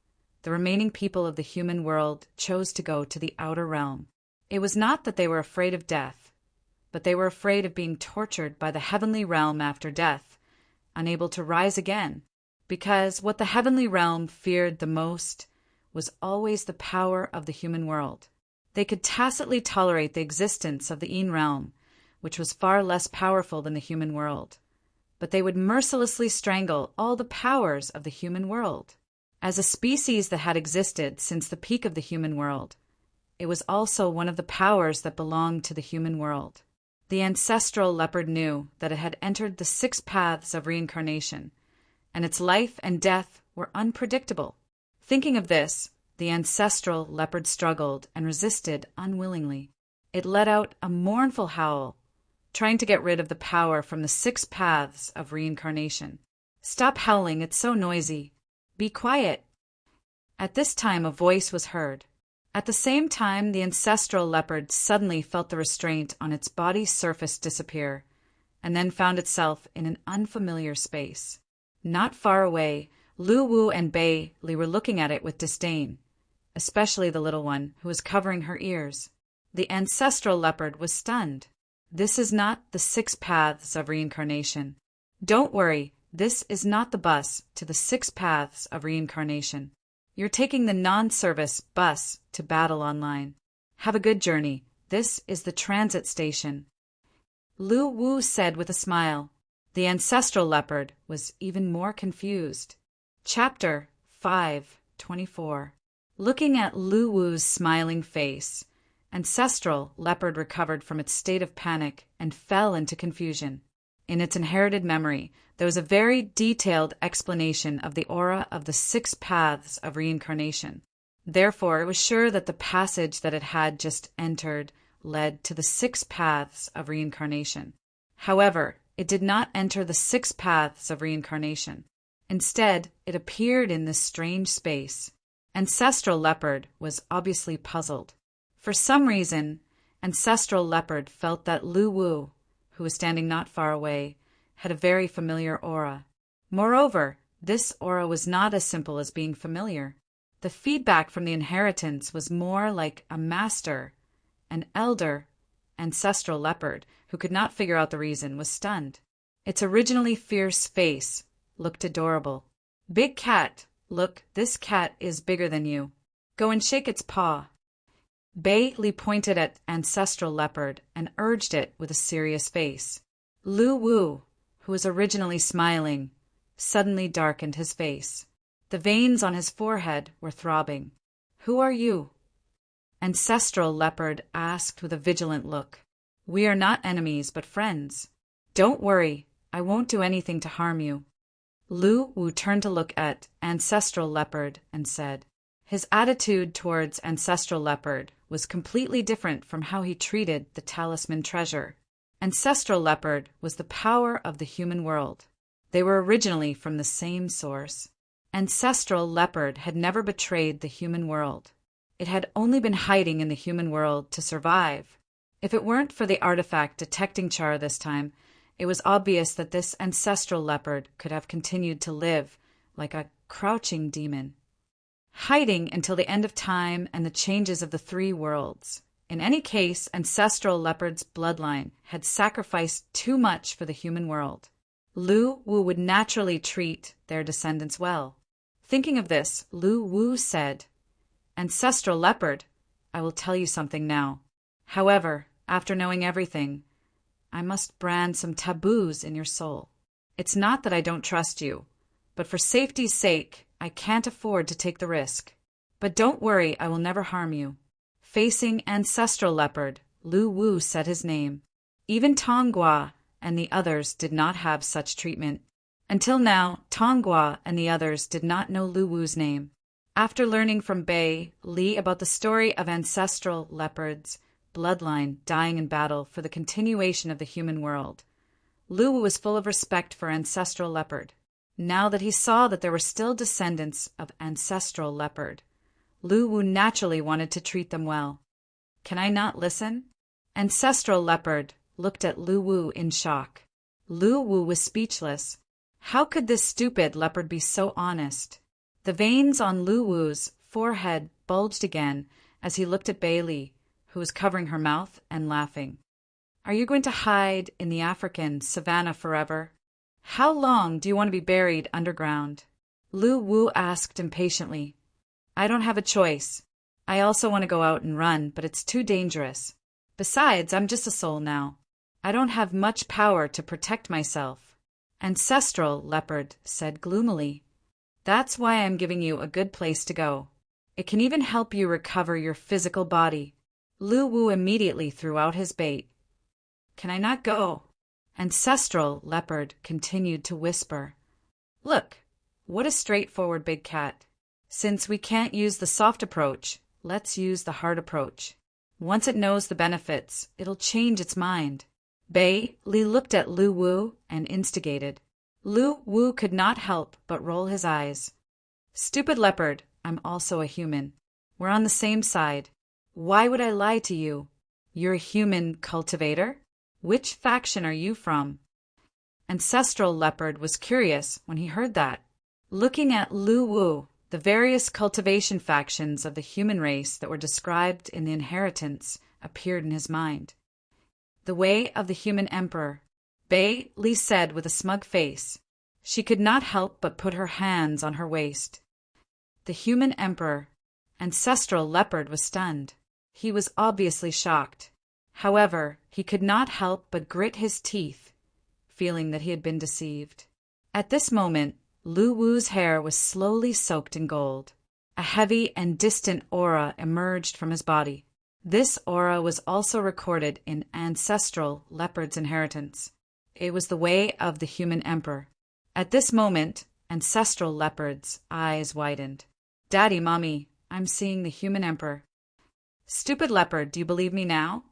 the remaining people of the human world chose to go to the outer realm. It was not that they were afraid of death, but they were afraid of being tortured by the heavenly realm after death, unable to rise again, because what the heavenly realm feared the most was always the power of the human world. They could tacitly tolerate the existence of the Een realm, which was far less powerful than the human world, but they would mercilessly strangle all the powers of the human world. As a species that had existed since the peak of the human world, it was also one of the powers that belonged to the human world. The ancestral leopard knew that it had entered the 6 paths of reincarnation, and its life and death were unpredictable. Thinking of this, the ancestral leopard struggled and resisted unwillingly. It let out a mournful howl, trying to get rid of the power from the 6 paths of reincarnation. "Stop howling, it's so noisy. Be quiet." At this time a voice was heard. At the same time, the ancestral leopard suddenly felt the restraint on its body's surface disappear, and then found itself in an unfamiliar space. Not far away, Lu Wu and Bei Li were looking at it with disdain, especially the little one, who was covering her ears. The ancestral leopard was stunned. "This is not the 6 paths of reincarnation. Don't worry, this is not the bus to the 6 paths of reincarnation. You're taking the non-service bus to Battle Online. Have a good journey. This is the transit station." Lu Wu said with a smile. The ancestral leopard was even more confused. Chapter 5:24. Looking at Lu Wu's smiling face, ancestral leopard recovered from its state of panic and fell into confusion. In its inherited memory, there was a very detailed explanation of the aura of the 6 paths of reincarnation. Therefore, it was sure that the passage that it had just entered led to the 6 paths of reincarnation. However, it did not enter the 6 paths of reincarnation. Instead, it appeared in this strange space. Ancestral leopard was obviously puzzled. For some reason, ancestral leopard felt that Lu Wu, who was standing not far away, had a very familiar aura. Moreover, this aura was not as simple as being familiar. The feedback from the inheritance was more like a master. An elder, ancestral leopard, who could not figure out the reason, was stunned. Its originally fierce face looked adorable. "Big cat, look, this cat is bigger than you. Go and shake its paw." Bei Li pointed at ancestral leopard and urged it with a serious face. Lu Wu, who was originally smiling, suddenly darkened his face. The veins on his forehead were throbbing. "Who are you?" Ancestral leopard asked with a vigilant look. "We are not enemies, but friends. Don't worry, I won't do anything to harm you." Lu Wu turned to look at ancestral leopard and said. His attitude towards ancestral leopard was completely different from how he treated the talisman treasure. Ancestral leopard was the power of the human world. They were originally from the same source. Ancestral leopard had never betrayed the human world. It had only been hiding in the human world to survive. If it weren't for the artifact detecting Char this time, it was obvious that this ancestral leopard could have continued to live like a crouching demon, hiding until the end of time and the changes of the 3 worlds. In any case, ancestral leopard's bloodline had sacrificed too much for the human world. Lu Wu would naturally treat their descendants well. Thinking of this, Lu Wu said, "Ancestral leopard, I will tell you something now. However, after knowing everything, I must brand some taboos in your soul. It's not that I don't trust you, but for safety's sake, I can't afford to take the risk. But don't worry, I will never harm you." Facing ancestral leopard, Lu Wu said his name. Even Tonghua and the others did not have such treatment. Until now, Tonghua and the others did not know Lu Wu's name. After learning from Bei Li about the story of ancestral leopards' bloodline dying in battle for the continuation of the human world, Lu Wu was full of respect for ancestral leopard. Now that he saw that there were still descendants of ancestral leopard, Lu Wu naturally wanted to treat them well. Can I not listen? Ancestral leopard looked at Lu Wu in shock. Lu Wu was speechless. How could this stupid leopard be so honest? The veins on Lu Wu's forehead bulged again as he looked at Bei Li, who was covering her mouth and laughing. Are you going to hide in the African savannah forever? How long do you want to be buried underground? Lu Wu asked impatiently. I don't have a choice. I also want to go out and run, but it's too dangerous. Besides, I'm just a soul now. I don't have much power to protect myself. Ancestral leopard said gloomily. That's why I'm giving you a good place to go. It can even help you recover your physical body. Lu Wu immediately threw out his bait. Can I not go? Ancestral leopard continued to whisper. Look, what a straightforward big cat. Since we can't use the soft approach, let's use the hard approach. Once it knows the benefits, it'll change its mind. Bei Li looked at Lu Wu and instigated. Lu Wu could not help but roll his eyes. Stupid leopard, I'm also a human. We're on the same side. Why would I lie to you? You're a human cultivator? Which faction are you from? Ancestral leopard was curious when he heard that. Looking at Lu Wu, the various cultivation factions of the human race that were described in the inheritance appeared in his mind. The way of the human emperor, Bei Li said with a smug face. She could not help but put her hands on her waist. The human emperor, ancestral leopard, was stunned. He was obviously shocked. However, he could not help but grit his teeth, feeling that he had been deceived. At this moment, Lu Wu's hair was slowly soaked in gold. A heavy and distant aura emerged from his body. This aura was also recorded in ancestral leopard's inheritance. It was the way of the human emperor. At this moment, ancestral leopard's eyes widened. Daddy, Mommy, I'm seeing the human emperor. Stupid leopard, do you believe me now?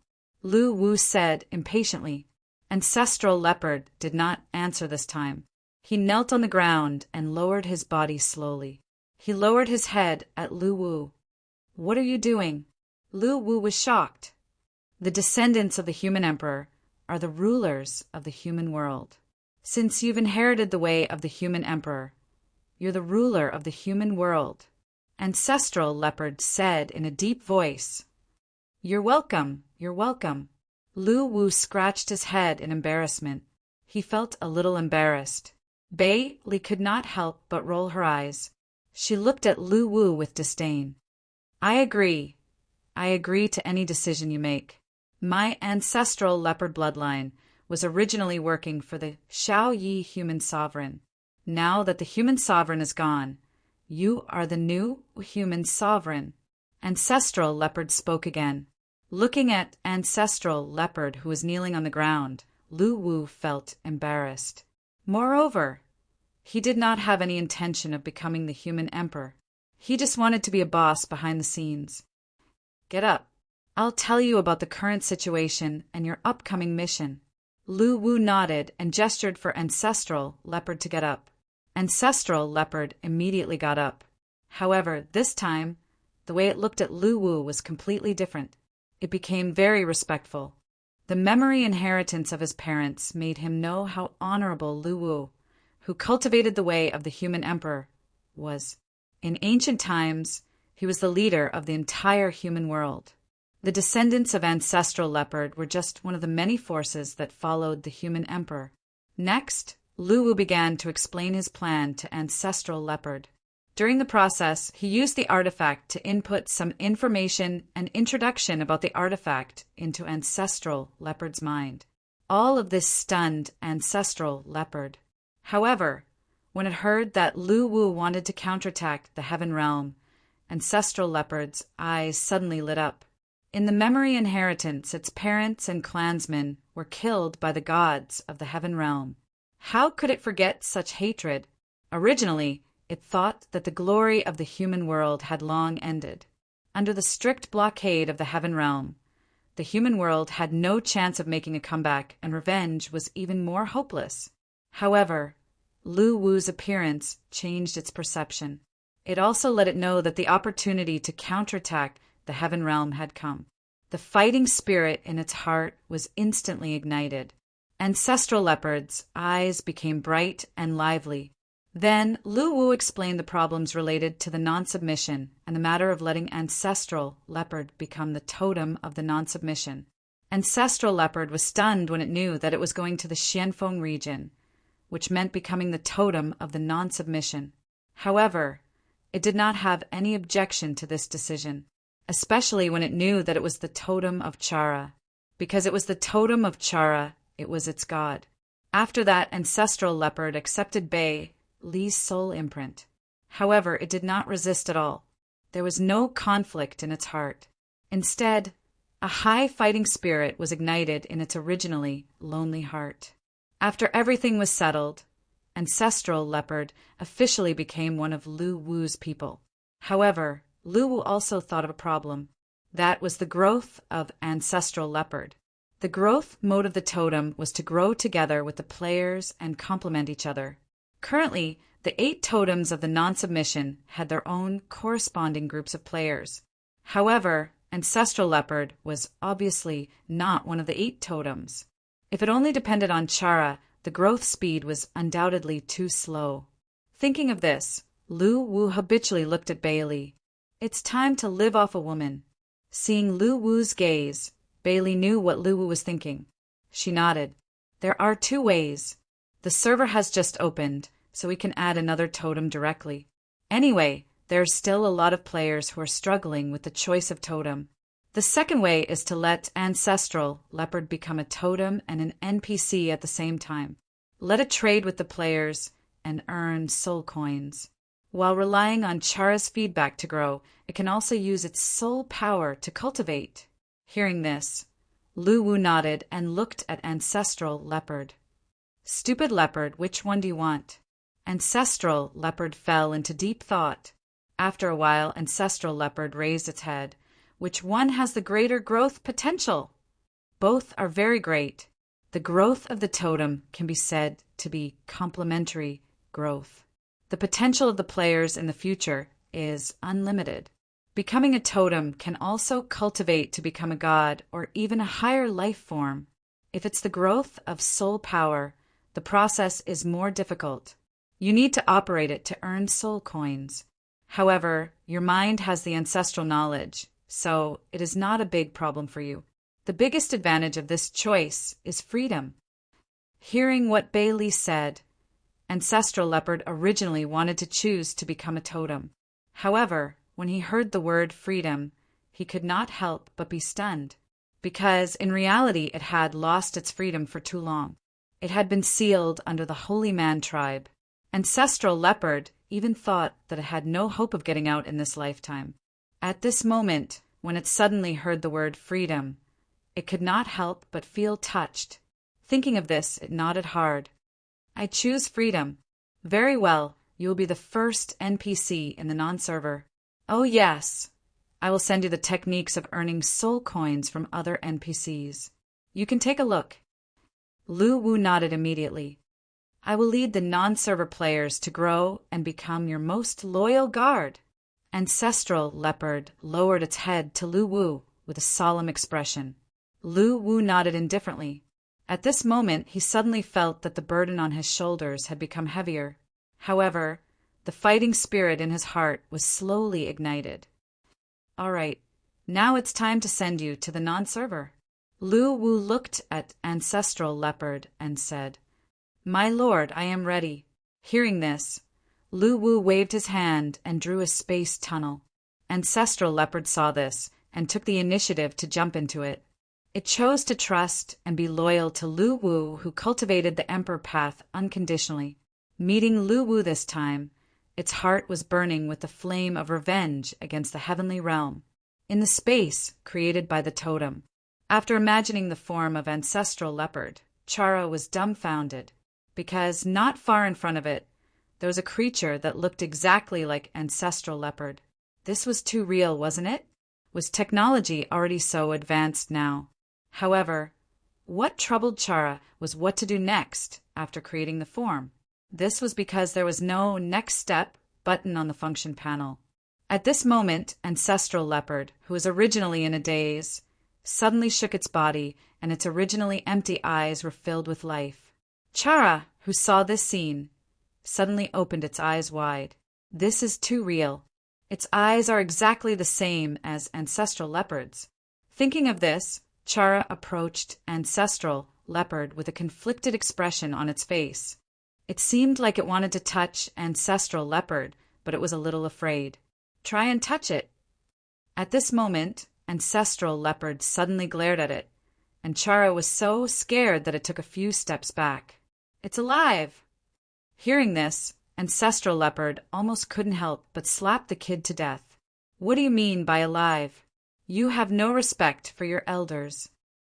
Lu Wu said impatiently. Ancestral leopard did not answer this time. He knelt on the ground and lowered his body slowly. He lowered his head at Lu Wu. What are you doing? Lu Wu was shocked. The descendants of the human emperor are the rulers of the human world. Since you've inherited the way of the human emperor, you're the ruler of the human world. Ancestral leopard said in a deep voice. You're welcome, you're welcome. Lu Wu scratched his head in embarrassment. He felt a little embarrassed. Bei Li could not help but roll her eyes. She looked at Lu Wu with disdain. I agree to any decision you make. My ancestral leopard bloodline was originally working for the Shaoyi human sovereign. Now that the human sovereign is gone, you are the new human sovereign. Ancestral leopard spoke again. Looking at ancestral leopard who was kneeling on the ground, Lu Wu felt embarrassed. Moreover, he did not have any intention of becoming the human emperor. He just wanted to be a boss behind the scenes. Get up. I'll tell you about the current situation and your upcoming mission. Lu Wu nodded and gestured for ancestral leopard to get up. Ancestral leopard immediately got up. However, this time, the way it looked at Lu Wu was completely different. It became very respectful. The memory inheritance of his parents made him know how honorable Lu Wu, who cultivated the way of the human emperor, was. In ancient times, he was the leader of the entire human world. The descendants of ancestral leopard were just one of the many forces that followed the human emperor. Next, Lu Wu began to explain his plan to ancestral leopard. During the process, he used the artifact to input some information and introduction about the artifact into ancestral leopard's mind. All of this stunned ancestral leopard. However, when it heard that Lu Wu wanted to counterattack the heaven realm, ancestral leopard's eyes suddenly lit up. In the memory inheritance, its parents and clansmen were killed by the gods of the heaven realm. How could it forget such hatred? Originally, It thought that the glory of the human world had long ended. Under the strict blockade of the heaven realm, the human world had no chance of making a comeback, and revenge was even more hopeless. However, Lu Wu's appearance changed its perception. It also let it know that the opportunity to counterattack the heaven realm had come. The fighting spirit in its heart was instantly ignited. Ancestral Leopard's eyes became bright and lively. Then Lu Wu explained the problems related to the non-submission and the matter of letting Ancestral Leopard become the totem of the non-submission. Ancestral Leopard was stunned when it knew that it was going to the Xianfeng region, which meant becoming the totem of the non-submission. However, it did not have any objection to this decision, especially when it knew that it was the totem of Chara. Because it was the totem of Chara, it was its god. After that, Ancestral Leopard accepted Bei Li's soul imprint. However, it did not resist at all. There was no conflict in its heart. Instead, a high fighting spirit was ignited in its originally lonely heart. After everything was settled, Ancestral Leopard officially became one of Lu Wu's people. However, Lu Wu also thought of a problem. That was the growth of Ancestral Leopard. The growth mode of the totem was to grow together with the players and complement each other. Currently, the 8 totems of the non-submission had their own corresponding groups of players. However, Ancestral Leopard was obviously not one of the 8 totems. If it only depended on Chara, the growth speed was undoubtedly too slow. Thinking of this, Lu Wu habitually looked at Bailey. It's time to live off a woman. Seeing Lu Wu's gaze, Bailey knew what Lu Wu was thinking. She nodded. There are 2 ways. The server has just opened, so we can add another totem directly. Anyway, there are still a lot of players who are struggling with the choice of totem. The second way is to let Ancestral Leopard become a totem and an NPC at the same time. Let it trade with the players and earn soul coins. While relying on Chara's feedback to grow, it can also use its soul power to cultivate. Hearing this, Lu Wu nodded and looked at Ancestral Leopard. Stupid Leopard, which one do you want? Ancestral Leopard fell into deep thought. After a while, Ancestral Leopard raised its head. Which one has the greater growth potential? Both are very great. The growth of the totem can be said to be complementary growth. The potential of the players in the future is unlimited. Becoming a totem can also cultivate to become a god or even a higher life form. If it's the growth of soul power, the process is more difficult. You need to operate it to earn soul coins. However, your mind has the ancestral knowledge, so it is not a big problem for you. The biggest advantage of this choice is freedom. Hearing what Bailey said, Ancestral Leopard originally wanted to choose to become a totem. However, when he heard the word freedom, he could not help but be stunned, because in reality it had lost its freedom for too long. It had been sealed under the Holy Man tribe. Ancestral Leopard even thought that it had no hope of getting out in this lifetime. At this moment, when it suddenly heard the word freedom, it could not help but feel touched. Thinking of this, it nodded hard. I choose freedom. Very well, you will be the first NPC in the non-server. Oh yes, I will send you the techniques of earning soul coins from other NPCs. You can take a look. Lu Wu nodded immediately. I will lead the non-server players to grow and become your most loyal guard. Ancestral Leopard lowered its head to Lu Wu with a solemn expression. Lu Wu nodded indifferently. At this moment, he suddenly felt that the burden on his shoulders had become heavier. However, the fighting spirit in his heart was slowly ignited. All right, now it's time to send you to the non-server. Lu Wu looked at Ancestral Leopard and said, My lord, I am ready. Hearing this, Lu Wu waved his hand and drew a space tunnel. Ancestral Leopard saw this and took the initiative to jump into it. It chose to trust and be loyal to Lu Wu, who cultivated the Emperor path unconditionally. Meeting Lu Wu this time, its heart was burning with the flame of revenge against the heavenly realm. In the space created by the totem, after imagining the form of Ancestral Leopard, Chara was dumbfounded, because not far in front of it, there was a creature that looked exactly like ancestral leopard. This was too real, wasn't it? Was technology already so advanced now? However, what troubled Chara was what to do next after creating the form. This was because there was no next step button on the function panel. At this moment, ancestral leopard, who was originally in a daze, suddenly shook its body, and its originally empty eyes were filled with life. Chara, who saw this scene, suddenly opened its eyes wide. This is too real. Its eyes are exactly the same as ancestral leopards. Thinking of this, Chara approached ancestral leopard with a conflicted expression on its face. It seemed like it wanted to touch ancestral leopard, but it was a little afraid. Try and touch it. At this moment, ancestral leopard suddenly glared at it, and Chara was so scared that it took a few steps back. It's alive! Hearing this, ancestral leopard almost couldn't help but slap the kid to death. What do you mean by alive? You have no respect for your elders.